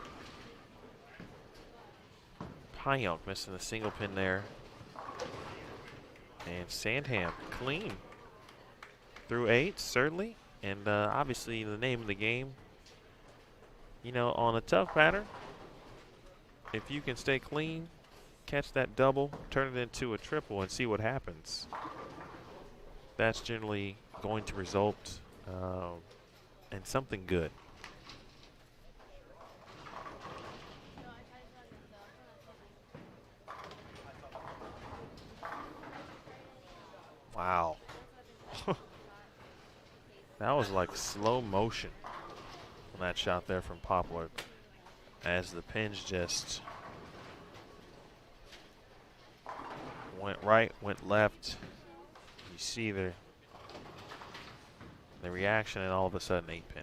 Payonk, missing the single pin there. And Sandham clean through 8, certainly. And obviously the name of the game, you know, on a tough pattern, if you can stay clean, catch that double, turn it into a triple, and see what happens, that's generally going to result in something good. Wow. That was like slow motion on that shot there from Poplar, as the pins just went right, went left. You see the reaction, and all of a sudden 8 pin.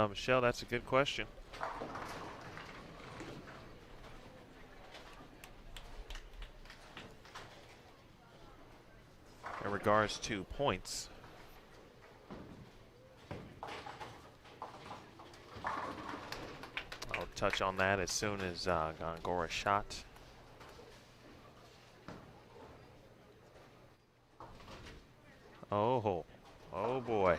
Michelle, that's a good question. In regards to points, I'll touch on that as soon as Gongora shot. Oh boy.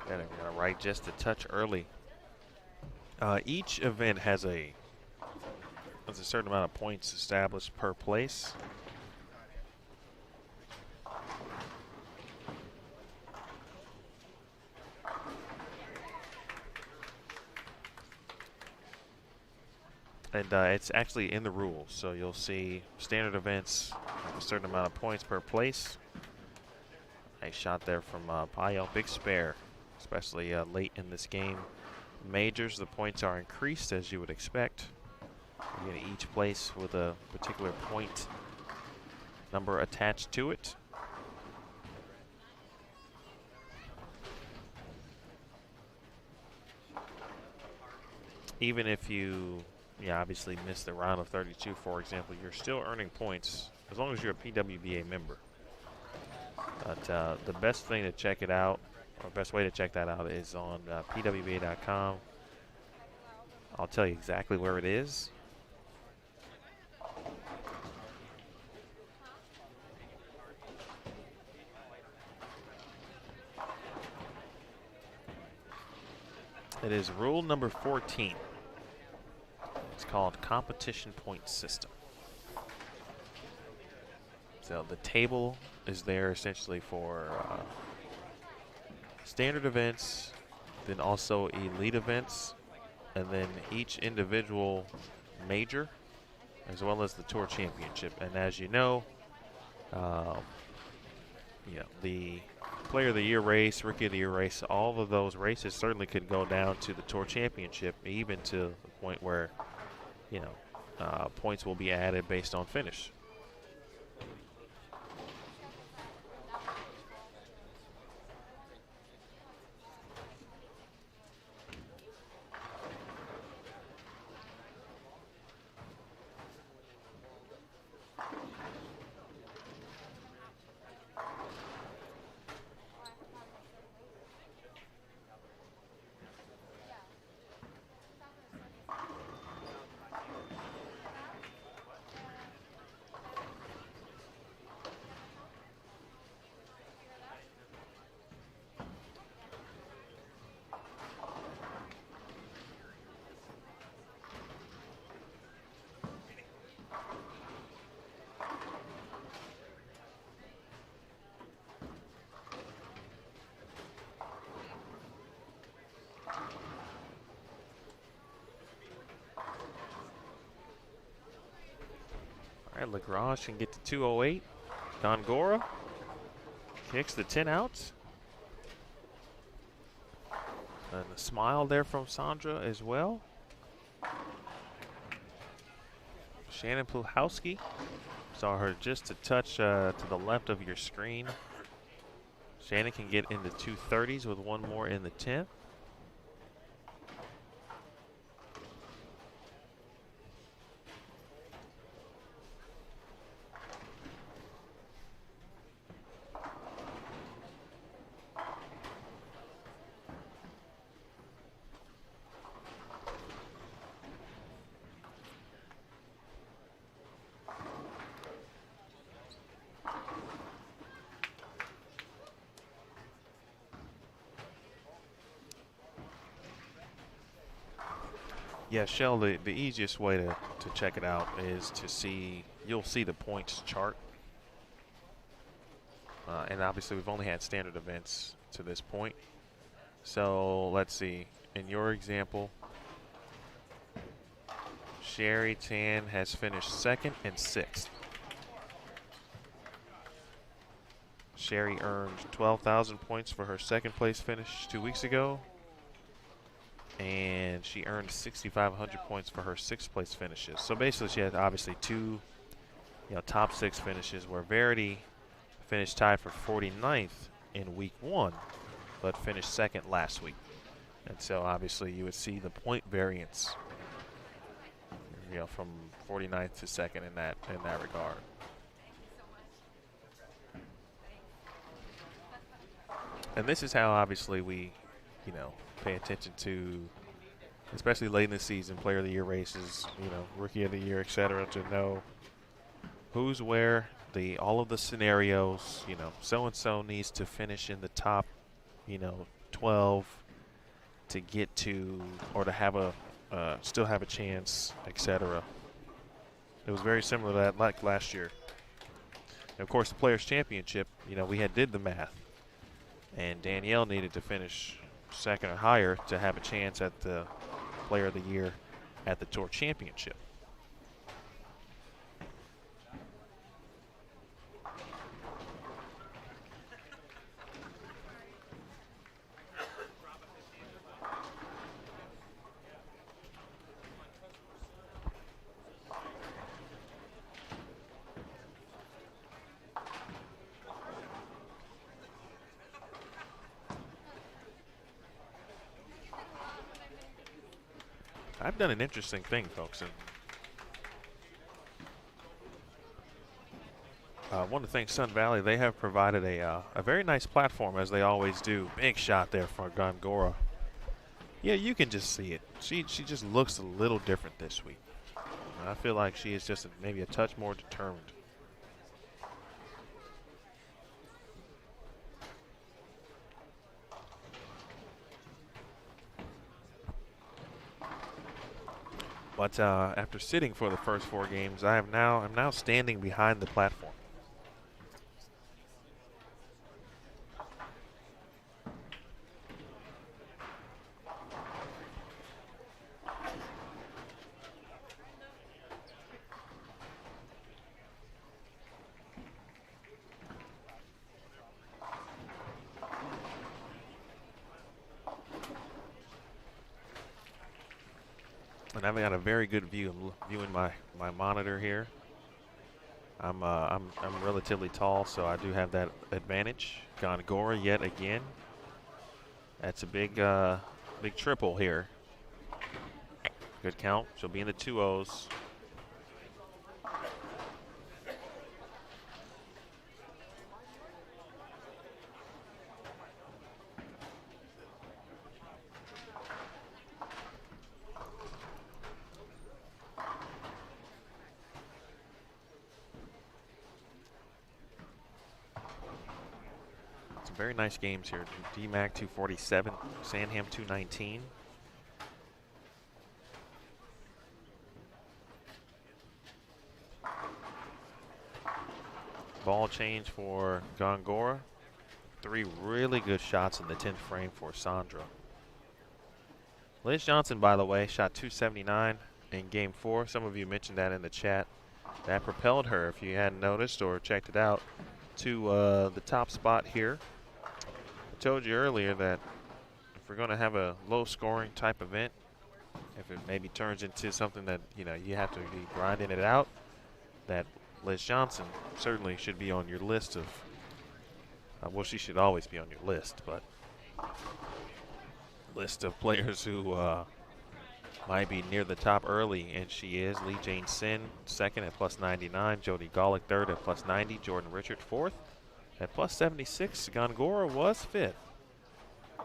Got it right just a touch early. Each event has a certain amount of points established per place. And it's actually in the rules, so you'll see standard events have a certain amount of points per place. Nice shot there from Payel, big spare, especially late in this game. Majors, the points are increased as you would expect. You get each place with a particular point number attached to it. Even if you obviously miss the round of 32, for example, you're still earning points as long as you're a PWBA member. But the best thing to check it out, or best way to check that out, is on PWBA.com. I'll tell you exactly where it is. It is rule number 14. It's called competition point system. So the table is there essentially for standard events, then also elite events, and then each individual major, as well as the tour championship. And as you know, the player of the year race, rookie of the year race, all of those races certainly could go down to the tour championship, even to the point where, points will be added based on finish. All right, Lagrange can get to 208. Gongora kicks the 10 outs. And the smile there from Sandra as well. Shannon Puhalski. Saw her just a touch to the left of your screen. Shannon can get into 230s with one more in the 10th. Yeah, Shell, the easiest way to check it out is to see, you'll see the points chart. And obviously we've only had standard events to this point. So let's see, in your example, Sherry Tan has finished 2nd and 6th. Sherry earned 12,000 points for her 2nd place finish 2 weeks ago. And she earned 6,500 points for her 6th place finishes. So basically she had obviously two top 6 finishes, where Verity finished tied for 49th in week 1. but finished second last week. And so obviously you would see the point variance, from 49th to second in that regard. And this is how obviously we, pay attention to, especially late in the season, player of the year races, rookie of the year, etc., to know who's where, all of the scenarios, so-and-so needs to finish in the top, 12 to get to, or to have still have a chance, etc. It was very similar to that like last year. And of course, the Players' Championship, we did the math. And Danielle needed to finish second or higher to have a chance at the Player of the Year at the Tour Championship. I've done an interesting thing, folks. And want to thank Sun Valley. They have provided a very nice platform, as they always do. Big shot there for Gongora. Yeah, you can just see it. She just looks a little different this week. I feel like she is just maybe a touch more determined. But after sitting for the first 4 games, I'm now standing behind the platform. And I've got a very good view. I'm viewing my monitor here. I'm relatively tall, so I do have that advantage. Gongora yet again. That's a big triple here. Good count. She'll be in the 2-0s. Very nice games here. DMAC 247, Sandham 219. Ball change for Gongora. 3 really good shots in the 10th frame for Sandra. Liz Johnson, by the way, shot 279 in game 4. Some of you mentioned that in the chat. That propelled her, if you hadn't noticed or checked it out, to the top spot here. Told you earlier that if we're going to have a low scoring type event, if it maybe turns into something that you have to be grinding it out, that Liz Johnson certainly should be on your list of well, she should always be on your list, but list of players who might be near the top early, and she is. Lee Jane Sin second at plus 99, Jody Golick third at plus 90, Jordan Richard fourth at plus 76. Gongora was 5th.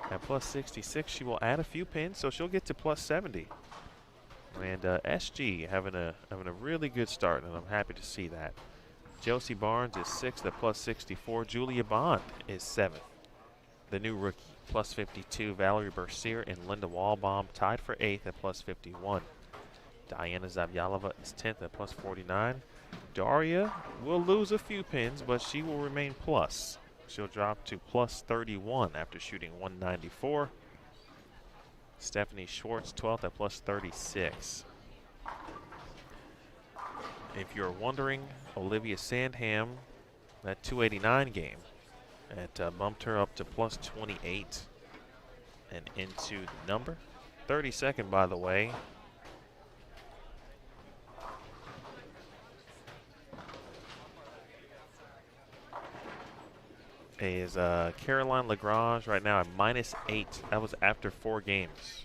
At plus 66, she will add a few pins, so she'll get to plus 70. And SG having a really good start, and I'm happy to see that. Josie Barnes is 6th at plus 64. Julia Bond is 7th. The new rookie, plus 52. Valerie Bercier and Linda Walbaum tied for 8th at plus 51. Diana Zavyalova is 10th at plus 49. Daria will lose a few pins, but she will remain plus. She'll drop to plus 31 after shooting 194. Stephanie Schwartz, 12th at plus 36. If you're wondering, Olivia Sandham, that 289 game, that bumped her up to plus 28 and into the number. 32nd, by the way. is Caroline Lagrange right now at -8. That was after 4 games.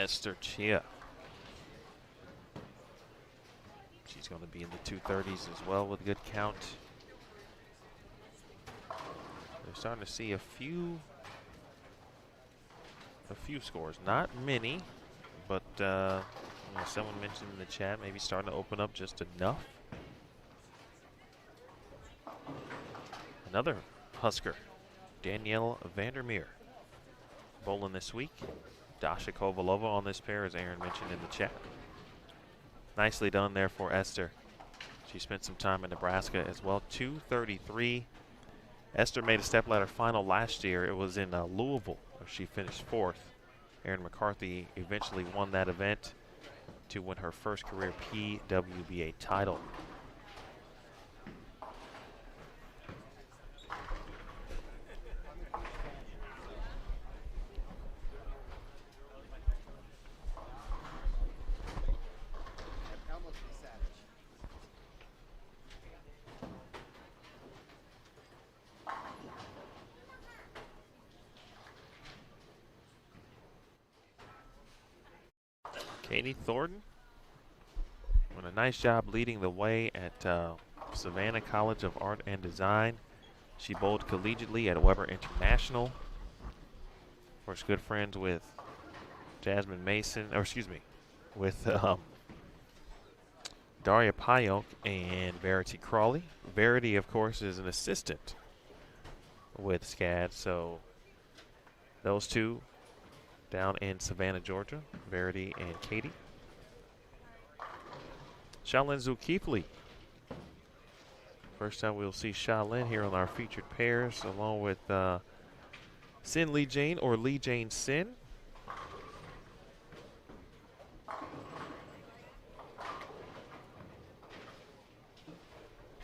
Esther Chia. She's going to be in the 230s as well with a good count. They're starting to see a few scores, not many, but you know, someone mentioned in the chat maybe starting to open up just enough. Another Husker, Danielle Vandermeer, bowling this week. Dasha Kovalova on this pair, as Aaron mentioned in the chat. Nicely done there for Esther. She spent some time in Nebraska as well. 233. Esther made a stepladder final last year. It was in Louisville, where she finished 4th. Erin McCarthy eventually won that event to win her first career PWBA title. Katie Thornton doing a nice job leading the way at Savannah College of Art and Design. She bowled collegiately at Weber International. Of course, good friends with Jasmine Mason, or excuse me, with Daria Payok and Verity Crawley. Verity, of course, is an assistant with SCAD, so those two down in Savannah, Georgia, Verity and Katie. Shaolin Zulkifli. First time we'll see Shaolin here on our featured pairs, along with Sin Lee Jane, or Lee Jane Sin.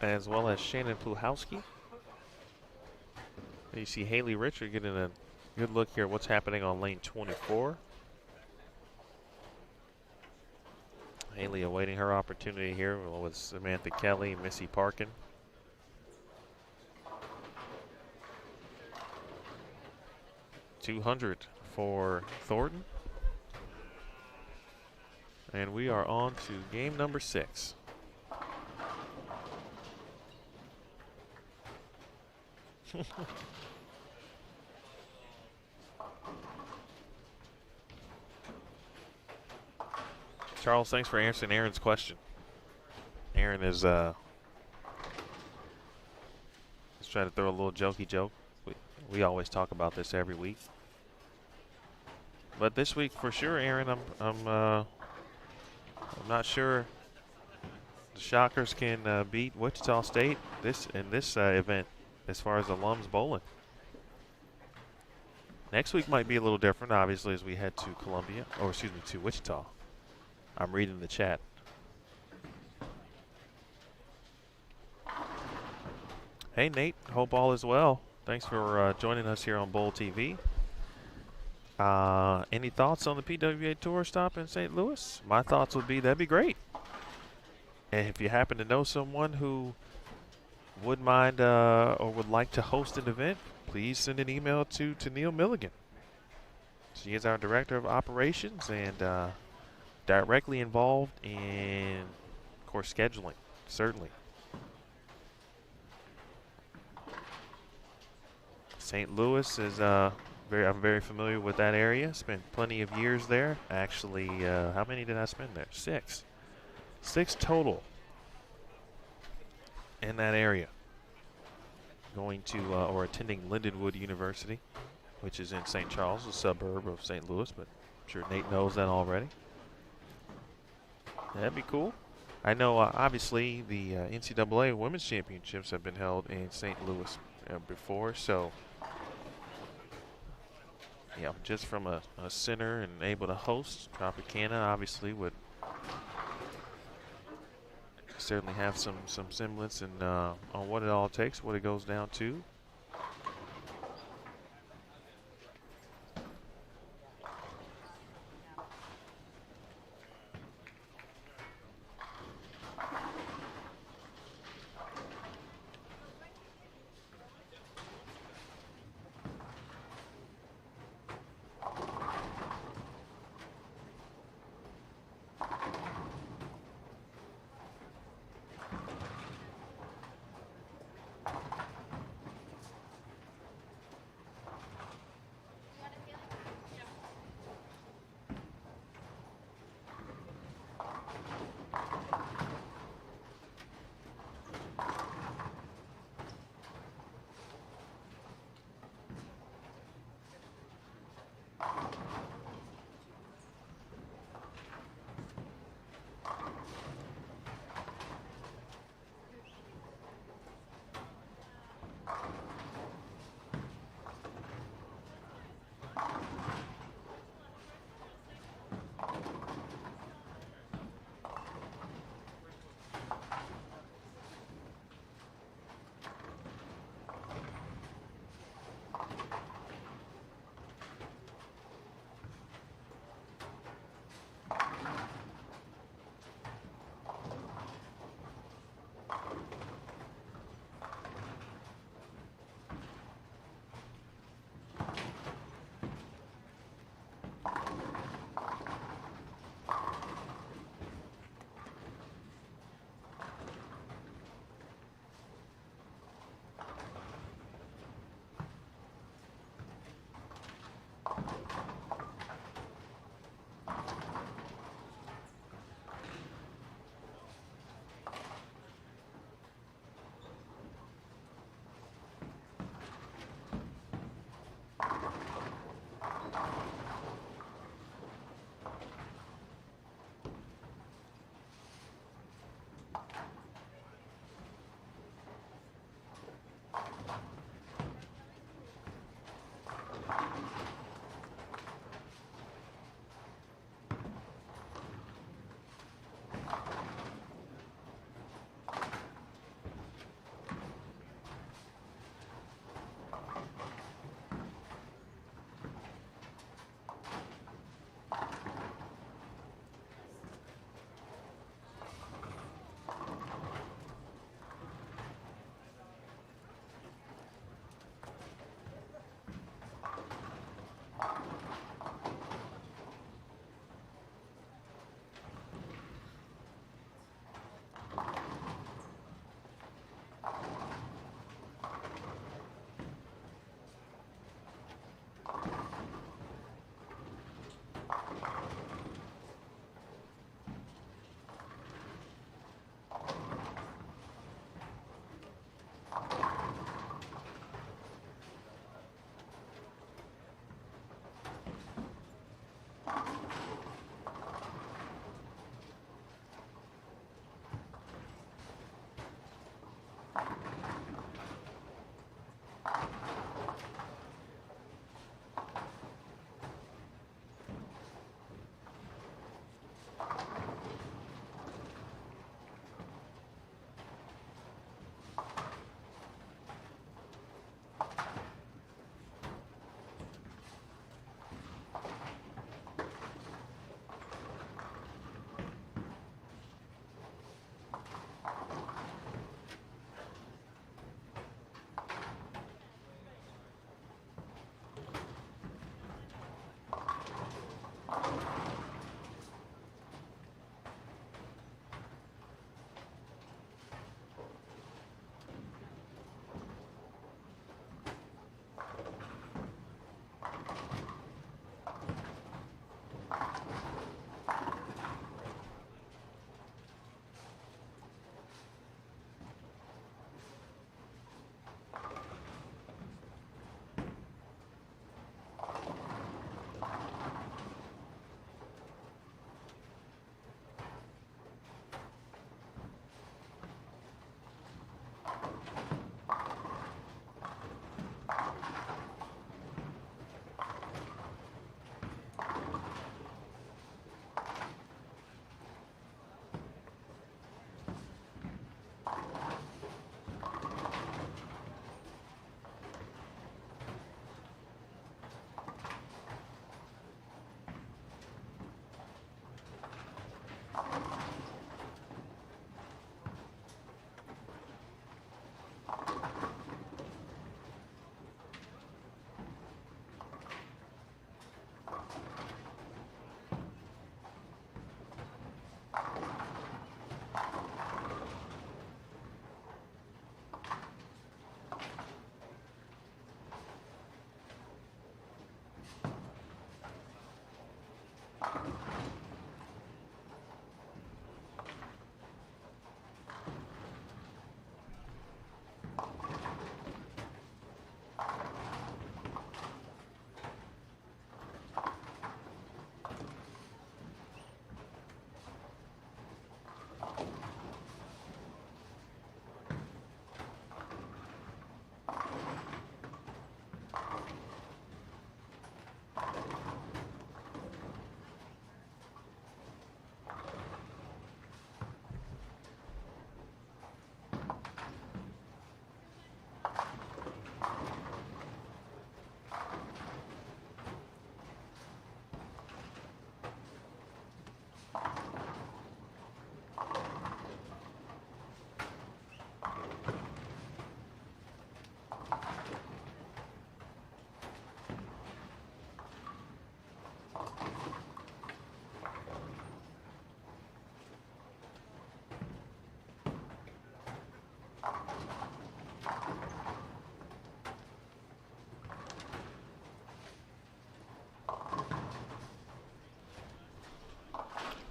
As well as Shannon Pluhowski. You see Haley Richard getting a good look here at what's happening on lane 24. Haley awaiting her opportunity here with Samantha Kelly and Missy Parkin. .200 for Thornton. And we are on to game number 6. Charles, thanks for answering Aaron's question. Aaron is just trying to throw a little jokey joke. We always talk about this every week, but this week for sure, Aaron, I'm not sure the Shockers can beat Wichita State in this event as far as alums bowling. Next week might be a little different, obviously, as we head to Columbia, or excuse me, to Wichita. I'm reading the chat. Hey, Nate. Hope all is well. Thanks for joining us here on Bowl TV. Any thoughts on the PWBA Tour stop in St. Louis? My thoughts would be that'd be great. And if you happen to know someone who would mind or would like to host an event, please send an email to Neil Milligan. She is our Director of Operations and directly involved in, of course, scheduling, certainly. St. Louis is I'm very familiar with that area. Spent plenty of years there. Actually, how many did I spend there? 6. 6 total in that area. Going to or attending Lindenwood University, which is in St. Charles, a suburb of St. Louis, but I'm sure Nate knows that already. That'd be cool. I know, obviously, the NCAA Women's Championships have been held in St. Louis before, so yeah, just from a center and able to host, Tropicana obviously would certainly have some semblance and on what it all takes, what it goes down to.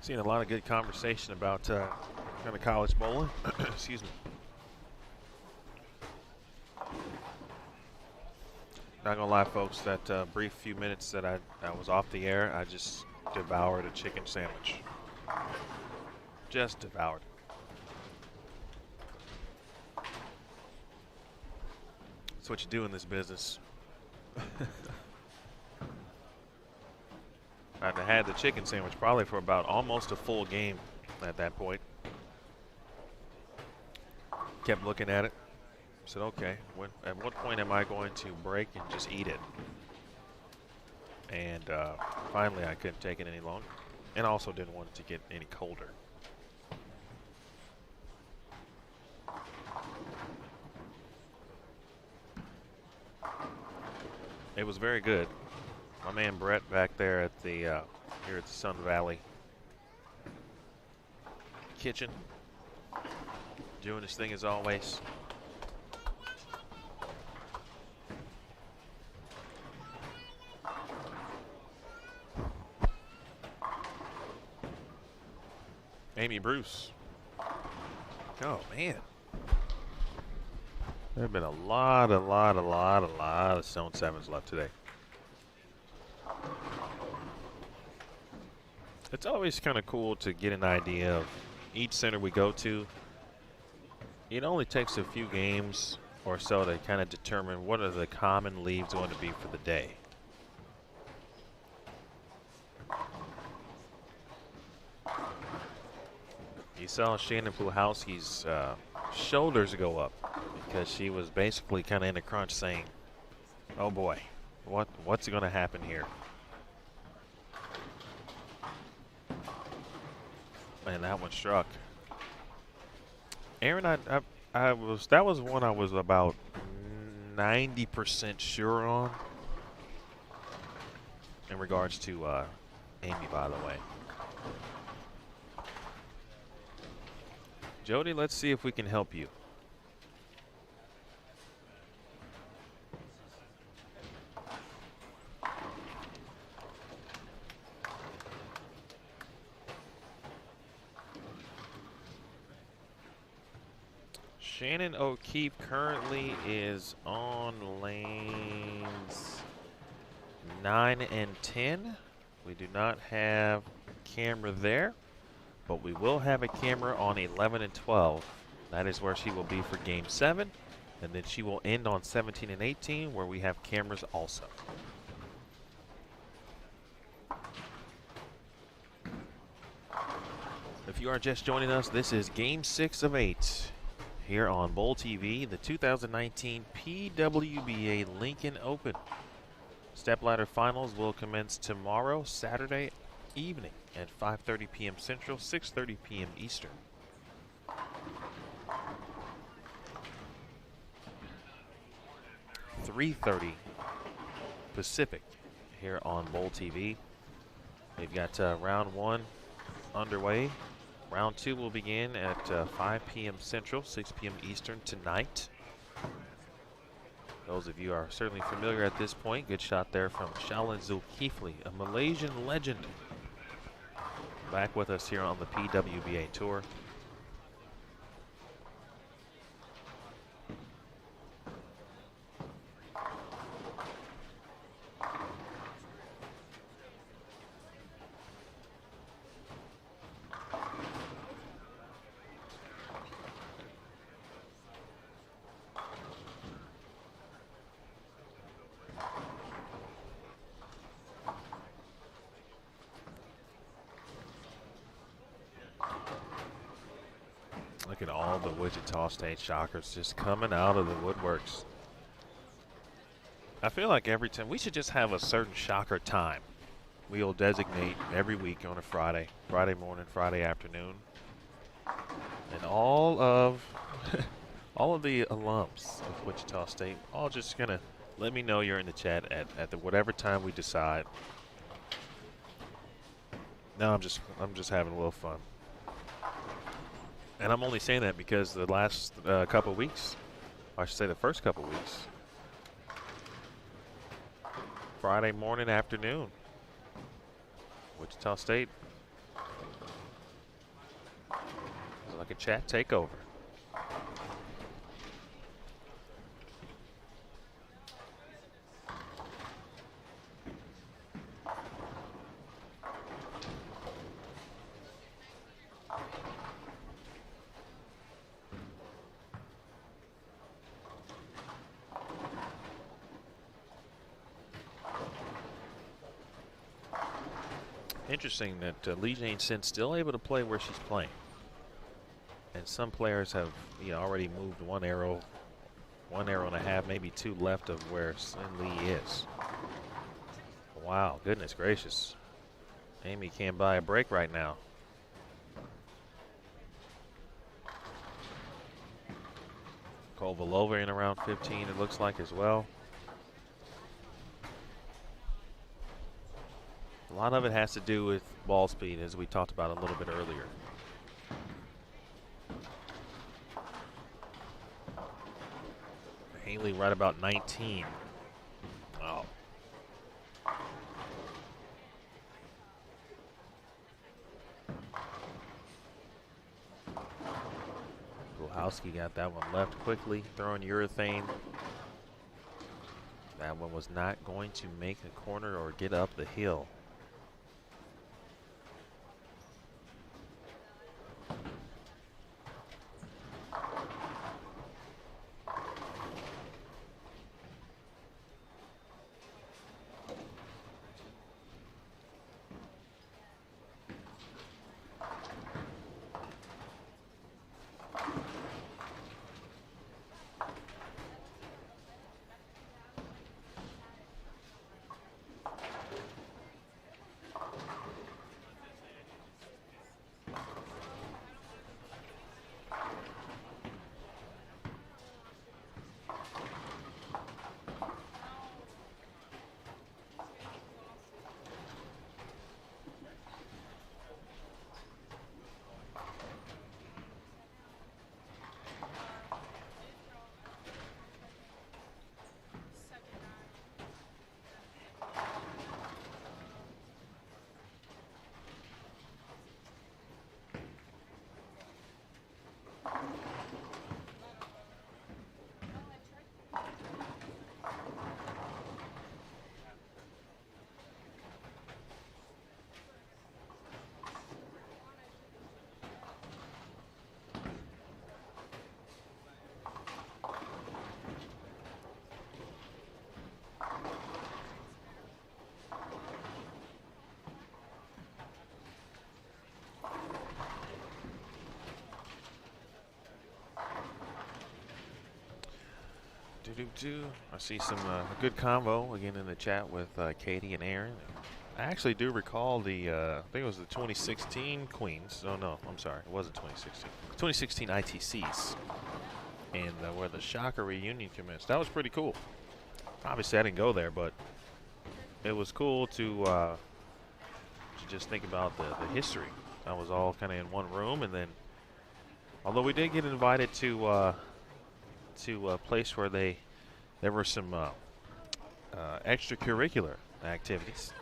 Seeing a lot of good conversation about kind of college bowling. Excuse me. Not gonna lie, folks, that brief few minutes that I was off the air, I just devoured a chicken sandwich. Just devoured. That's what you do in this business. I'd have had the chicken sandwich probably for about almost a full game at that point. Kept looking at it. Said, okay, at what point am I going to break and just eat it? And finally, I couldn't take it any longer. And I also didn't want it to get any colder. It was very good. My man Brett back there at the here at the Sun Valley kitchen, doing his thing as always. Amy Bruce. Oh man. There have been a lot of Stone 7s left today. It's always kind of cool to get an idea of each center we go to. It only takes a few games or so to kind of determine what are the common leaves going to be for the day. You saw Shannon Pluhowski's shoulders go up because she was basically kind of in a crunch saying, oh boy, what's going to happen here? And that one struck. Aaron, that was one I was about 90% sure on in regards to Amy, by the way. Jody, let's see if we can help you. Shannon O'Keefe currently is on lanes 9 and 10. We do not have camera there, but we will have a camera on 11 and 12. That is where she will be for game 7, and then she will end on 17 and 18, where we have cameras also. If you are just joining us, this is game 6 of 8 here on Bowl TV, the 2019 PWBA Lincoln Open. Stepladder finals will commence tomorrow, Saturday evening at 5:30 p.m. Central, 6:30 p.m. Eastern. $3:30 Pacific here on Bowl TV. We've got round 1 underway. Round 2 will begin at 5 p.m. Central, 6 p.m. Eastern tonight. Those of you are certainly familiar at this point. Good shot there from Shaolin Zulkifli, a Malaysian legend. Back with us here on the PWBA Tour. Look at all the Wichita State Shockers just coming out of the woodworks. I feel like every time we should just have a certain Shocker time. We'll designate every week on a Friday morning, Friday afternoon. And all of the alums of Wichita State all just gonna let me know you're in the chat at the whatever time we decide. No, I'm just having a little fun. And I'm only saying that because the last couple weeks, I should say the first couple weeks, Friday morning, afternoon, Wichita State Look at chat takeover. Interesting that Lee Jane Sin's still able to play where she's playing. And some players have already moved one arrow and a half, maybe two left of where Sin Lee is. Wow, goodness gracious. Amy can't buy a break right now. Kovalova in around 15, it looks like, as well. A lot of it has to do with ball speed, as we talked about a little bit earlier. Haley right about 19. Wow. Kulhowski got that one left quickly, throwing urethane. That one was not going to make a corner or get up the hill. I see some good convo again in the chat with Katie and Aaron. I actually do recall the, I think it was the 2016 Queens. Oh no, I'm sorry, it wasn't 2016. 2016 ITCs, and where the Shocker reunion commenced. That was pretty cool. Obviously, I didn't go there, but it was cool to just think about the history. That was all kind of in one room, and then, although we did get invited to a place where there were some extracurricular activities.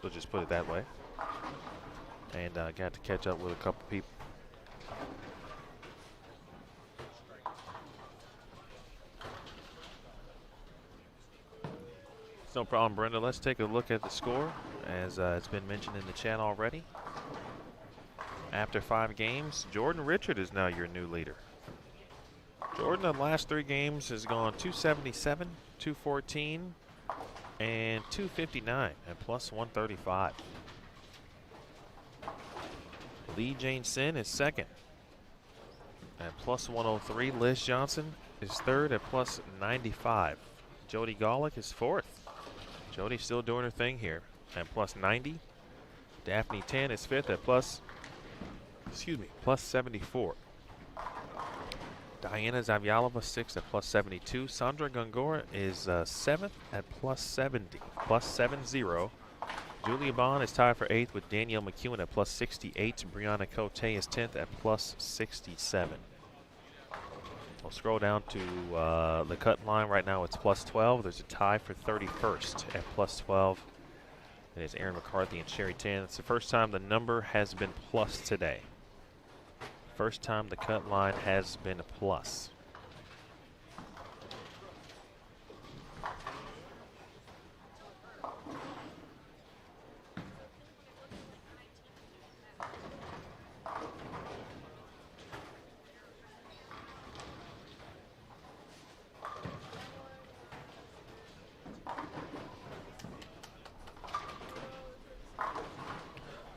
We'll just put it that way. And got to catch up with a couple people. It's no problem, Brenda. Let's take a look at the score, as it's been mentioned in the chat already. After 5 games, Jordan Richard is now your new leader. Jordan, in the last 3 games, has gone 277, 214, and 259 at plus 135. Lee Jane Sin is second at plus 103. Liz Johnson is third at plus 95. Jody Golick is fourth. Jody's still doing her thing here at plus 90. Daphne Tan is fifth at plus 74. Diana Zavyalova, 6th at plus 72. Sandra Gongora is 7th at plus 70, plus 70. Julia Bond is tied for 8th with Danielle McEwen at plus 68. Brianna Cote is 10th at plus 67. We'll scroll down to the cut line. Right now it's plus 12. There's a tie for 31st at plus 12. It is Aaron McCarthy and Sherry Tan. It's the first time the number has been plus today. First time the cut line has been a plus.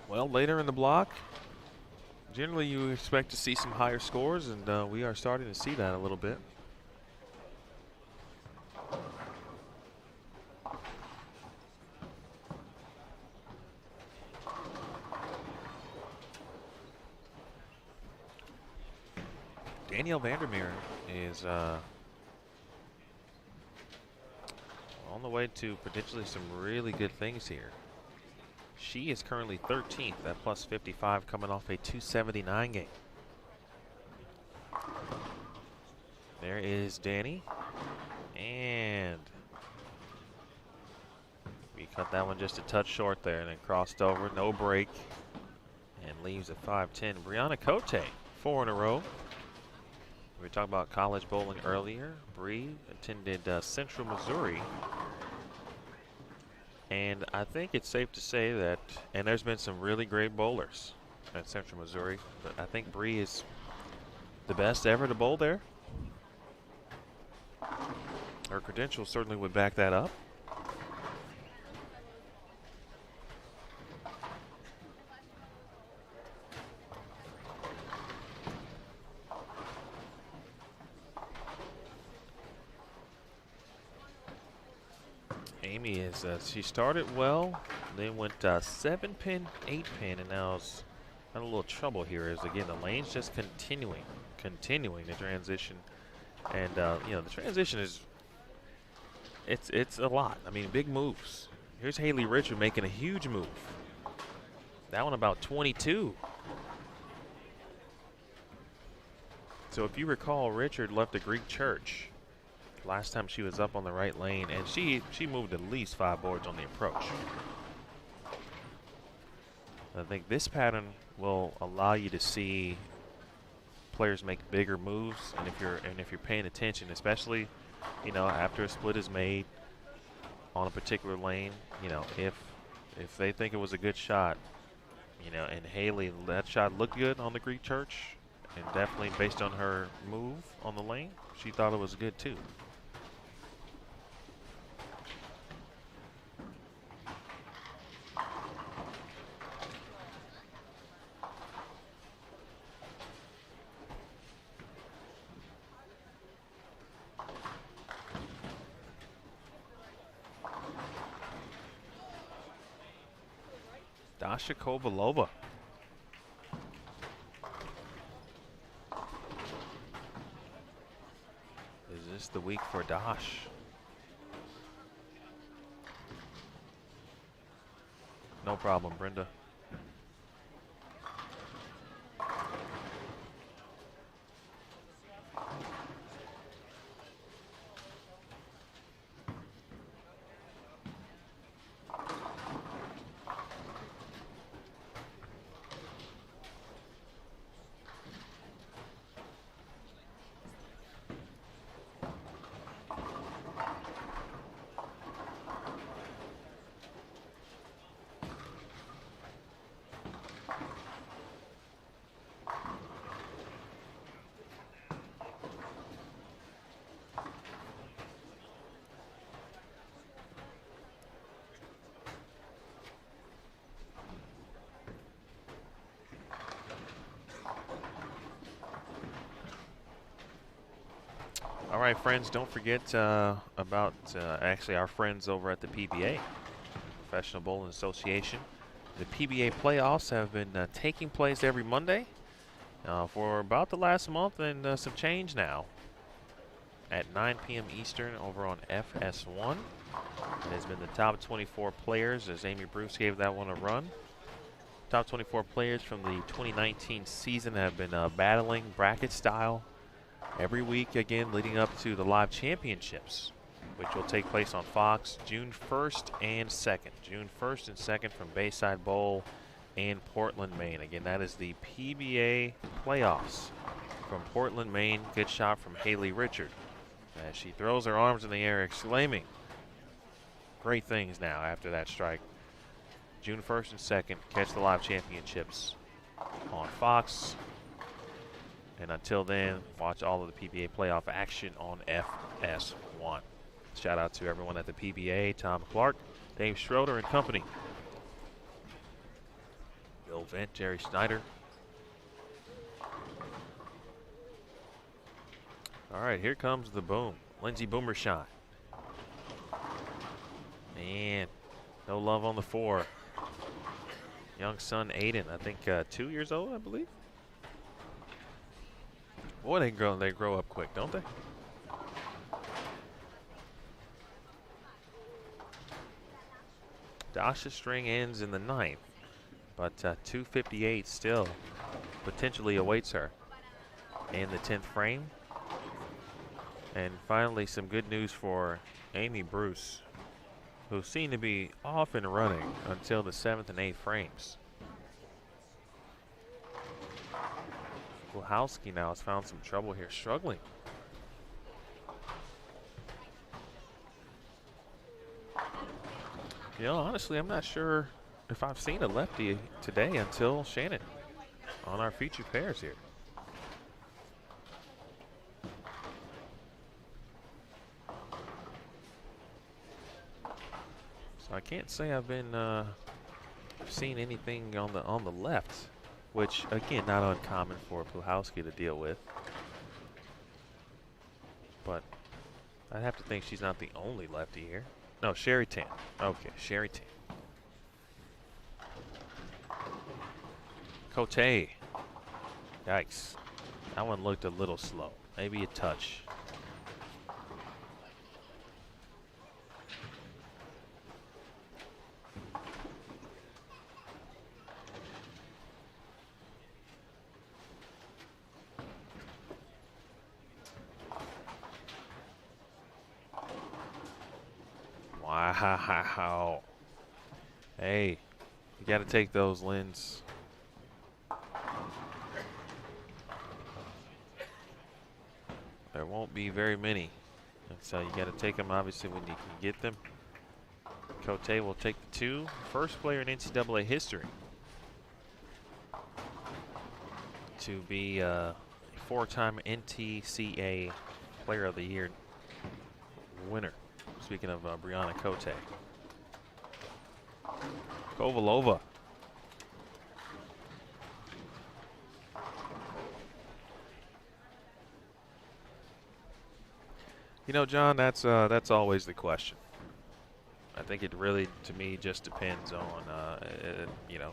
Well, later in the block, generally you expect to see some higher scores, and we are starting to see that a little bit. Danielle Vandermeer is on the way to potentially some really good things here. She is currently 13th at plus 55, coming off a 279 game. There is Danny. And we cut that one just a touch short there and then crossed over. No break. And leaves at 5'10". Brianna Cote, 4 in a row. We were talking about college bowling earlier. Bree attended Central Missouri. And I think it's safe to say that, and there's been some really great bowlers at Central Missouri, but I think Bree is the best ever to bowl there. Her credentials certainly would back that up. Amy is, she started well, then went 7-pin, 8-pin, and now is had a little trouble here as, again, the lane's just continuing the transition. And, you know, the transition is, it's a lot. I mean, big moves. Here's Haley Richard making a huge move. That one about 22. So if you recall, Richard left the Greek church last time she was up on the right lane, and she moved at least 5 boards on the approach. I think this pattern will allow you to see players make bigger moves, and if you're paying attention, especially, you know, after a split is made on a particular lane, you know, if they think it was a good shot, you know, and Haley, that shot looked good on the Greek church, and definitely based on her move on the lane, she thought it was good too. Dasha Kovalova. Is this the week for Dash? No problem, Brenda. All right, friends, don't forget about actually our friends over at the PBA, Professional Bowling Association. The PBA playoffs have been taking place every Monday for about the last month and some change now at 9 p.m. Eastern over on FS1. It has been the top 24 players, as Amy Bruce gave that one a run. Top 24 players from the 2019 season have been battling bracket style every week, again, leading up to the live championships, which will take place on Fox June 1st and 2nd. June 1st and 2nd from Bayside Bowl and Portland, Maine. Again, that is the PBA playoffs from Portland, Maine. Good shot from Haley Richard as she throws her arms in the air, exclaiming great things now after that strike. June 1st and 2nd, Catch the Live Championships on Fox. And until then, watch all of the PBA playoff action on FS1. Shout out to everyone at the PBA, Tom Clark, Dave Schroeder and company. Bill Vent, Jerry Snyder. All right, here comes the boom. Lindsey Boomershine. And no love on the 4. Young son Aiden, I think 2 years old, I believe. Boy, they grow up quick, don't they? Dasha's string ends in the 9th, but 258 still potentially awaits her in the 10th frame. And finally, some good news for Amy Bruce, who seemed to be off and running until the 7th and 8th frames. Kulhowski now has found some trouble here, struggling. You know, honestly, I'm not sure if I've seen a lefty today until Shannon on our featured pairs here. So I can't say I've been seen anything on the left, which again not uncommon for Puhowski to deal with. But I'd have to think she's not the only lefty here. No, Sherry Tan. Okay, Sherry Tan. Cote. Yikes. That one looked a little slow. Maybe a touch. Wow. Hey, you got to take those, Linz. There won't be very many. And so you got to take them, obviously, when you can get them. Cote will take the 2. First player in NCAA history to be a 4-time NTCA Player of the Year winner. Speaking of Brianna Cote. Kovalova. You know, John, that's always the question. I think it really, to me, just depends on, you know,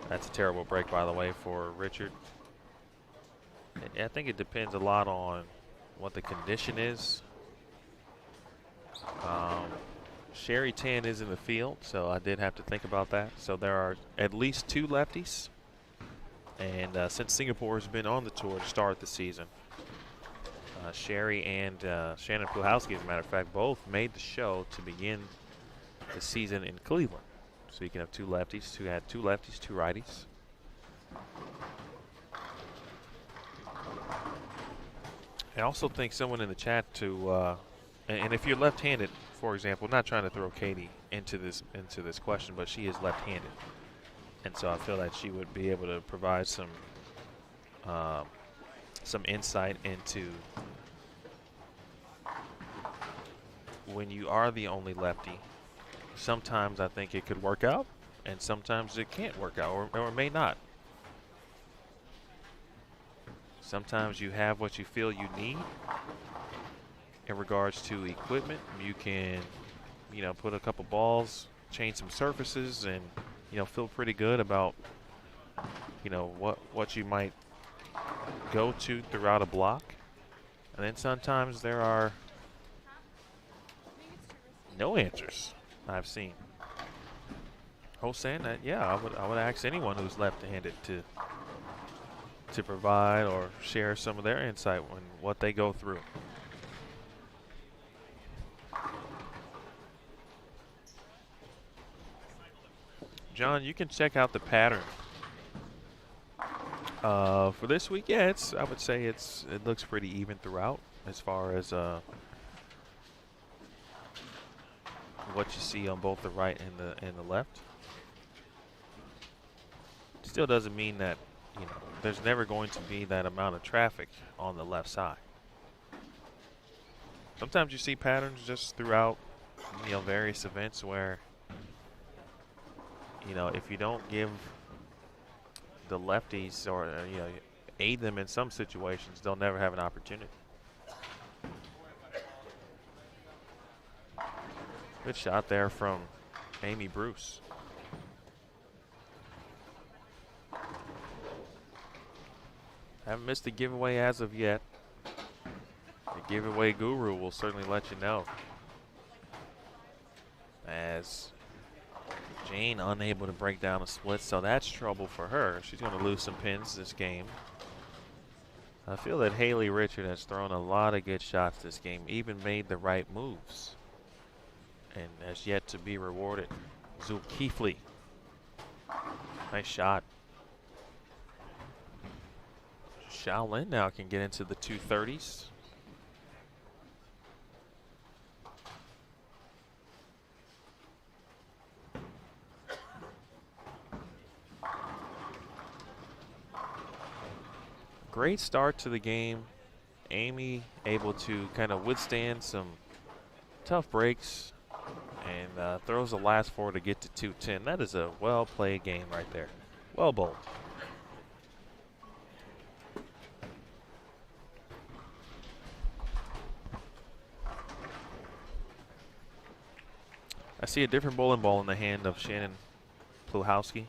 that's a terrible break, by the way, for Richard. I think it depends a lot on what the condition is. Sherry Tan is in the field, so I did have to think about that. So there are at least 2 lefties. And since Singapore has been on the tour to start the season, Sherry and Shannon Puhowski, as a matter of fact, both made the show to begin the season in Cleveland. Speaking of 2 lefties, who had 2 lefties, 2 righties. I also think someone in the chat to, and if you're left-handed, for example, not trying to throw Katie into this question, but she is left-handed, and so I feel that she would be able to provide some insight into when you are the only lefty. Sometimes I think it could work out, and sometimes it can't work out, or it may not. Sometimes you have what you feel you need in regards to equipment. You can, you know, put a couple balls, change some surfaces, and, you know, feel pretty good about, you know, what you might go to throughout a block. And then sometimes there are no answers I've seen. Hosan, that, yeah, I would ask anyone who's left-handed to provide or share some of their insight on what they go through. John, you can check out the pattern for this week. Yeah, I would say it looks pretty even throughout as far as what you see on both the right and the left. Still doesn't mean that, you know, there's never going to be that amount of traffic on the left side. Sometimes you see patterns just throughout, you know, various events where, you know, if you don't give the lefties or, you know, aid them in some situations, they'll never have an opportunity. Good shot there from Amy Bruce. Haven't missed a giveaway as of yet. The giveaway guru will certainly let you know. As Jane unable to break down a split, so that's trouble for her. She's going to lose some pins this game. I feel that Haley Richard has thrown a lot of good shots this game, even made the right moves, and has yet to be rewarded. Zulkifli. Nice shot. Shaolin now can get into the 230s. Great start to the game. Amy able to kind of withstand some tough breaks and throws the last four to get to 210. That is a well-played game right there. Well bowled. I see a different bowling ball in the hand of Shannon Pluhowski.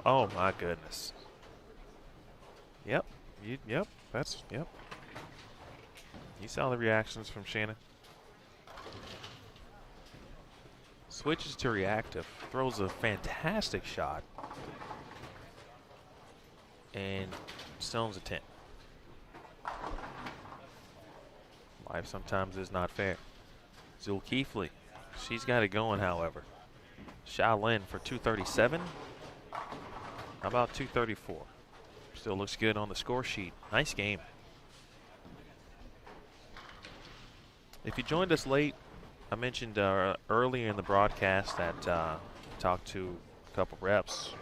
Oh my goodness. Yep. Yep. Yep. You saw the reactions from Shannon. Switches to reactive. Throws a fantastic shot. And stones a 10. Life sometimes is not fair. Zulkifli. She's got it going, however. Shaolin for 237. How about 234? Still looks good on the score sheet. Nice game. If you joined us late, I mentioned earlier in the broadcast that talked to a couple reps.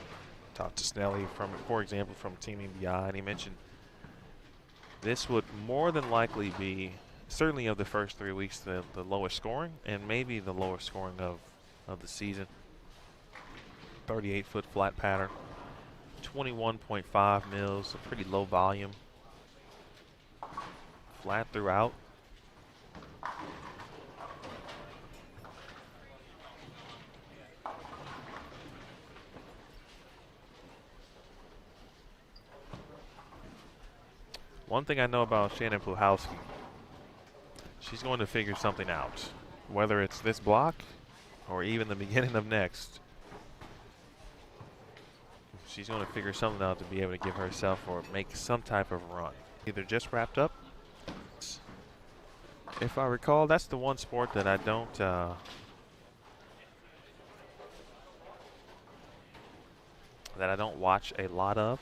Talked to Snelly, for example, from Team EBI, and he mentioned this would more than likely be, certainly of the first 3 weeks, the lowest scoring, and maybe the lowest scoring of the season. 38-foot flat pattern. 21.5 mils, a pretty low volume. Flat throughout. One thing I know about Shannon Pluhowski, she's going to figure something out. Whether it's this block or even the beginning of next. She's going to figure something out to be able to give herself or make some type of run. Either just wrapped up. If I recall, that's the one sport that I don't watch a lot of.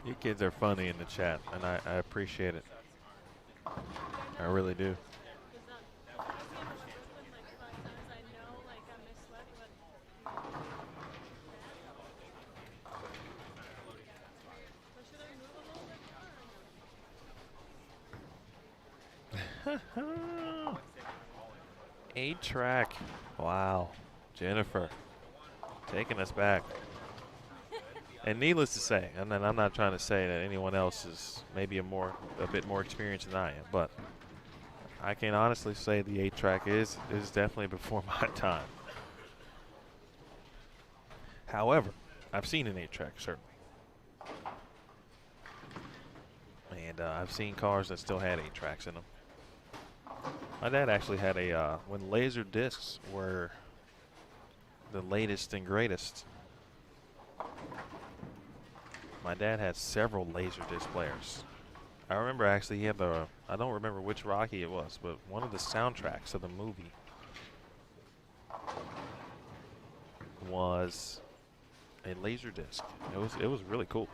You kids are funny in the chat, and I appreciate it. I really do. A-track. Wow. Jennifer. Taking us back. And needless to say, and then I'm not trying to say that anyone else is maybe a bit more experienced than I am, but I can honestly say the 8-track is definitely before my time. However, I've seen an 8-track, certainly. And I've seen cars that still had 8-tracks in them. My dad actually had when laser discs were the latest and greatest. My dad had several laser disc players. I remember actually he had I don't remember which Rocky it was, but one of the soundtracks of the movie was a laser disc. It was really cool.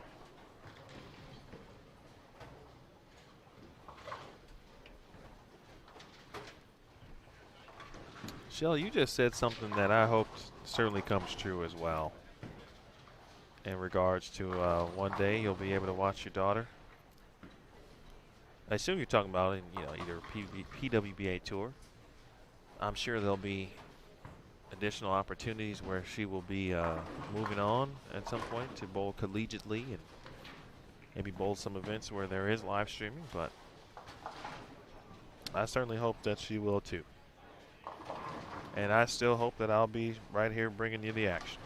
Shell, you just said something that I hope certainly comes true as well. In regards to one day you'll be able to watch your daughter. I assume you're talking about either PWBA tour. I'm sure there'll be additional opportunities where she will be moving on at some point to bowl collegiately and maybe bowl some events where there is live streaming, but I certainly hope that she will too. And I still hope that I'll be right here bringing you the action.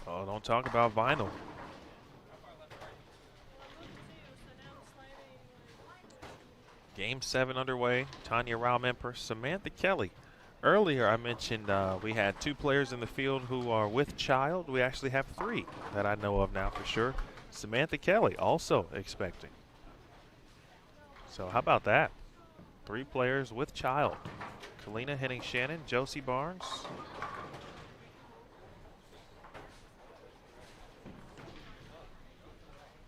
Oh, don't talk about vinyl. Game 7 underway. Tanya Rao-Memper, Samantha Kelly. Earlier I mentioned we had 2 players in the field who are with child. We actually have 3 that I know of now for sure. Samantha Kelly also expecting. So how about that? 3 players with child. Kalina Henning-Shannon, Josie Barnes.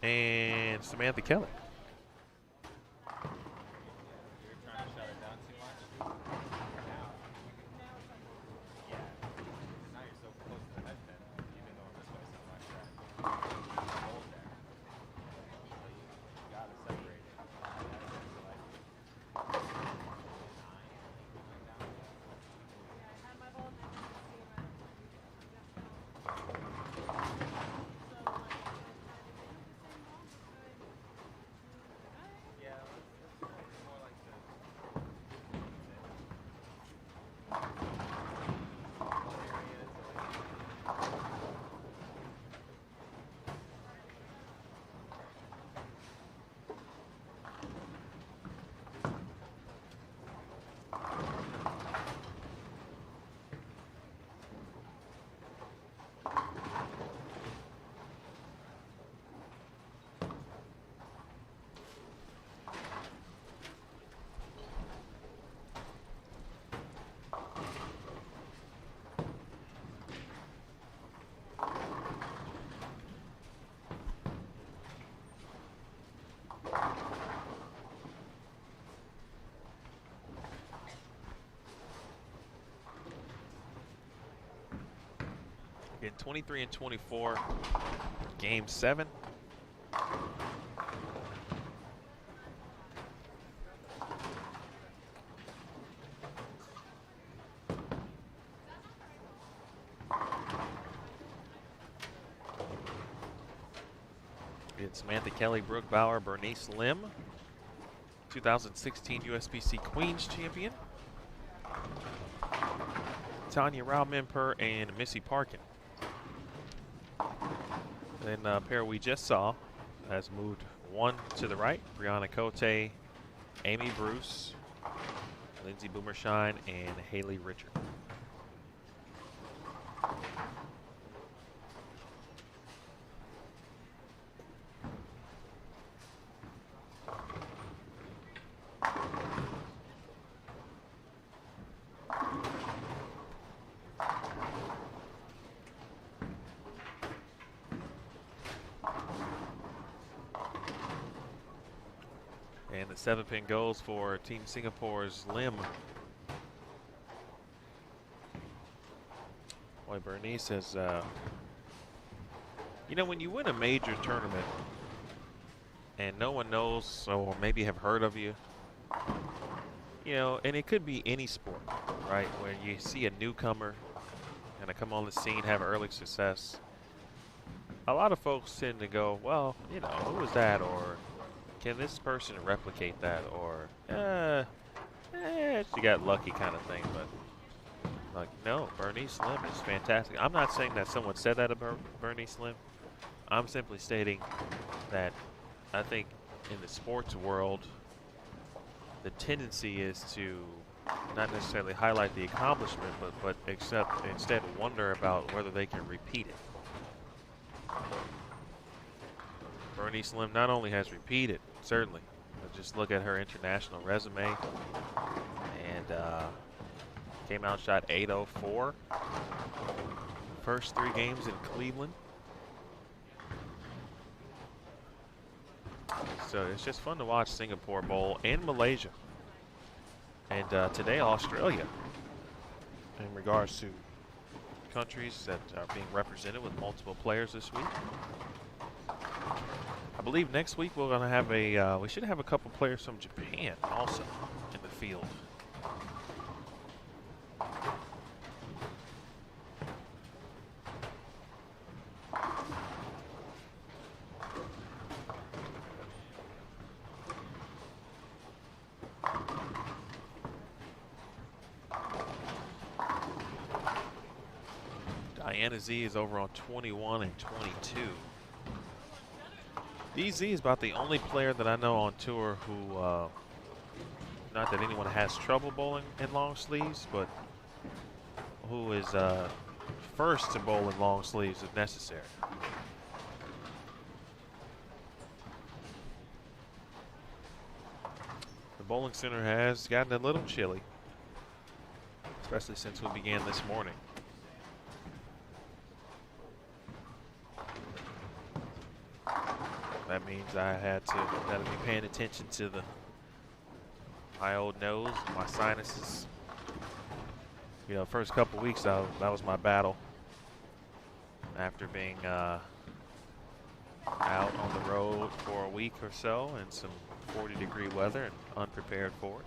And Samantha Kelly. In 23 and 24, game 7. It's Samantha Kelly, Brooke Bauer, Bernice Lim, 2016 USBC Queens champion. Tanya Rao-Memper and Missy Parkin. Then pair we just saw has moved 1 to the right. Brianna Cote, Amy Bruce. Lindsay Boomershine, and Haley Richard. And the 7-pin goes for Team Singapore's Lim. Boy, Bernice says, you know, when you win a major tournament and no one knows or maybe have heard of you, you know, and it could be any sport, right? When you see a newcomer and they come on the scene, have early success, a lot of folks tend to go, well, you know, who is that? Or can this person replicate that? Or, she got lucky kind of thing. But, like, no, Bernice Lim is fantastic. I'm not saying that someone said that about Bernice Lim. I'm simply stating that I think in the sports world, the tendency is to not necessarily highlight the accomplishment, but instead wonder about whether they can repeat it. Bernice Lim not only has repeated, certainly, but just look at her international resume. And came out, shot .804. First 3 games in Cleveland. So it's just fun to watch Singapore bowl and Malaysia. And today, Australia, in regards to countries that are being represented with multiple players this week. I believe next week we're going to have we should have a couple players from Japan also in the field. Diana Z is over on 21 and 22. DZ is about the only player that I know on tour who, not that anyone has trouble bowling in long sleeves, but who is first to bowl in long sleeves if necessary. The bowling center has gotten a little chilly, especially since we began this morning. That means I gotta be paying attention to my old nose, my sinuses. You know, first couple weeks that was my battle. After being out on the road for a week or so in some 40-degree weather and unprepared for it.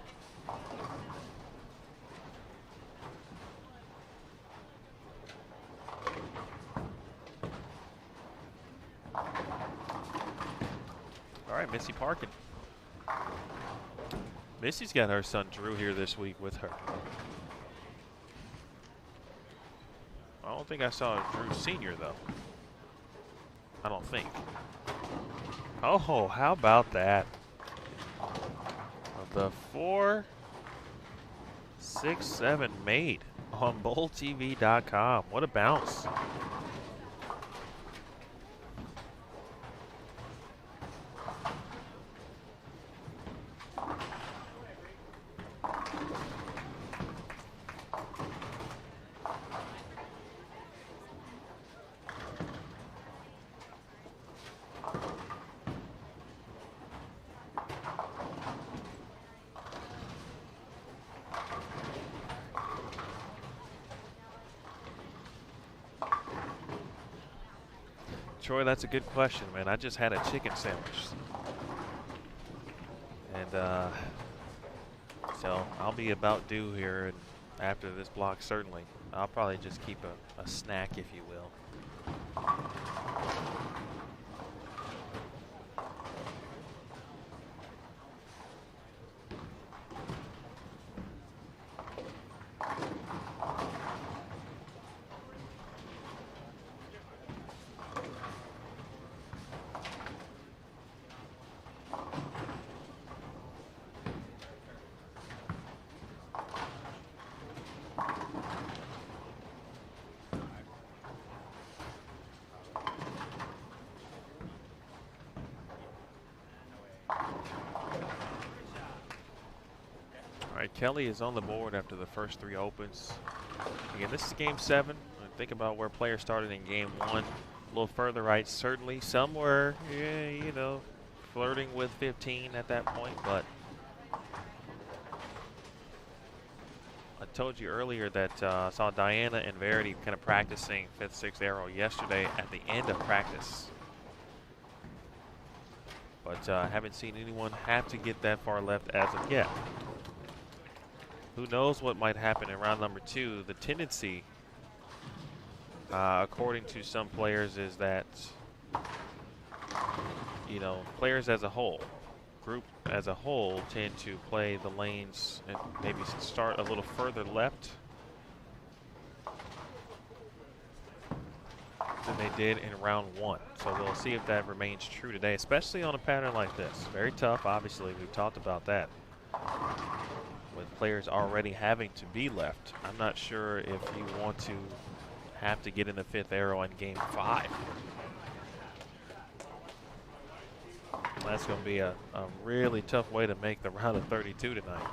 All right, Missy Parkin. Missy's got her son Drew here this week with her. I don't think I saw Drew Sr. though. I don't think. Oh, how about that? The 4, 6, 7 made on bowltv.com. What a bounce. Troy, that's a good question, man. I just had a chicken sandwich. And so I'll be about due here and after this block, certainly. I'll probably just keep a snack, if you will. right, Kelly is on the board after the first 3 opens. Again, this is game 7. Think about where players started in game 1. A little further right, certainly. Somewhere, yeah, you know, flirting with 15 at that point, but I told you earlier that I saw Diana and Verity kind of practicing 5th, 6th arrow yesterday at the end of practice. But I haven't seen anyone have to get that far left as of yet. Who knows what might happen in round number 2. The tendency, according to some players, is that, you know, players as a whole, group as a whole, tend to play the lanes and maybe start a little further left than they did in round 1. So we'll see if that remains true today, especially on a pattern like this. Very tough, obviously. We've talked about that. With players already having to be left, I'm not sure if you want to have to get in the 5th arrow in game 5. That's going to be a really tough way to make the round of 32 tonight.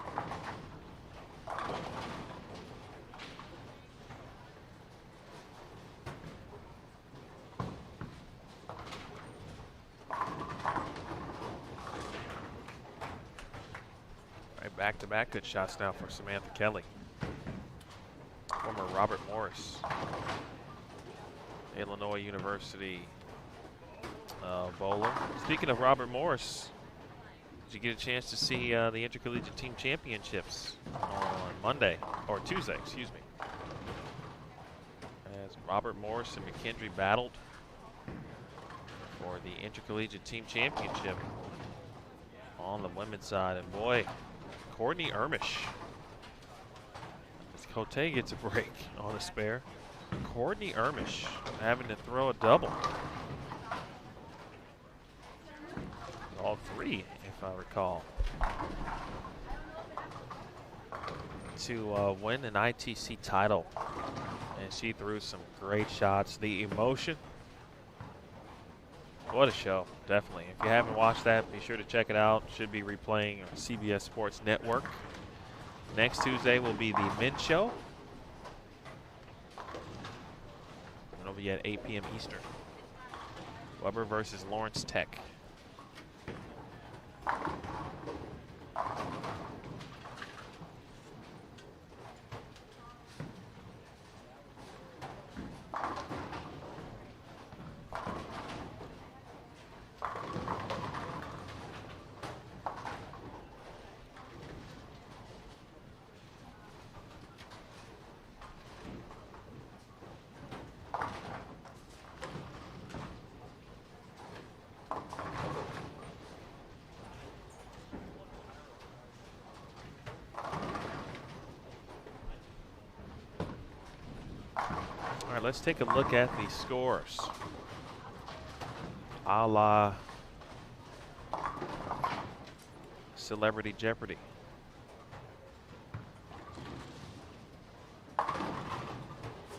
Back-to-back good shots now for Samantha Kelly. Former Robert Morris, Illinois University bowler. Speaking of Robert Morris, did you get a chance to see the Intercollegiate Team Championships on Monday, or Tuesday, excuse me. As Robert Morris and McKendree battled for the Intercollegiate Team Championship on the women's side, and boy, Courtney Ermish. As Cote gets a break on a spare. Courtney Ermish having to throw a double. All 3, if I recall. To win an ITC title. And she threw some great shots. The emotion. What a show, definitely. If you haven't watched that, be sure to check it out. Should be replaying on CBS Sports Network. Next Tuesday will be the men's show. And it'll be at 8 p.m. Eastern. Weber versus Lawrence Tech. All right, let's take a look at the scores. A la Celebrity Jeopardy.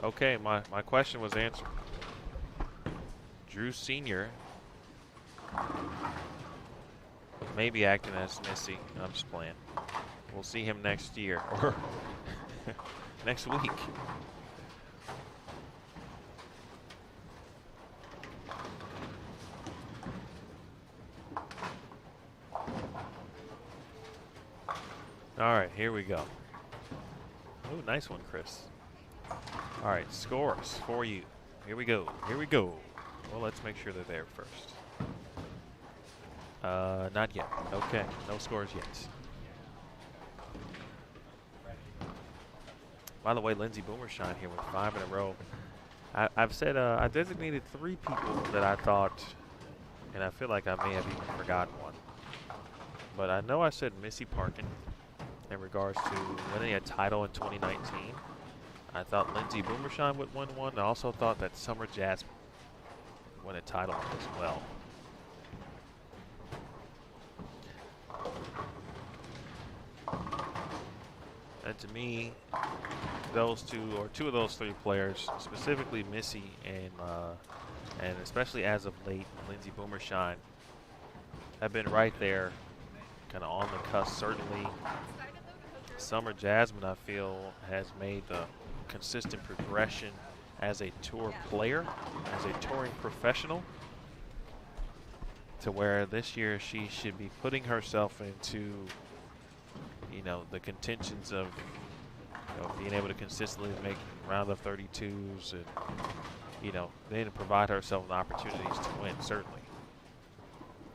Okay, my question was answered. Drew Sr. may be acting as Missy. I'm just playing. We'll see him next year or next week. All right, here we go. Oh, nice one, Chris. All right, scores for you. Here we go. Here we go. Well, let's make sure they're there first. Not yet. Okay, no scores yet. By the way, Lindsey Boomershine here with 5 in a row. I've said I designated 3 people that I thought, and I feel like I may have even forgotten one. But I know I said Missy Parkin in regards to winning a title in 2019. I thought Lindsey Boomershine would win one. I also thought that Summer Jasmine would win a title as well. And to me, those two, or 2 of those 3 players, specifically Missy and especially as of late, Lindsey Boomershine, have been right there, kind of on the cusp. Summer Jasmine, I feel, has made the consistent progression as a tour player, as a touring professional, to where this year she should be putting herself into, you know, the contentions of, you know, being able to consistently make round of 32s and, you know, then provide herself with opportunities to win, certainly.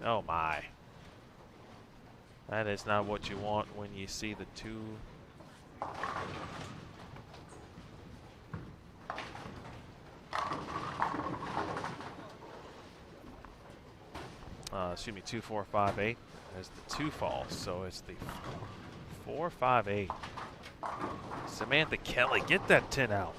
Oh my. That is not what you want when you see the two. Excuse me, 2, 4, 5, 8 as the 2 falls. So it's the 4, 5, 8. Samantha Kelly, get that 10 out.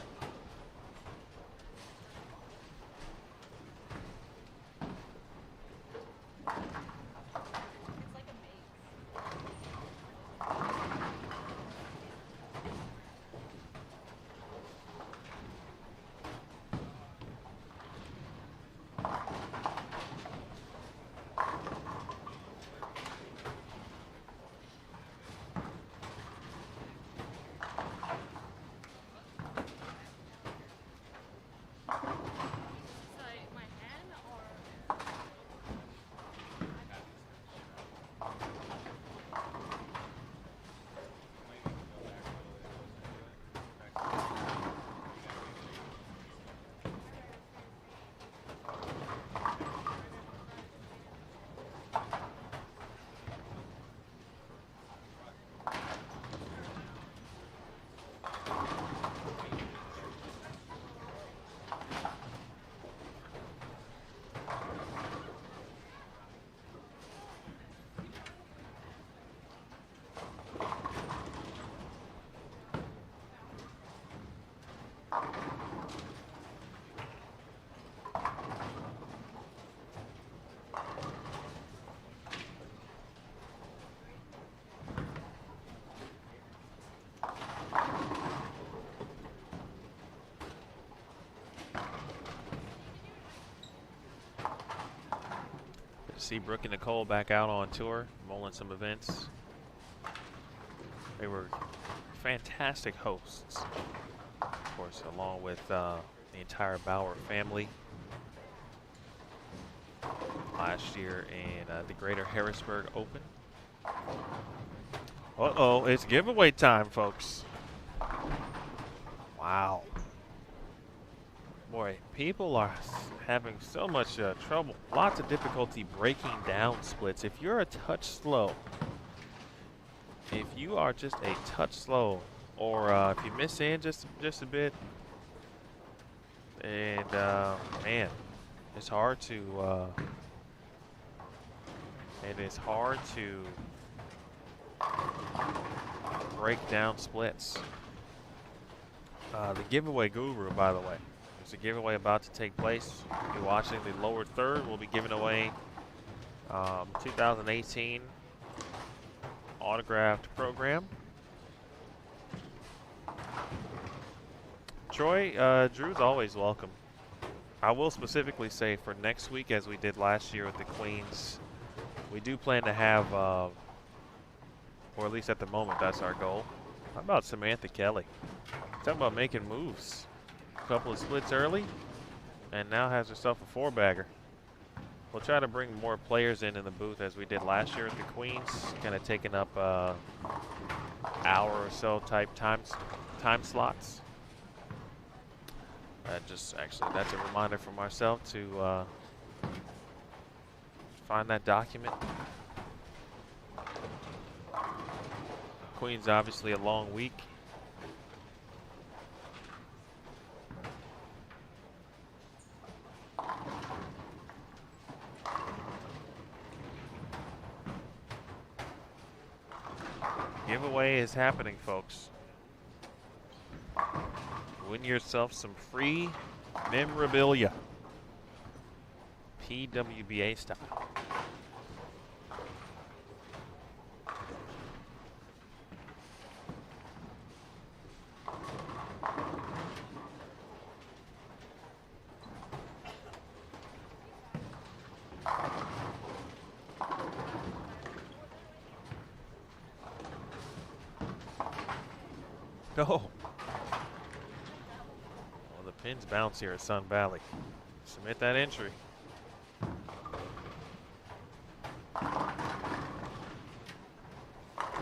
See Brooke and Nicole back out on tour, bowling some events. They were fantastic hosts, of course, along with the entire Bauer family last year in the Greater Harrisburg Open. Uh-oh, it's giveaway time, folks. Wow. Boy, people are having so much trouble, lots of difficulty breaking down splits. If you're a touch slow, if you are just a touch slow, or if you miss in just a bit, and man, it's hard to break down splits. The giveaway guru, by the way. There's a giveaway about to take place. If you're watching the lower third, we'll be giving away 2018 autographed program. Troy, Drew's always welcome. I will specifically say for next week, as we did last year with the Queens, we do plan to have, or at least at the moment, that's our goal. How about Samantha Kelly? Talking about making moves. A couple of splits early, and now has herself a 4-bagger. We'll try to bring more players in the booth as we did last year at the Queens, kind of taking up hour or so type time slots. That's a reminder for myself to find that document. Queens obviously a long week. Giveaway is happening, folks. Win yourself some free memorabilia, PWBA style. No. Well, the pins bounce here at Sun Valley. Submit that entry.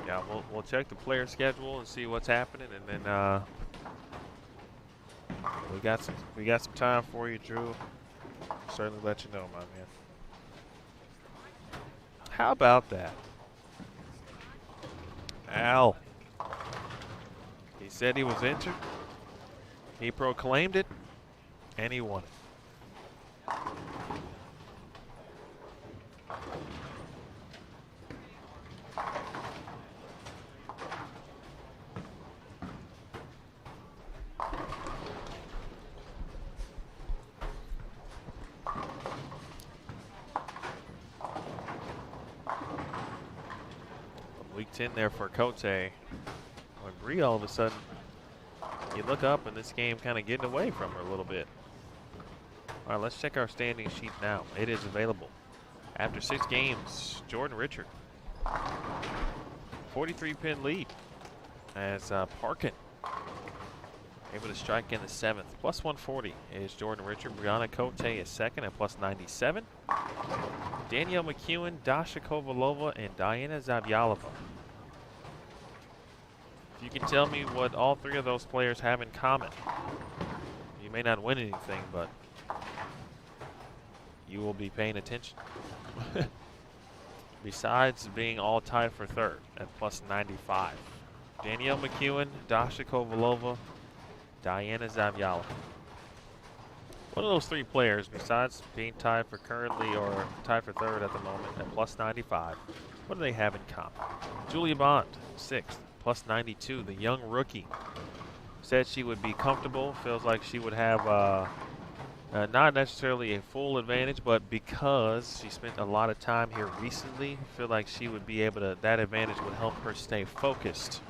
Yeah, we'll check the player schedule and see what's happening, and then we got some time for you, Drew. Certainly let you know, my man. How about that? Al. He said he was injured. He proclaimed it, and he won it. Week 10 there for Cote. When Bree all of a sudden, you look up and this game kind of getting away from her a little bit. All right, let's check our standing sheet now. It is available. After 6 games, Jordan Richard, 43-pin lead as Parkin able to strike in the 7th. Plus 140 is Jordan Richard. Brianna Cote is second at plus 97. Danielle McEwen, Dasha Kovalova, and Diana Zavyalova. If you can tell me what all 3 of those players have in common, you may not win anything, but you will be paying attention. Besides being all tied for 3rd at plus 95. Danielle McEwen, Dasha Kovalova, Diana Zavyalova. One of those 3 players, besides being tied for currently or tied for 3rd at the moment at plus 95, what do they have in common? Julia Bond, 6th, plus 92. The young rookie said she would be comfortable, feels like she would have not necessarily a full advantage, but because she spent a lot of time here recently, feel like she would be able to, that advantage would help her stay focused.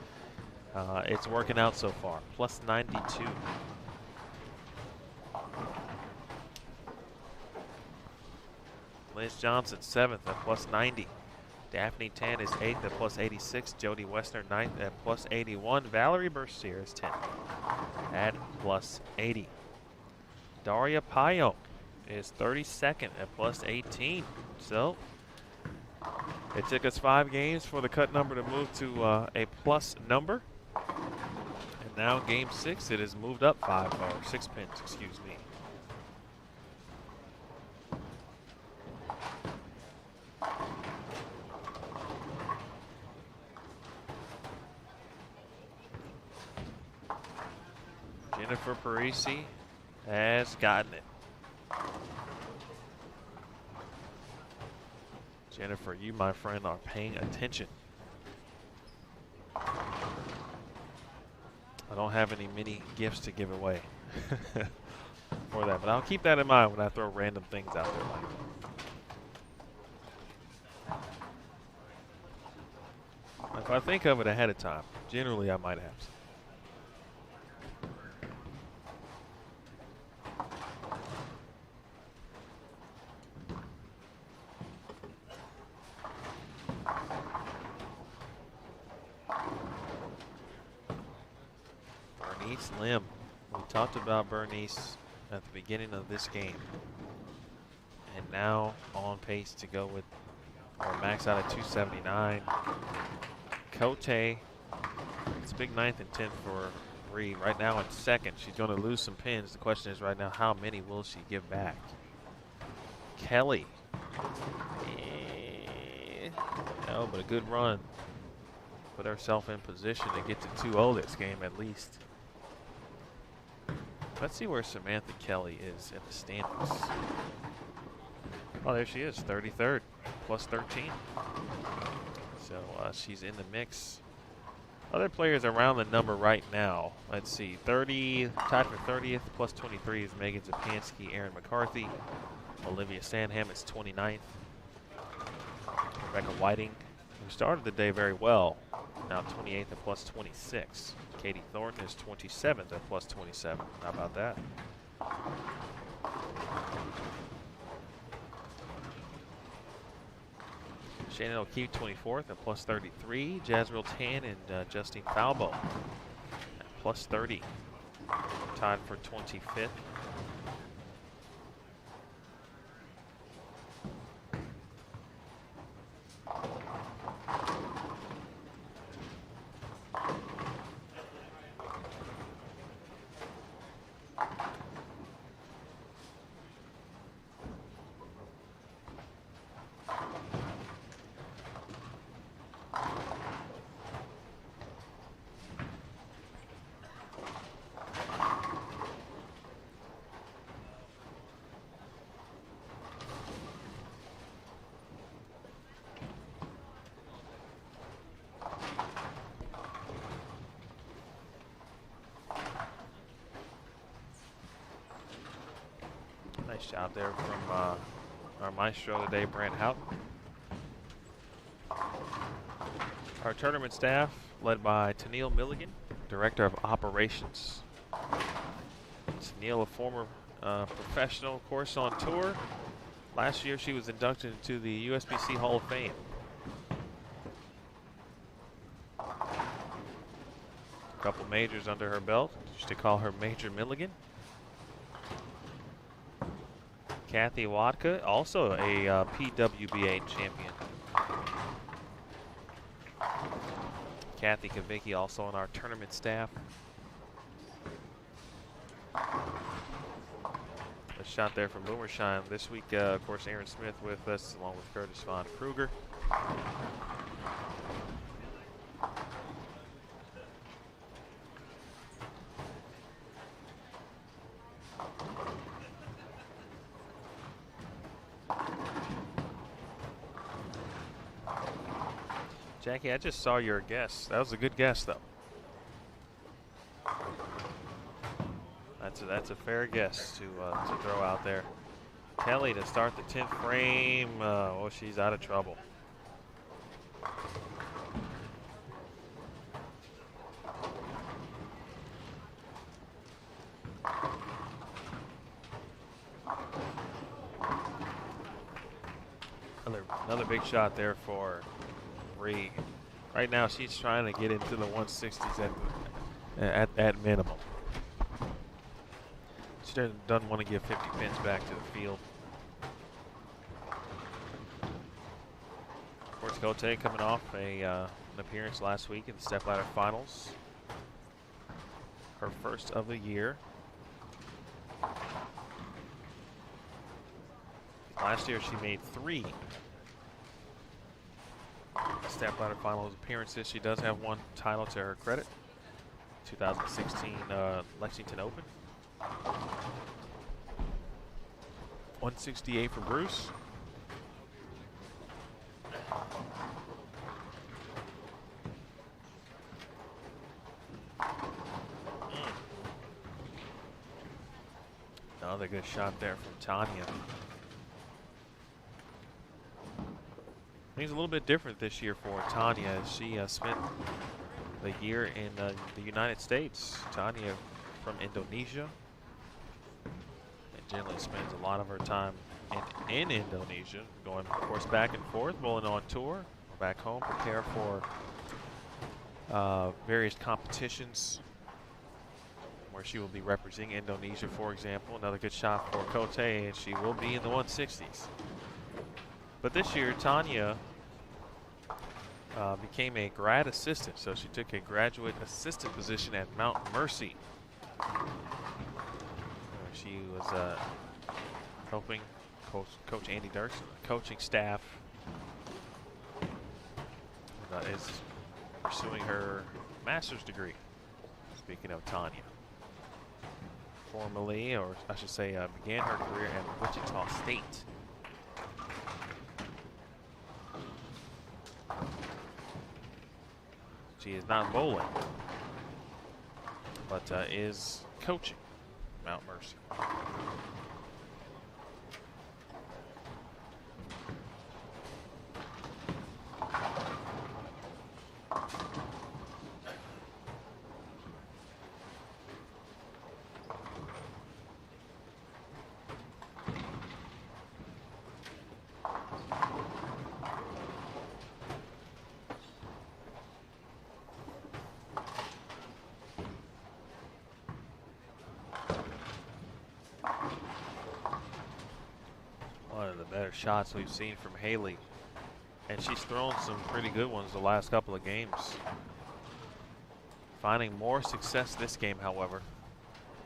It's working out so far, plus 92. Liz Johnson, 7th at plus 90. Daphne Tan is 8th at plus 86. Jody Westner, 9th at plus 81. Valerie Bercier is 10th at plus 80. Daria Payo is 32nd at plus 18. So it took us 5 games for the cut number to move to a plus number. And now game 6, it has moved up 6 pins, excuse me. Jennifer Parisi has gotten it. Jennifer, you, my friend, are paying attention. I don't have any mini gifts to give away for that, but I'll keep that in mind when I throw random things out there like that. If I think of it ahead of time, generally I might have some. Bernice Lim. We talked about Bernice at the beginning of this game. And now on pace to go with or max out at 279. Cote, it's a big 9th and 10th for Bree. Right now in 2nd. She's going to lose some pins. The question is right now, how many will she give back? Kelly. No, but a good run. Put herself in position to get to 2-0 this game at least. Let's see where Samantha Kelly is in the standings. Oh, there she is, 33rd, plus 13. So she's in the mix. Other players around the number right now. Let's see, 30, tied for 30th, plus 23 is Megan Zapansky, Erin McCarthy. Olivia Sandham is 29th. Rebecca Whiting, who started the day very well, now 28th at plus 26. Katie Thornton is 27th at plus 27. How about that? Shannon O'Keefe 24th at plus 33. Jazreel Tan and Justine Falbo at plus 30. Tied for 25th. Nice job there from our maestro today, Brent Houghton. Our tournament staff, led by Tennille Milligan, Director of Operations. Tennille, a former professional, of course, on tour. Last year, she was inducted into the USBC Hall of Fame. A couple majors under her belt. Used to call her Major Milligan. Kathy Wadka, also a PWBA champion. Kathy Kavicki, also on our tournament staff. A shot there from Boomersheim. This week, of course, Aaron Smith with us, along with Curtis Von Kruger. Jackie, I just saw your guess. That was a good guess, though. That's a fair guess to throw out there. Kelly to start the 10th frame. Oh, she's out of trouble. Another big shot there for Reed. Right now, she's trying to get into the 160s at minimum. She doesn't want to give 50 pins back to the field. Of course, Cote coming off an appearance last week in the stepladder finals. Her first of the year. Last year, she made 3 stepladder finals appearances. She does have 1 title to her credit. 2016 Lexington Open. 168 for Bruce. Another good shot there from Tanya. Things a little bit different this year for Tanya as she spent the year in the United States. Tanya from Indonesia and generally spends a lot of her time in Indonesia, going, of course, back and forth, rolling on tour, back home, prepare for various competitions where she will be representing Indonesia, for example. Another good shot for Cote, and she will be in the 160s. But this year, Tanya became a grad assistant, so she took a graduate assistant position at Mount Mercy. She was helping Coach Andy Dirksen, the coaching staff, is pursuing her master's degree. Speaking of Tanya, formally, or I should say, began her career at Wichita State. She is not bowling, but is coaching Mount Mercy. One of the better shots we've seen from Haley. And she's thrown some pretty good ones the last couple of games. Finding more success this game, however.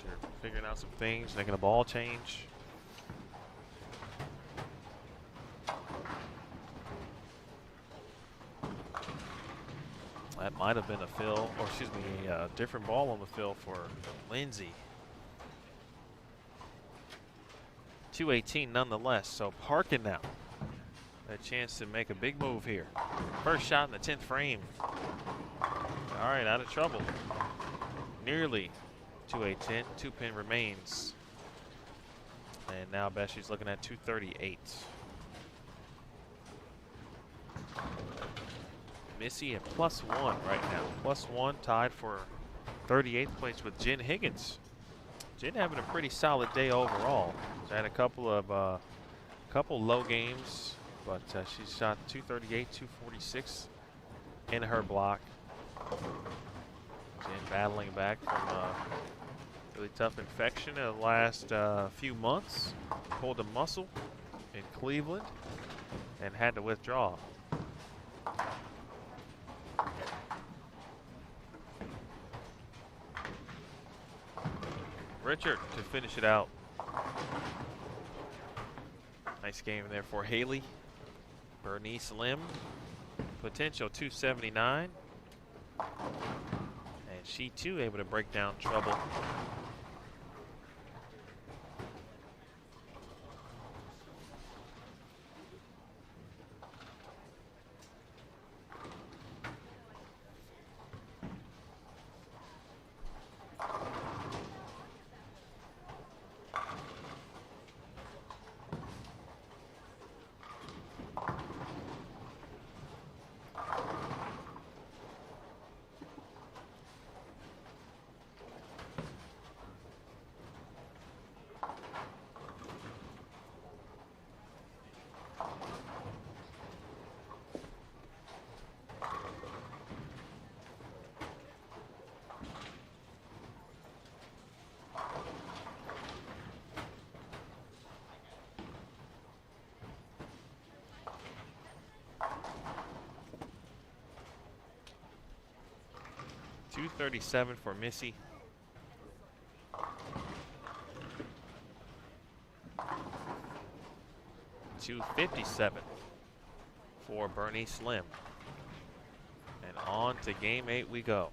They're figuring out some things, making a ball change. That might have been a fill, or excuse me, a different ball on the fill for Lindsay. 218 nonetheless, so Parkin now. A chance to make a big move here. First shot in the 10th frame. All right, out of trouble. Nearly to a 10. 2-pin remains. And now Beshy's looking at 238. Missy at +1 right now. +1 tied for 38th place with Jen Higgins. Jen having a pretty solid day overall. She's had a couple low games, but she shot 238, 246 in her block. Jen battling back from a really tough infection in the last few months. Pulled a muscle in Cleveland and had to withdraw. Richard to finish it out. Nice game there for Haley. Bernice Lim, potential 279. And she too able to break down trouble. .237 for Missy. .257 for Bernice Lim. And on to game 8 we go.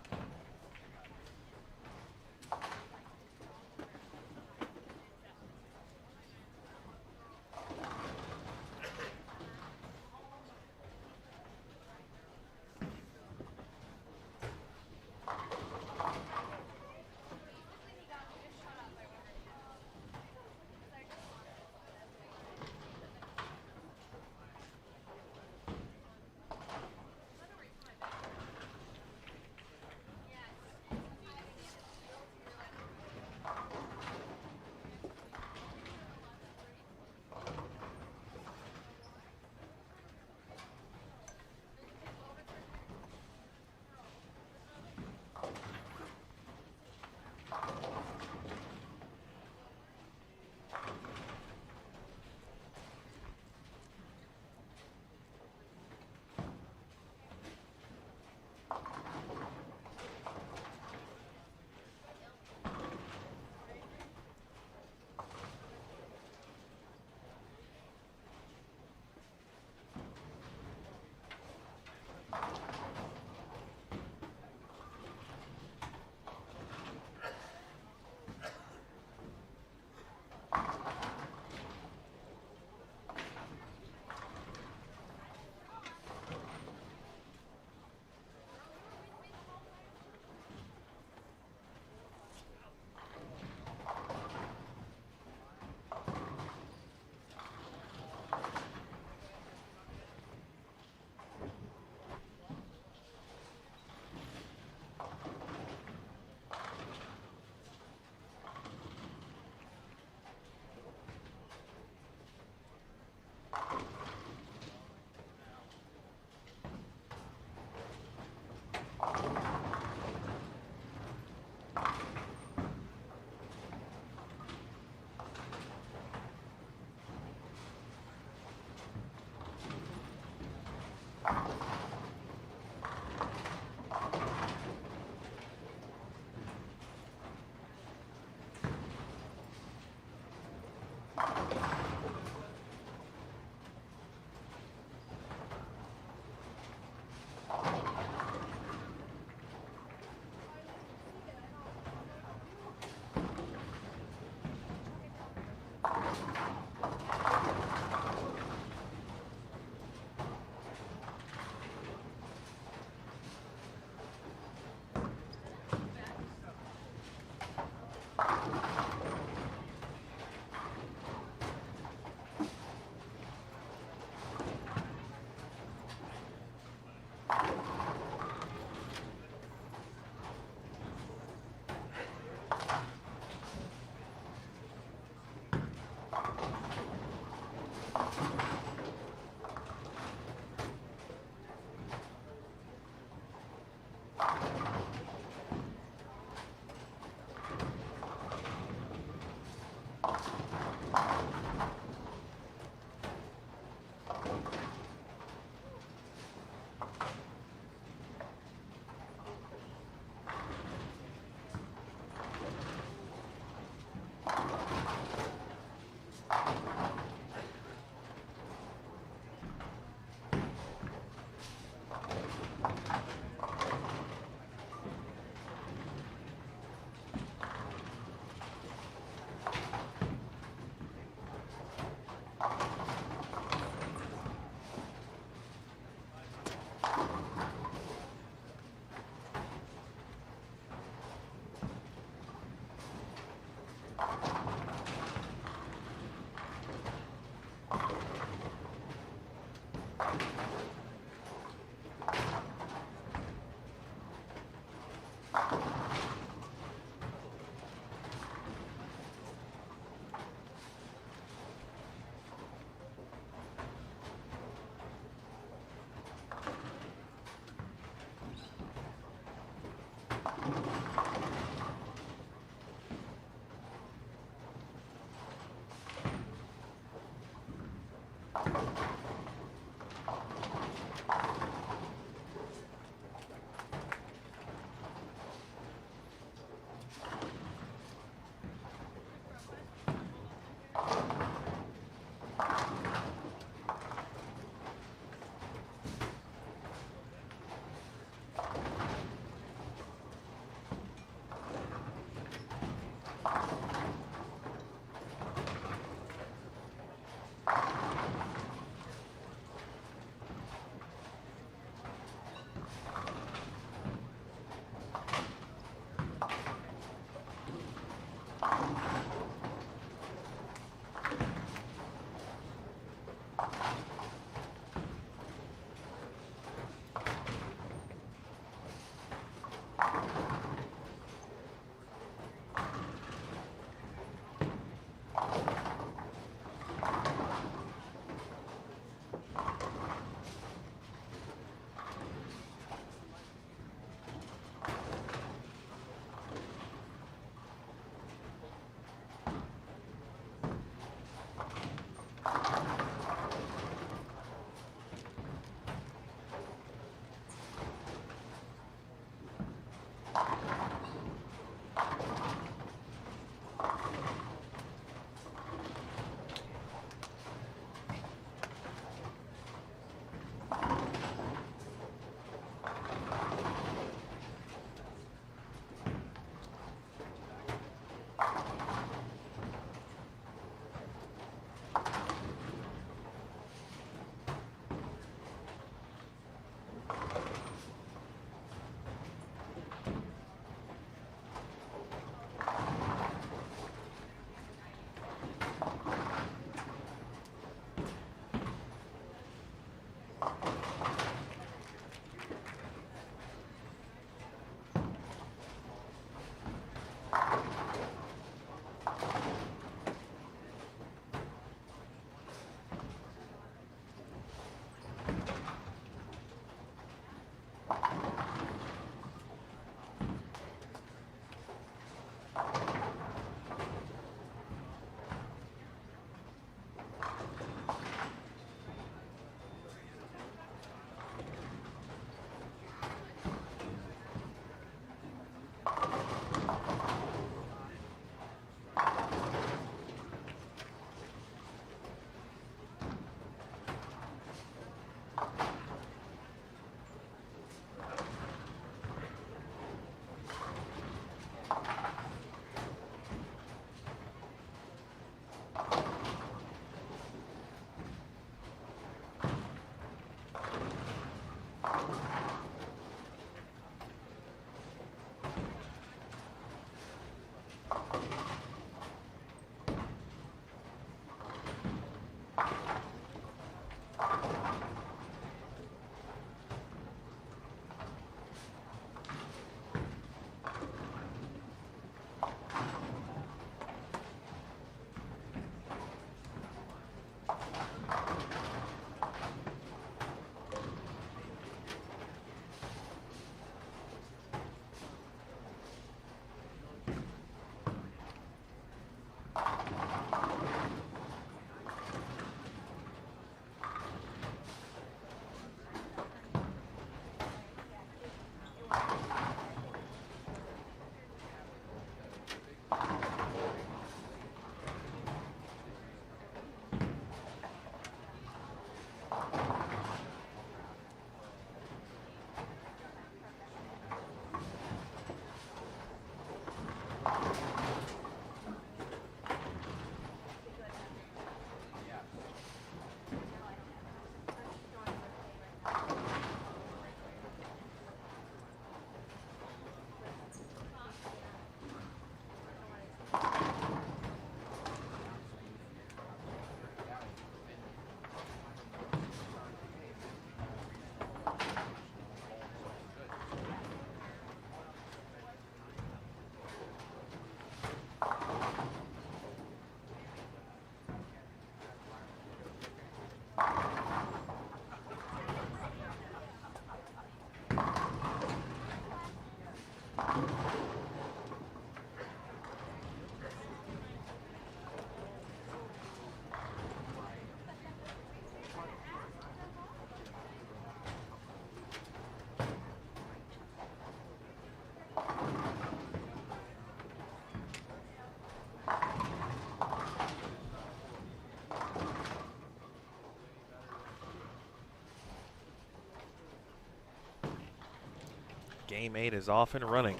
Game 8 is off and running.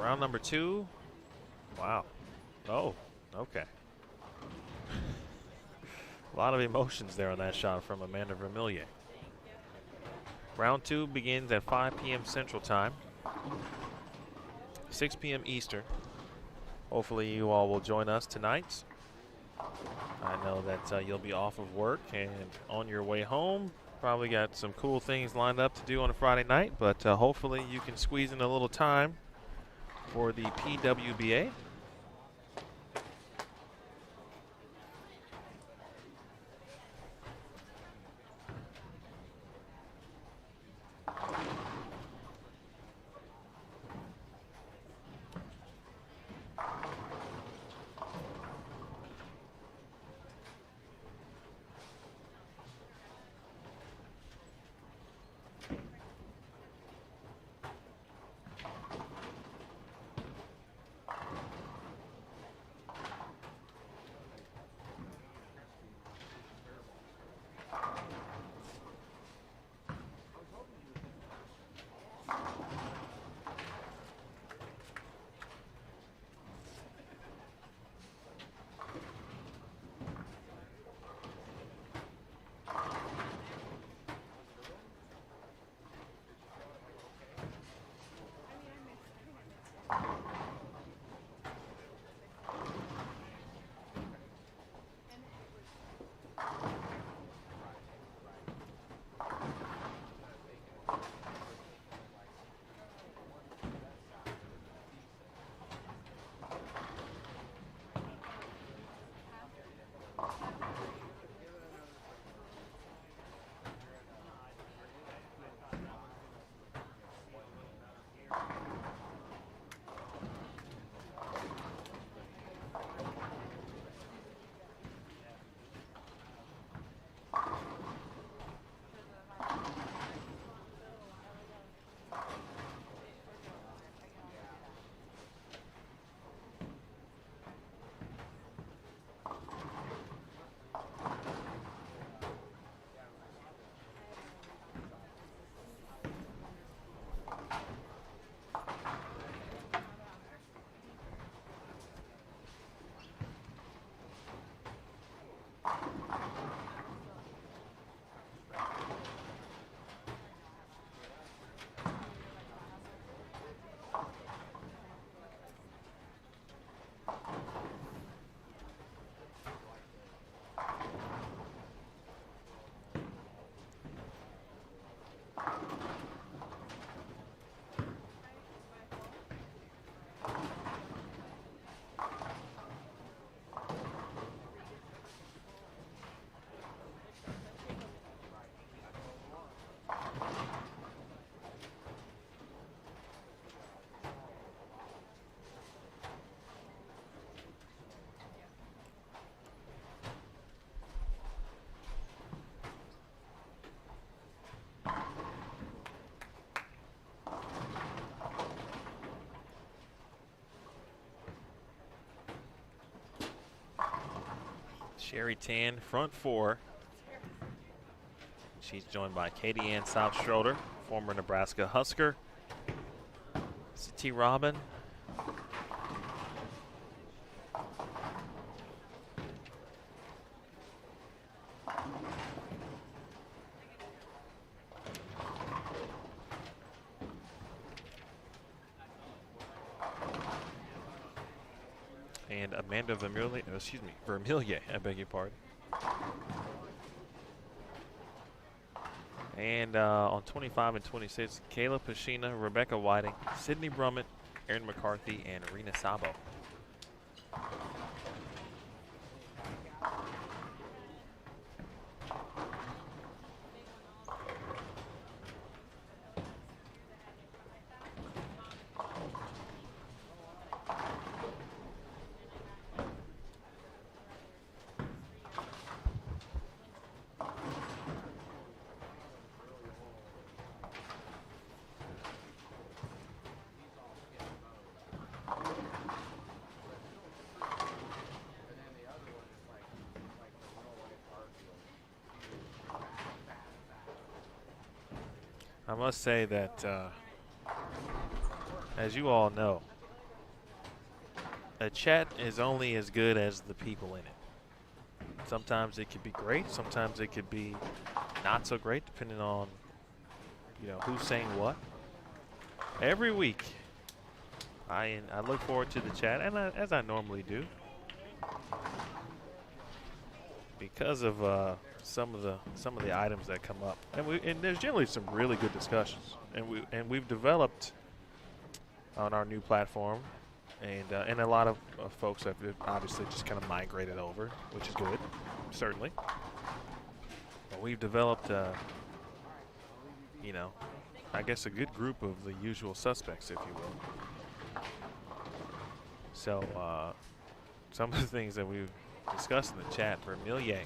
Round number 2. Wow. Oh, okay. A lot of emotions there on that shot from Amanda Vermillion. Round 2 begins at 5 p.m. Central Time, 6 p.m. Eastern. Hopefully you all will join us tonight. I know that you'll be off of work and on your way home. Probably got some cool things lined up to do on a Friday night, but hopefully you can squeeze in a little time for the PWBA. Sherry Tan, front 4. She's joined by Katie Ann South Schroeder, former Nebraska Husker. C.T. Robin. And Amanda Vermillion, Vermillion, I beg your pardon. And on 25 and 26, Kayla Pashina, Rebecca Whiting, Sydney Brummett, Erin McCarthy, and Rena Sabo. I must say that, as you all know, a chat is only as good as the people in it. Sometimes it could be great. Sometimes it could be not so great, depending on, who's saying what. Every week, I look forward to the chat, and as I normally do, because of some of the items that come up, and there's generally some really good discussions, and we've developed on our new platform, and a lot of folks have obviously just kind of migrated over, which is good, certainly. But we've developed, I guess a good group of the usual suspects, if you will. So some of the things that we've discussed in the chat for Millier.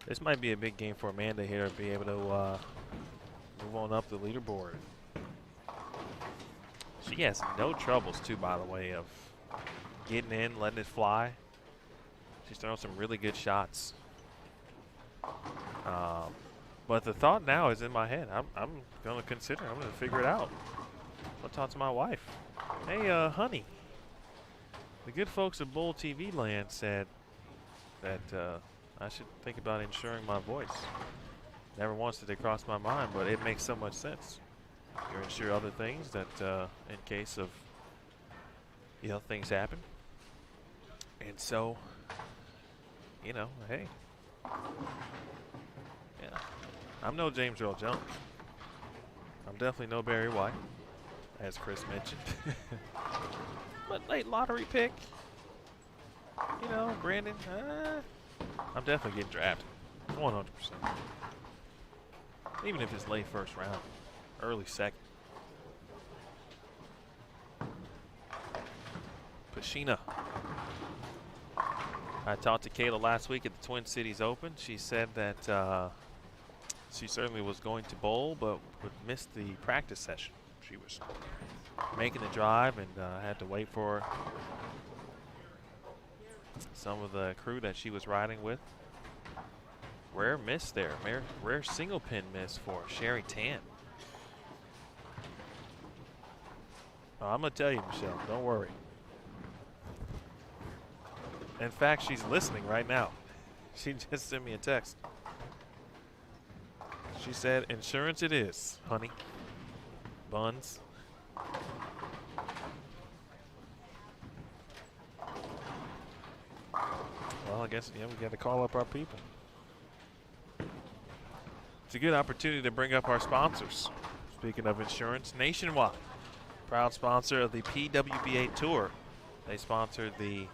This might be a big game for Amanda here to be able to move on up the leaderboard. She has no troubles, too, by the way, of getting in, letting it fly. She's throwing some really good shots. But the thought now is in my head. I'm going to consider. I'm going to figure it out. I'll talk to my wife. Hey, honey. The good folks at Bull TV Land said that I should think about insuring my voice. Never once did it cross my mind, but it makes so much sense. You insure other things that in case of, things happen. And so, hey. Yeah. I'm no James Earl Jones. I'm definitely no Barry White, as Chris mentioned. But late lottery pick, Brandon, I'm definitely getting drafted, 100%. Even if it's late first round, early second. Pashina. I talked to Kayla last week at the Twin Cities Open. She said that she certainly was going to bowl, but would miss the practice session. She was making the drive and had to wait for some of the crew that she was riding with. Rare miss there. Rare single pin miss for Sherry Tan. Oh, I'm going to tell you, Michelle. Don't worry. In fact, she's listening right now. She just sent me a text. She said, insurance it is, honey. Buns. Well, I guess, we got to call up our people. It's a good opportunity to bring up our sponsors. Speaking of insurance, Nationwide, proud sponsor of the PWBA Tour. They sponsored the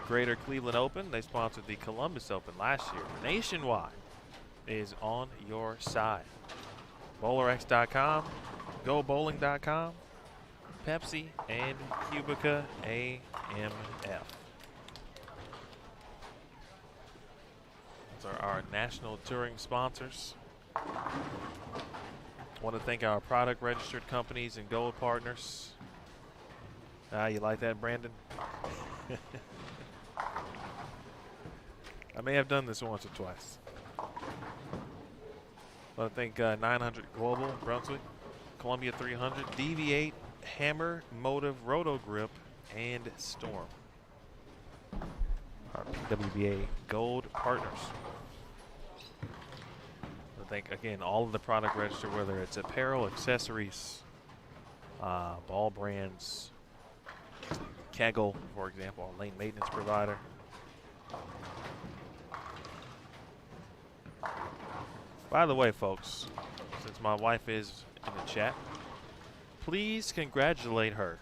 Greater Cleveland Open. They sponsored the Columbus Open last year. Nationwide is on your side. BowlerX.com, GoBowling.com, Pepsi, and Cubica AMF. Those are our national touring sponsors. Want to thank our product registered companies and gold partners. You like that, Brandon? I may have done this once or twice. I want to thank 900 Global, Brunswick, Columbia 300, DV8, Hammer, Motive, Roto Grip, and Storm. Our PWBA Gold partners. I thank, again, all of the product register, whether it's apparel, accessories, ball brands, Kegel, for example, our lane maintenance provider. By the way, folks, since my wife is in the chat, please congratulate her,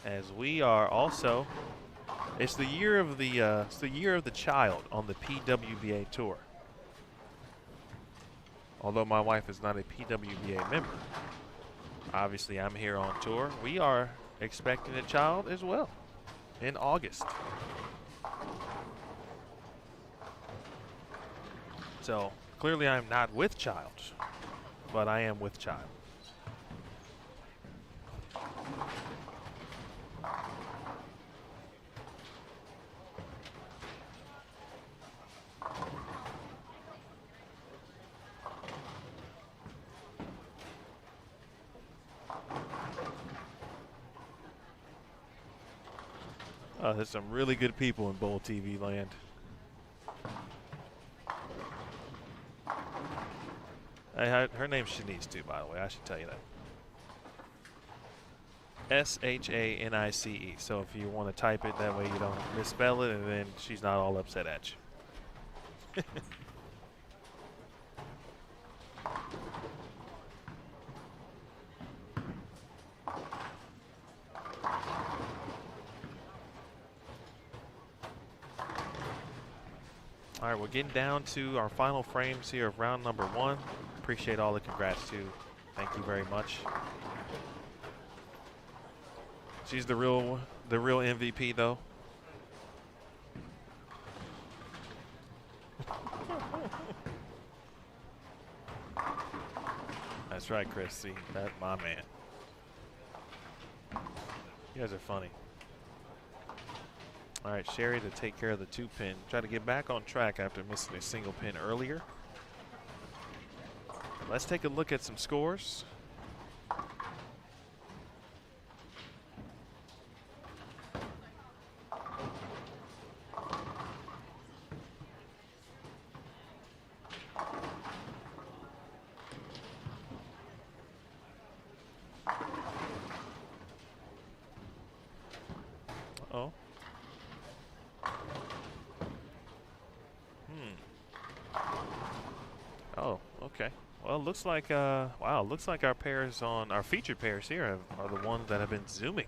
as we are also. It's the year of the child on the PWBA tour. Although my wife is not a PWBA member, obviously I'm here on tour. We are expecting a child as well in August. So clearly I'm not with child, but I am with child. There's some really good people in Bowl TV land. Her name's Shanice too, by the way. I should tell you that. Shanice. So if you want to type it, that way you don't misspell it, and then she's not all upset at you. All right, we're getting down to our final frames here of round number 1. Appreciate all the congrats too. Thank you very much. She's the real MVP though. That's right, Chris. See, that's my man. You guys are funny. All right, Sherry to take care of the 2-pin. Try to get back on track after missing a single pin earlier. Let's take a look at some scores. Uh-oh. Oh, okay. Well, it looks like wow, looks like our pairs on our featured pairs here are the ones that have been zooming.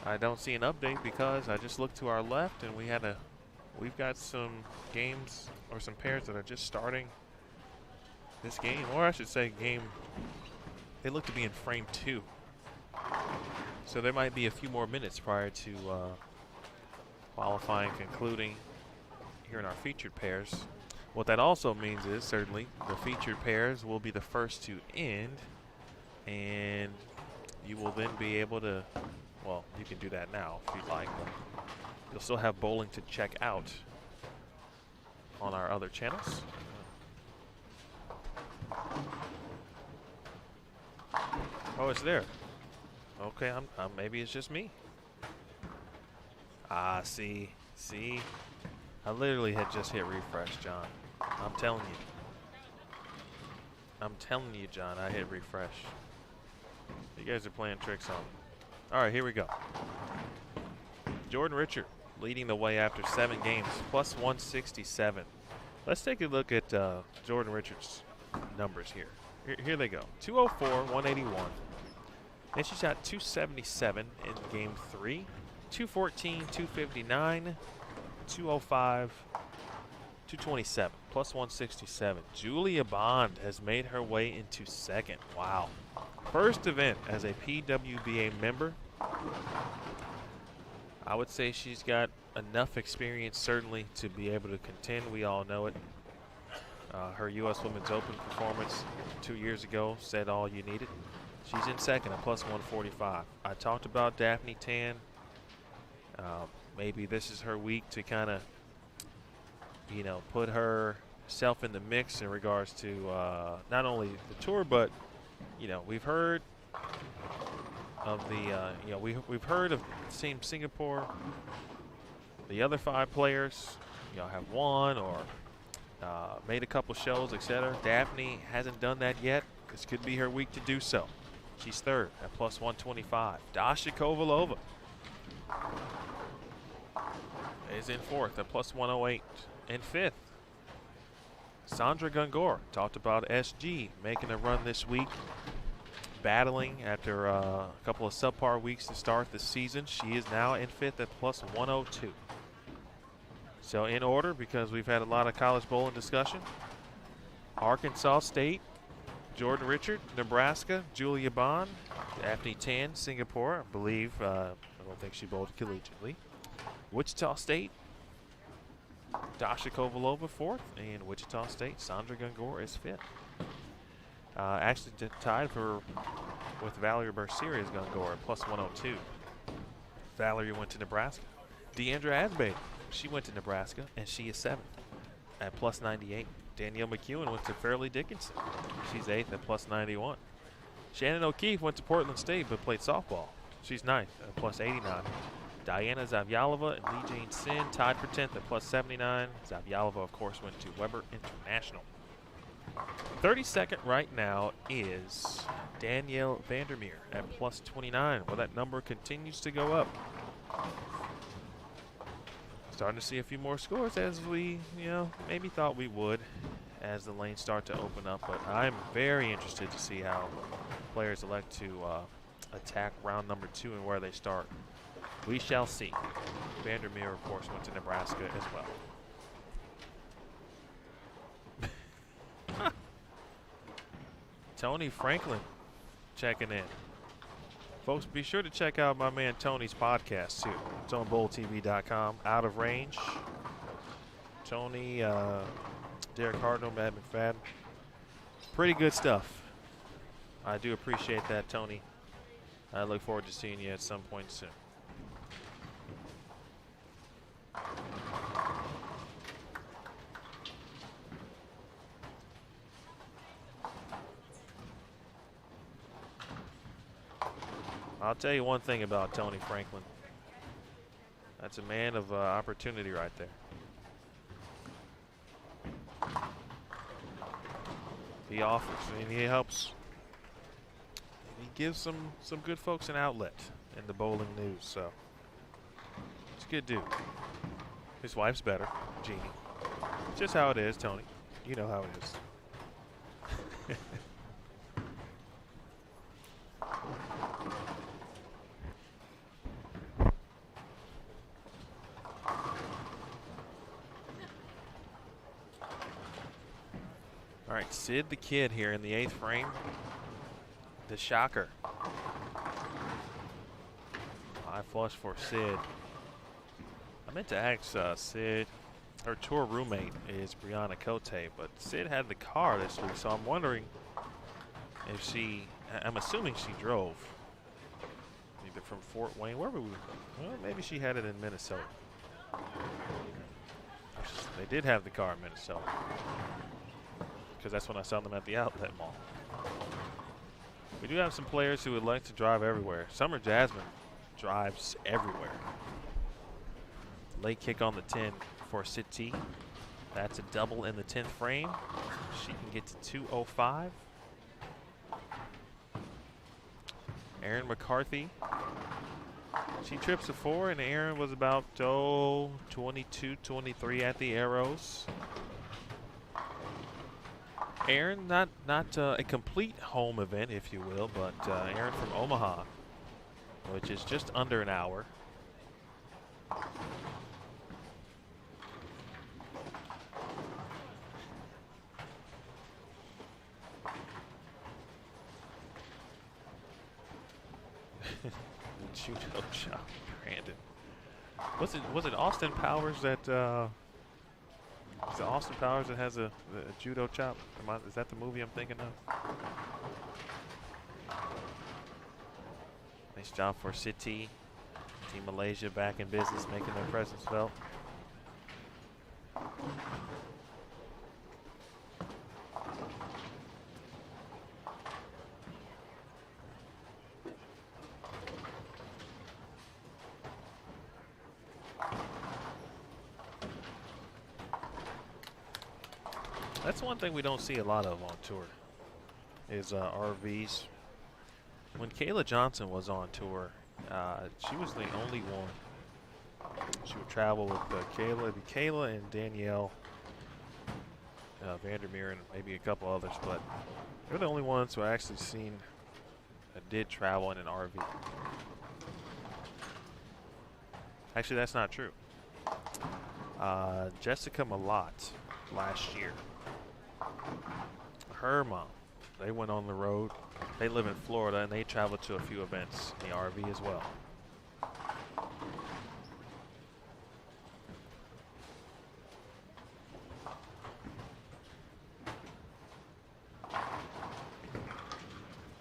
I don't see an update because I just looked to our left and we've got some games or some pairs that are just starting this game, or I should say game. They look to be in frame 2. So there might be a few more minutes prior to qualifying concluding here in our featured pairs. What that also means is certainly the featured pairs will be the first to end, and you will then be able to, well, you can do that now if you'd like, but you'll still have bowling to check out on our other channels. Oh, it's there. Okay, maybe it's just me. Ah, see. I literally had just hit refresh, John. I'm telling you, John, I hit refresh. You guys are playing tricks on me. All right, here we go. Jordan Richard leading the way after 7 games, plus 167. Let's take a look at Jordan Richard's numbers here. Here they go. 204, 181. Then she shot 277 in game 3. 214, 259, 205, 227, plus 167. Julia Bond has made her way into 2nd. Wow. First event as a PWBA member. I would say she's got enough experience certainly to be able to contend. We all know it. Her U.S. Women's Open performance 2 years ago said all you needed. She's in 2nd at plus 145. I talked about Daphne Tan. Maybe this is her week to kind of, you know, put herself in the mix in regards to not only the tour, but, you know, we've heard of the, you know, we've heard of Team Singapore. The other 5 players, you know, have won or made a couple shows, etc. Daphne hasn't done that yet. This could be her week to do so. She's 3rd at plus 125. Dasha Kovalova is in 4th at plus 108. In 5th, Sandra Gungor. Talked about SG making a run this week, battling after a couple of subpar weeks to start the season. She is now in 5th at plus 102. So in order, because we've had a lot of college bowling discussion, Arkansas State, Jordan Richard, Nebraska, Julia Bond, Daphne Tan, Singapore, I believe. I don't think she bowled collegiately. Wichita State, Dasha Kovalova 4th, and Wichita State, Sandra Gungor is 5th. Actually tied with Valerie Berceria's Gungor at plus 102. Valerie went to Nebraska. Deandra Asbaden, she went to Nebraska, and she is 7th at plus 98. Danielle McEwen went to Fairleigh Dickinson. She's 8th at plus 91. Shannon O'Keefe went to Portland State but played softball. She's 9th at plus 89. Diana Zavyalova and Lee Jane Sin tied for 10th at plus 79. Zavyalova, of course, went to Weber International. 32nd right now is Danielle Vandermeer at plus 29. Well, that number continues to go up. Starting to see a few more scores as we, maybe thought we would as the lanes start to open up. But I'm very interested to see how players elect to attack round number 2 and where they start. We shall see. Vandermeer, of course, went to Nebraska as well. Tony Franklin checking in. Folks, be sure to check out my man Tony's podcast, too. It's on BowlTV.com. Out of Range. Tony, Derek Hardnell, Matt McFadden. Pretty good stuff. I do appreciate that, Tony. I look forward to seeing you at some point soon. I'll tell you one thing about Tony Franklin. That's a man of opportunity right there. He offers, and he helps. He gives some good folks an outlet in the bowling news, so it's a good dude. His wife's better, Jeannie. Just how it is, Tony. You know how it is. All right, Sid the Kid here in the 8th frame. The shocker. High flush for Sid. I meant to ask Sid, her tour roommate is Brianna Cote, but Sid had the car this week, so I'm wondering if I'm assuming she drove. Either from Fort Wayne, where were we? Well, maybe she had it in Minnesota. They did have the car in Minnesota, because that's when I saw them at the outlet mall. We do have some players who would like to drive everywhere. Summer Jasmine drives everywhere. Late kick on the 10 for City. That's a double in the 10th frame. She can get to 205. Erin McCarthy. She trips a 4, and Erin was about 22, 23 at the arrows. Erin, not a complete home event, if you will, but Erin from Omaha, which is just under an hour. Judo chop, Brandon. Was it Austin Powers that? Is it Austin Powers that has a judo chop? Is that the movie I'm thinking of? Nice job for City. Team Malaysia back in business, making their presence felt. That's one thing we don't see a lot of on tour is RVs. When Kayla Johnson was on tour, she was the only one. She would travel with Kayla and Danielle Vandermeer and maybe a couple others, but they're the only ones who I actually seen that did travel in an RV. Actually, that's not true. Jessica Malott last year. Her mom, they went on the road. They live in Florida, and they traveled to a few events in the RV as well.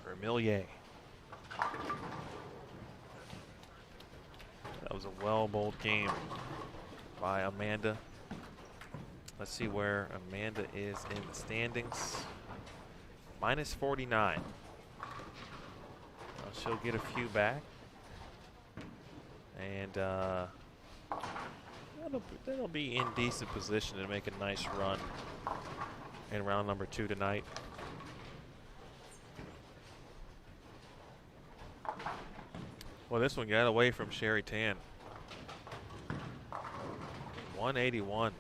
Vermillier. That was a well-bowled game by Amanda. Let's see where Amanda is in the standings. Minus 49. She'll get a few back And they'll be in decent position to make a nice run in round number 2 tonight. Well, this one got away from Sherry Tan. 181.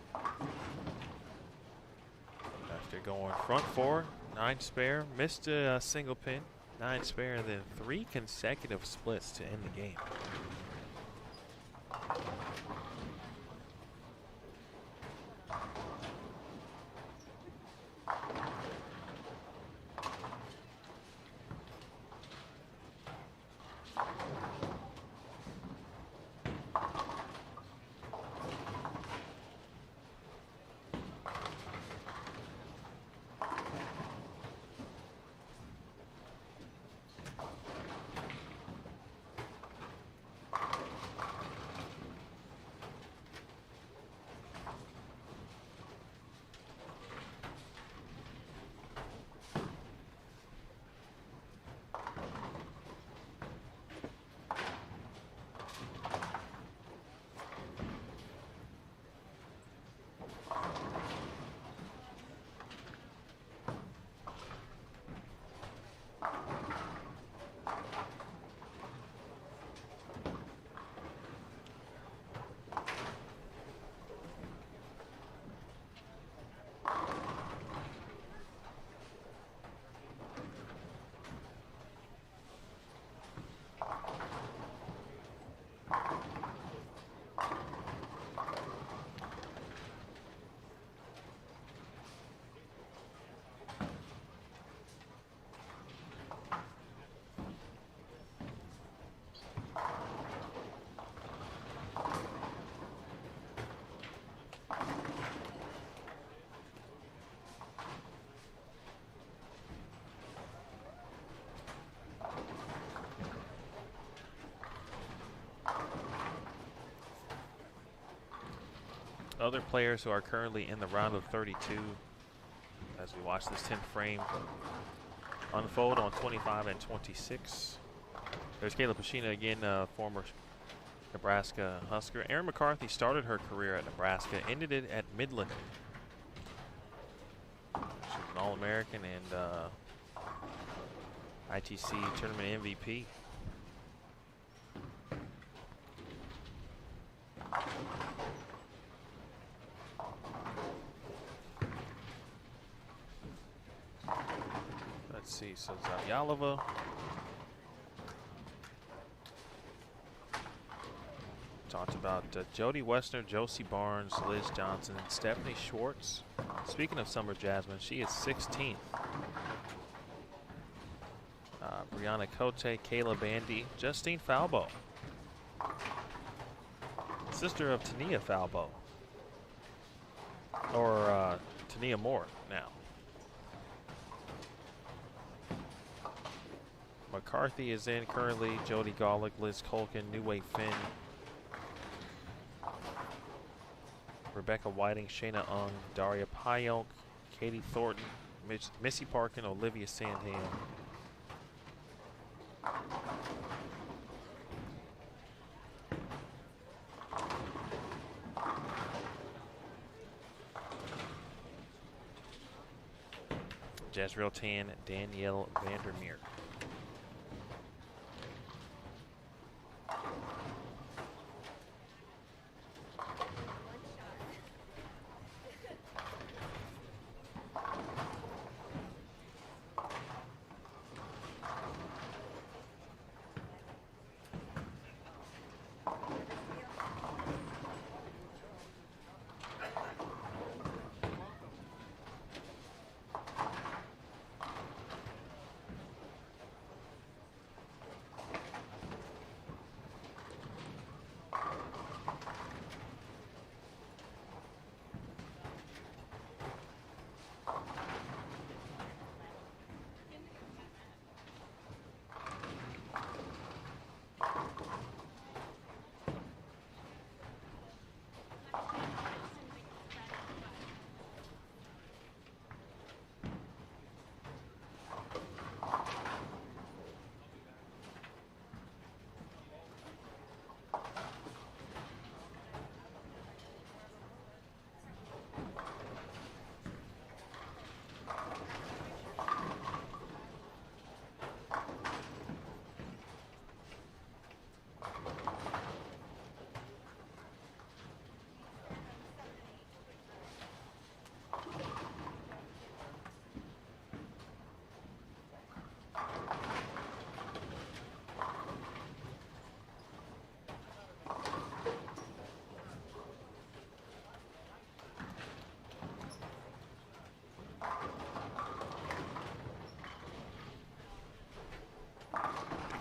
After going front 4, 9 spare, missed a single pin, 9 spare, and then 3 consecutive splits to end the game. Other players who are currently in the round of 32 as we watch this 10th frame unfold on 25 and 26. There's Kayla Pashina again, former Nebraska Husker. Erin McCarthy started her career at Nebraska, ended it at Midland. She was an All-American and ITC tournament MVP. Let's see, so Zavyalova. Talked about Jody Westner, Josie Barnes, Liz Johnson, and Stephanie Schwartz. Speaking of Summer Jasmine, she is 16th. Brianna Cote, Kayla Bandy, Justine Falbo. Sister of Tania Falbo. Or Tania Moore now. McCarthy is in currently. Jody Golick, Liz Colkin, New Way Finn, Rebecca Whiting, Shayna Ung, Daria Payonk, Katie Thornton, Missy Parkin, Olivia Sandham. Jezreel Tan, Danielle Vandermeer.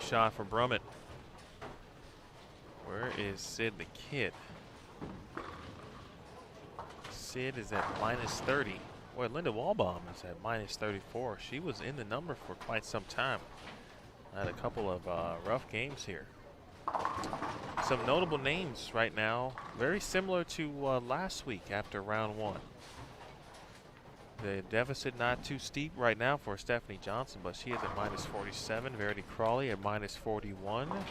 shot for Brummett. Where is Sid the Kid? Sid is at -30. Boy, Linda Walbaum is at -34. She was in the number for quite some time. Had a couple of rough games here. Some notable names right now, very similar to last week after round 1. The deficit not too steep right now for Stephanie Johnson, but she is at -47. Verity Crawley at -41.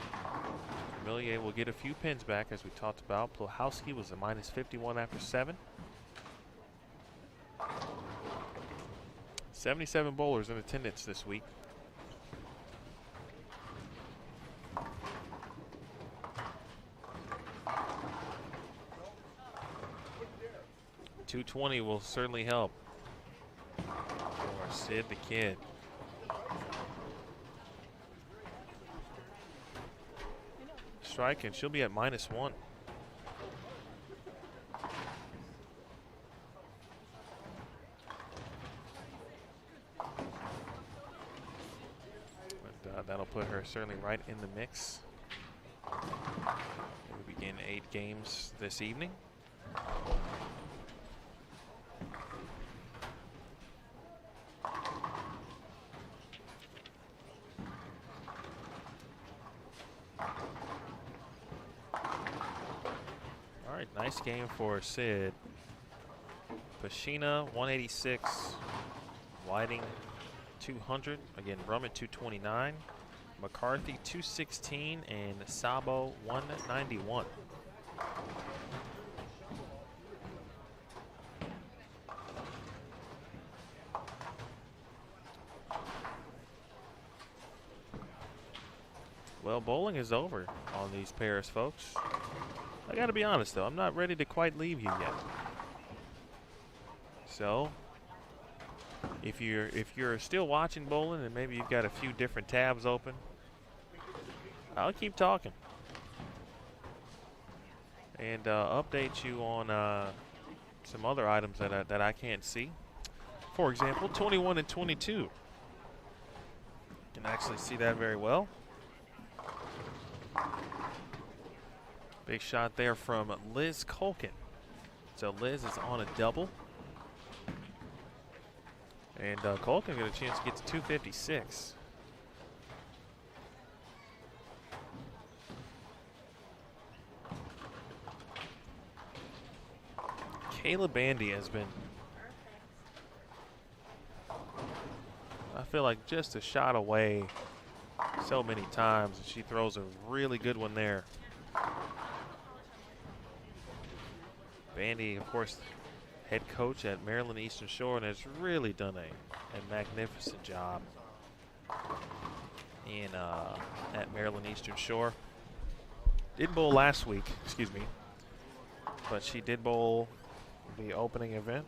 Millier will get a few pins back, as we talked about. Plowhowski was at -51 after 7. 77 bowlers in attendance this week. .220 will certainly help for Sid the Kid. Strike, and she'll be at -1. But that'll put her certainly right in the mix. We begin 8 games this evening. Nice game for Sid. Pashina 186, Whiting 200, again Brummett 229, McCarthy 216, and Sabo 191. Well, bowling is over on these pairs, folks. I gotta be honest though, I'm not ready to quite leave you yet. So, if you're still watching bowling and maybe you've got a few different tabs open, I'll keep talking and update you on some other items that I can't see. For example, 21 and 22. You can actually see that very well. Big shot there from Liz Culkin. So Liz is on a double. And Culkin got a chance to get to 256. Kayla Bandy has been, I feel like, just a shot away so many times. And she throws a really good one there. Bandy, of course, head coach at Maryland Eastern Shore, and has really done a magnificent job in at Maryland Eastern Shore. Didn't bowl last week, excuse me, but she did bowl the opening event.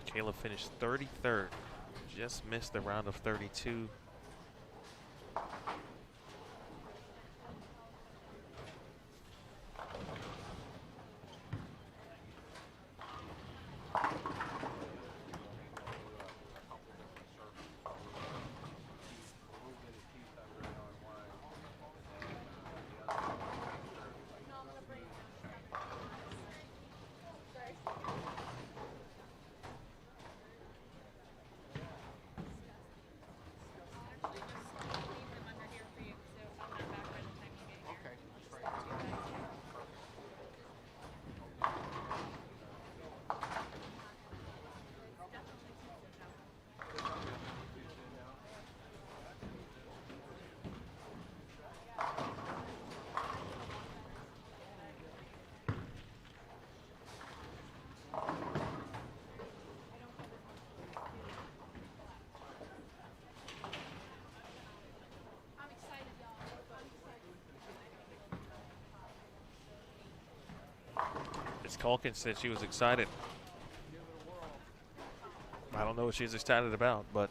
Kayla finished 33rd, just missed the round of 32. Culkin said she was excited. don't know what she's excited about, but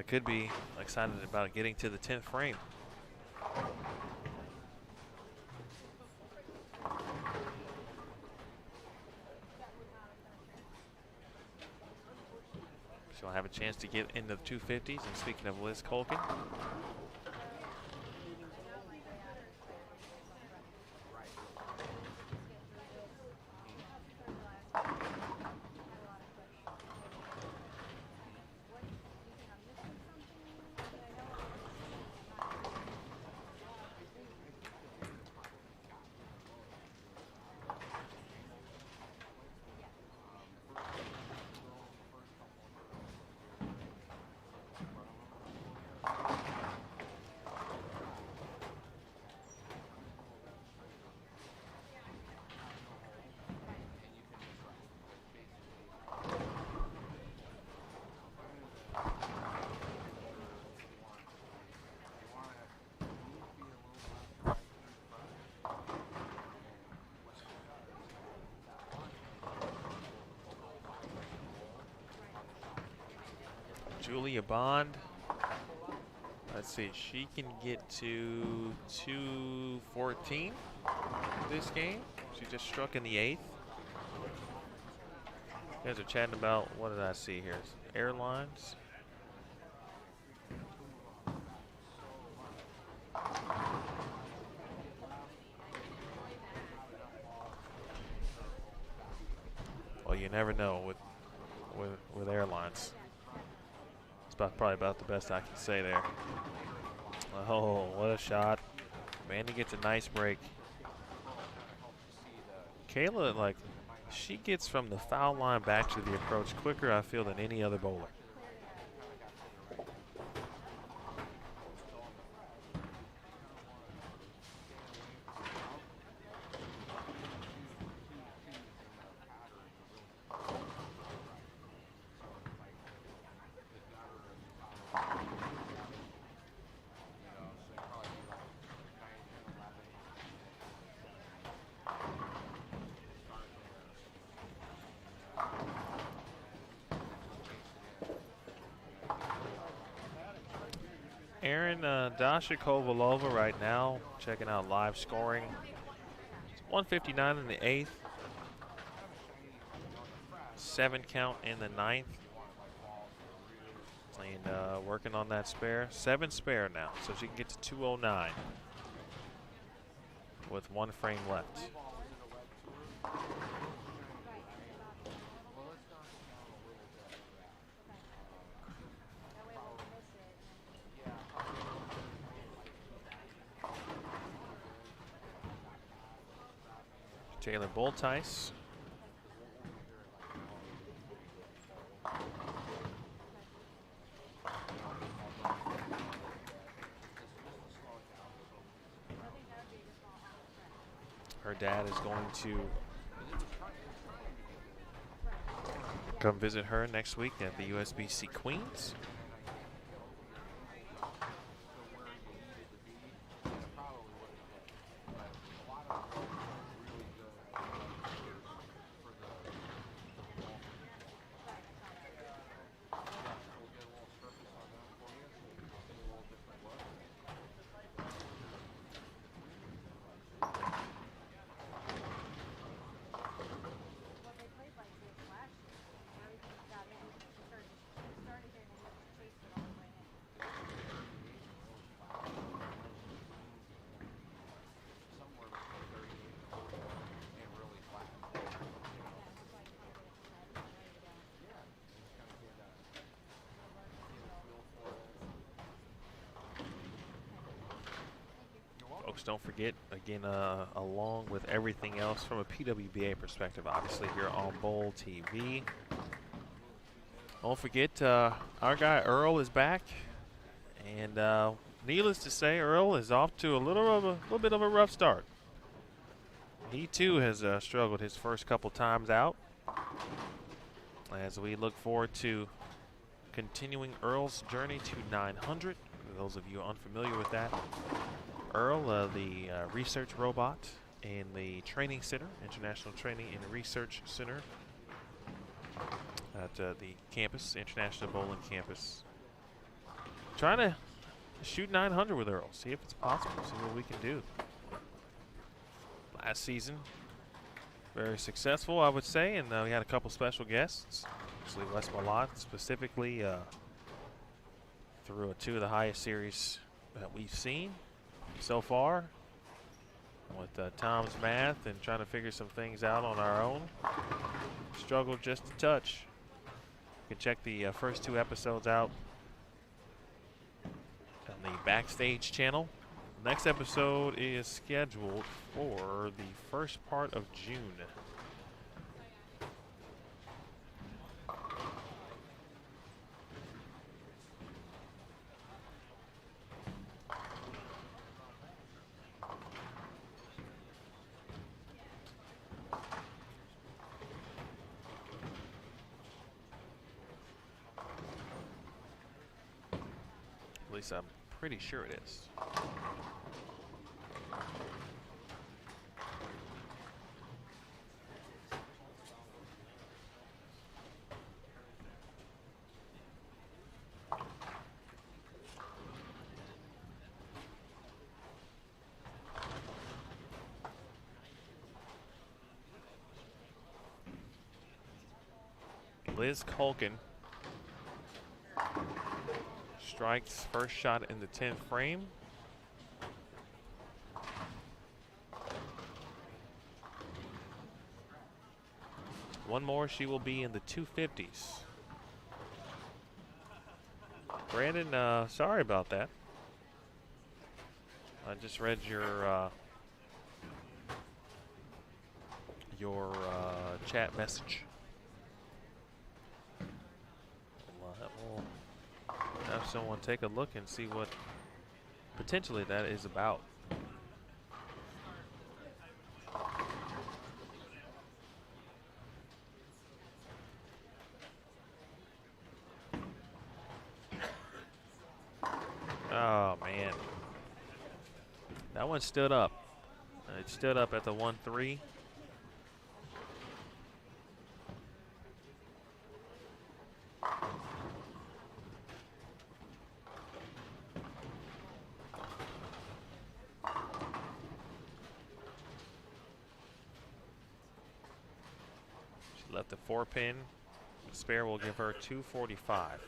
could be excited about getting to the 10th frame. She'll have a chance to get into the 250s. And speaking of Liz Colkin, Julia Bond, let's see, she can get to 214 this game. She just struck in the 8th. You guys are chatting about, what did I see here? Airlines. Well, you never know with airlines. Probably about the best I can say there. Oh, what a shot. Mandy gets a nice break. Kayla, like, she gets from the foul line back to the approach quicker, I feel, than any other bowler. Aaron Dasha-Kovalova right now, checking out live scoring. It's 159 in the 8th. 7 count in the 9th. And working on that spare. 7 spare now, so she can get to 209 with 1 frame left. Taylor Boltice. Her dad is going to come visit her next week at the USBC Queens. Don't forget, again, along with everything else from a PWBA perspective, obviously here on Bowl TV. Don't forget, our guy Earl is back, and needless to say, Earl is off to a little bit of a rough start. He too has struggled his first couple times out. As we look forward to continuing Earl's journey to 900. For those of you unfamiliar with that. Earl, the research robot in the training center, International Training and Research Center at the campus, International Bowling Campus. Trying to shoot 900 with Earl, see if it's possible, see what we can do. Last season, very successful, I would say, and we had a couple special guests. Actually, Wes Malott specifically threw 2 of the highest series that we've seen so far with Tom's math and trying to figure some things out on our own. Struggled just a touch. You can check the first 2 episodes out on the Backstage channel. Next episode is scheduled for the first part of June. At least I'm pretty sure it is. Liz Culkin strikes first shot in the 10th frame. One more, she will be in the 250s. Brandon, sorry about that. I just read your chat message. We'll have someone take a look and see what potentially that is about. Oh man, that one stood up. It stood up at the 1-3. She left the 4-pin. The spare will give her 245.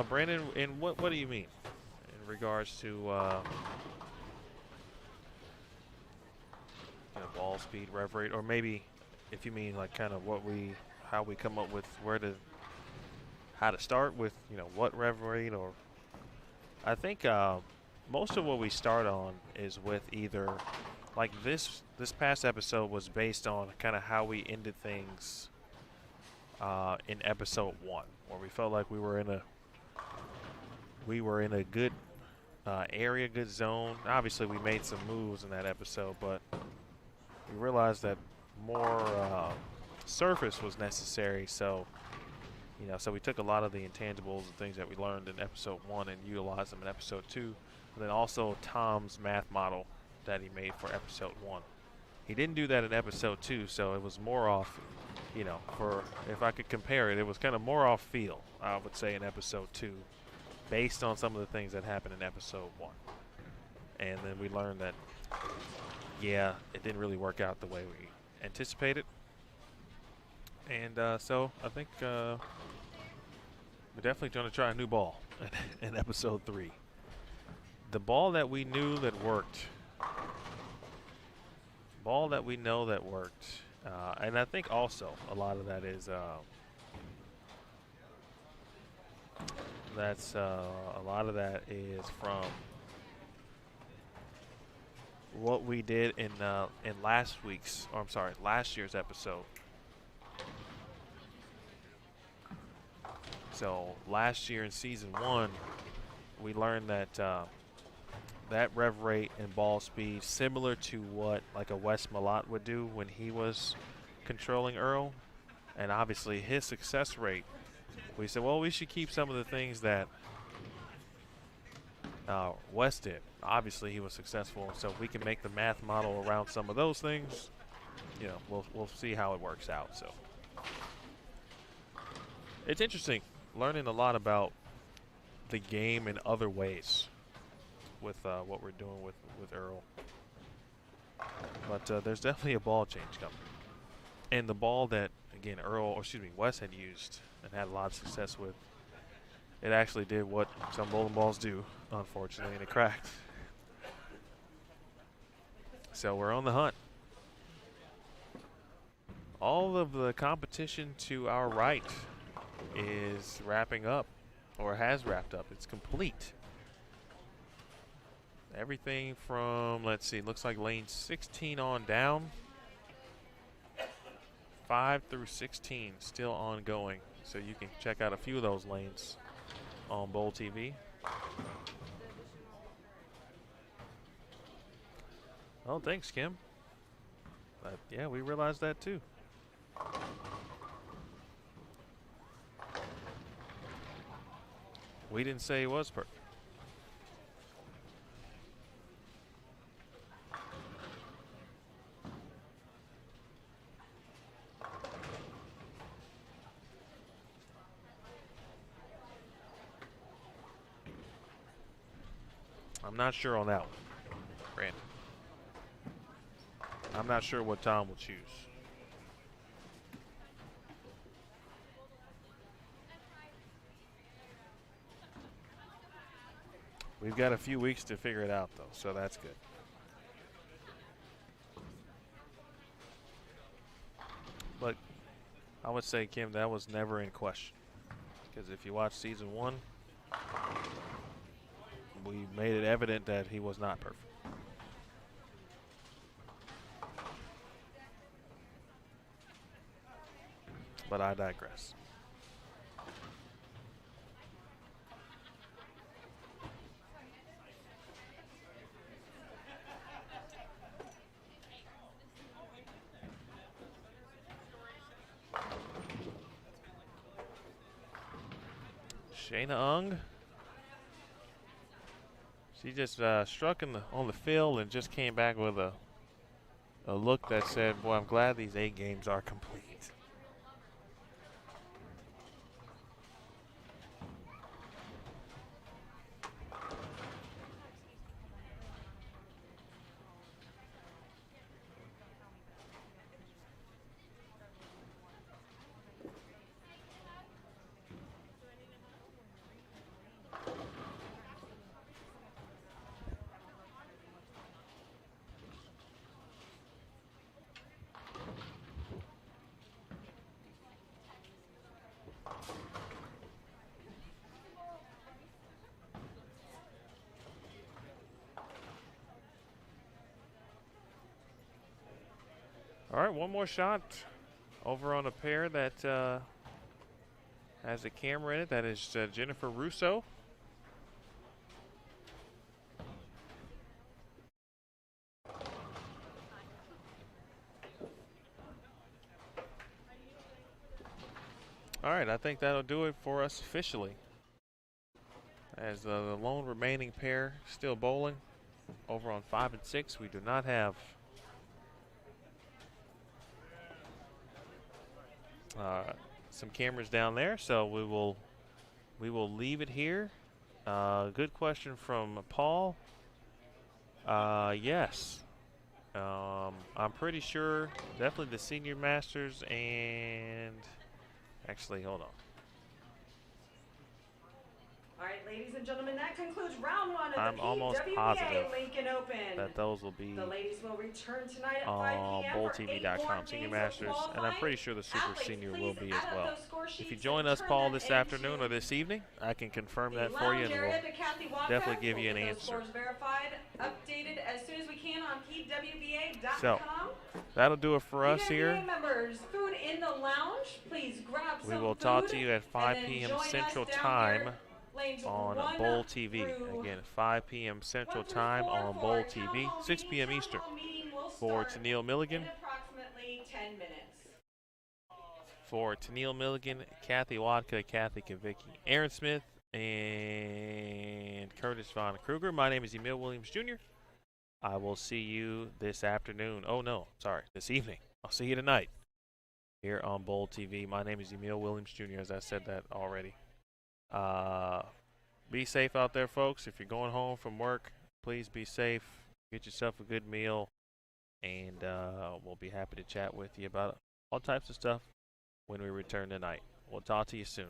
Brandon, and what do you mean in regards to ball speed, rev rate, or maybe if you mean like kind of how we come up with how to start with what rev rate, or I think most of what we start on is with either like this past episode was based on kind of how we ended things in episode 1, where we felt like we were in a good area, good zone. Obviously, we made some moves in that episode, but we realized that more surface was necessary. So, so we took a lot of the intangibles and things that we learned in episode 1 and utilized them in episode 2. And then also Tom's math model that he made for episode 1. He didn't do that in episode 2, so it was more off, for if I could compare it, it was kind of more off feel, I would say, in episode 2. Based on some of the things that happened in episode 1. And then we learned that, yeah, it didn't really work out the way we anticipated. And so I think we're definitely going to try a new ball in episode 3. The ball that we knew that worked. Ball that we know that worked. And I think also a lot of that is a lot of that is from what we did in last year's episode. So last year in season 1, we learned that that rev rate and ball speed, similar to what like a Wes Malott would do when he was controlling Earl, and obviously his success rate. We said, well, we should keep some of the things that Wes did. Obviously, he was successful, so if we can make the math model around some of those things, you know, we'll see how it works out. So it's interesting, learning a lot about the game in other ways with what we're doing with Earl. But there's definitely a ball change coming, and the ball that again Wes had used and had a lot of success with, it actually did what some bowling balls do, unfortunately, and it cracked. So we're on the hunt. All of the competition to our right is wrapping up, or has wrapped up. It's complete. Everything from, let's see, looks like lane 16 on down. 5 through 16 still ongoing. So you can check out a few of those lanes on Bowl TV. Oh, thanks, Kim. Yeah, we realized that too. We didn't say it was perfect. I'm not sure on that one, Brandon. I'm not sure what Tom will choose. We've got a few weeks to figure it out, though, so that's good. But I would say, Kim, that was never in question. Because if you watch season 1, we made it evident that he was not perfect. But I digress. Shayna Ung. She just struck on the field and just came back with a look that said, boy, I'm glad these 8 games are complete. All right, one more shot over on a pair that has a camera in it. That is Jennifer Russo. All right, I think that'll do it for us officially. As the lone remaining pair still bowling over on 5 and 6. We do not have some cameras down there, so we will leave it here. Good question from Paul. Yes, I'm pretty sure definitely the Senior Masters, and actually hold on. All right, ladies. ladies and gentlemen, that concludes round one of I'm the almost PWBA positive Lincoln Open. that those will be The ladies will return tonight at 5 on p.m. for 8 more BowlTV.com Senior games of Masters, and I'm qualifying. pretty sure the Super Athletes, Senior please will be add as up well. those score If you sheets join and us, turn Paul, them this into afternoon or this evening, I can confirm the that for you, lounge and we'll area to Kathy Walker. definitely give you an We'll get answer. those scores verified, updated as soon as we can on PWBA.com. So, that'll do it for us PWBA here. members, food in the lounge. Please grab We some will talk to food, you at 5 and then p.m. join us Central down Time here, lanes on 1 Bowl TV. through Again, 5 p.m. Central 1 through Time 4 on for Bowl our town TV, hall 6 meeting. p.m. Town Eastern. hall meeting will For start Tennille Milligan, in approximately 10 minutes. for Tennille Milligan, Kathy Wadka, Kathy Kavicki, Aaron Smith, and Curtis Von Kruger. My name is Emil Williams Jr. I will see you this afternoon. Oh, no, sorry, this evening. I'll see you tonight here on Bowl TV. My name is Emil Williams Jr., as I said that already. Be safe out there, folks. If you're going home from work, please be safe. Get yourself a good meal, and we'll be happy to chat with you about all types of stuff when we return tonight. We'll talk to you soon.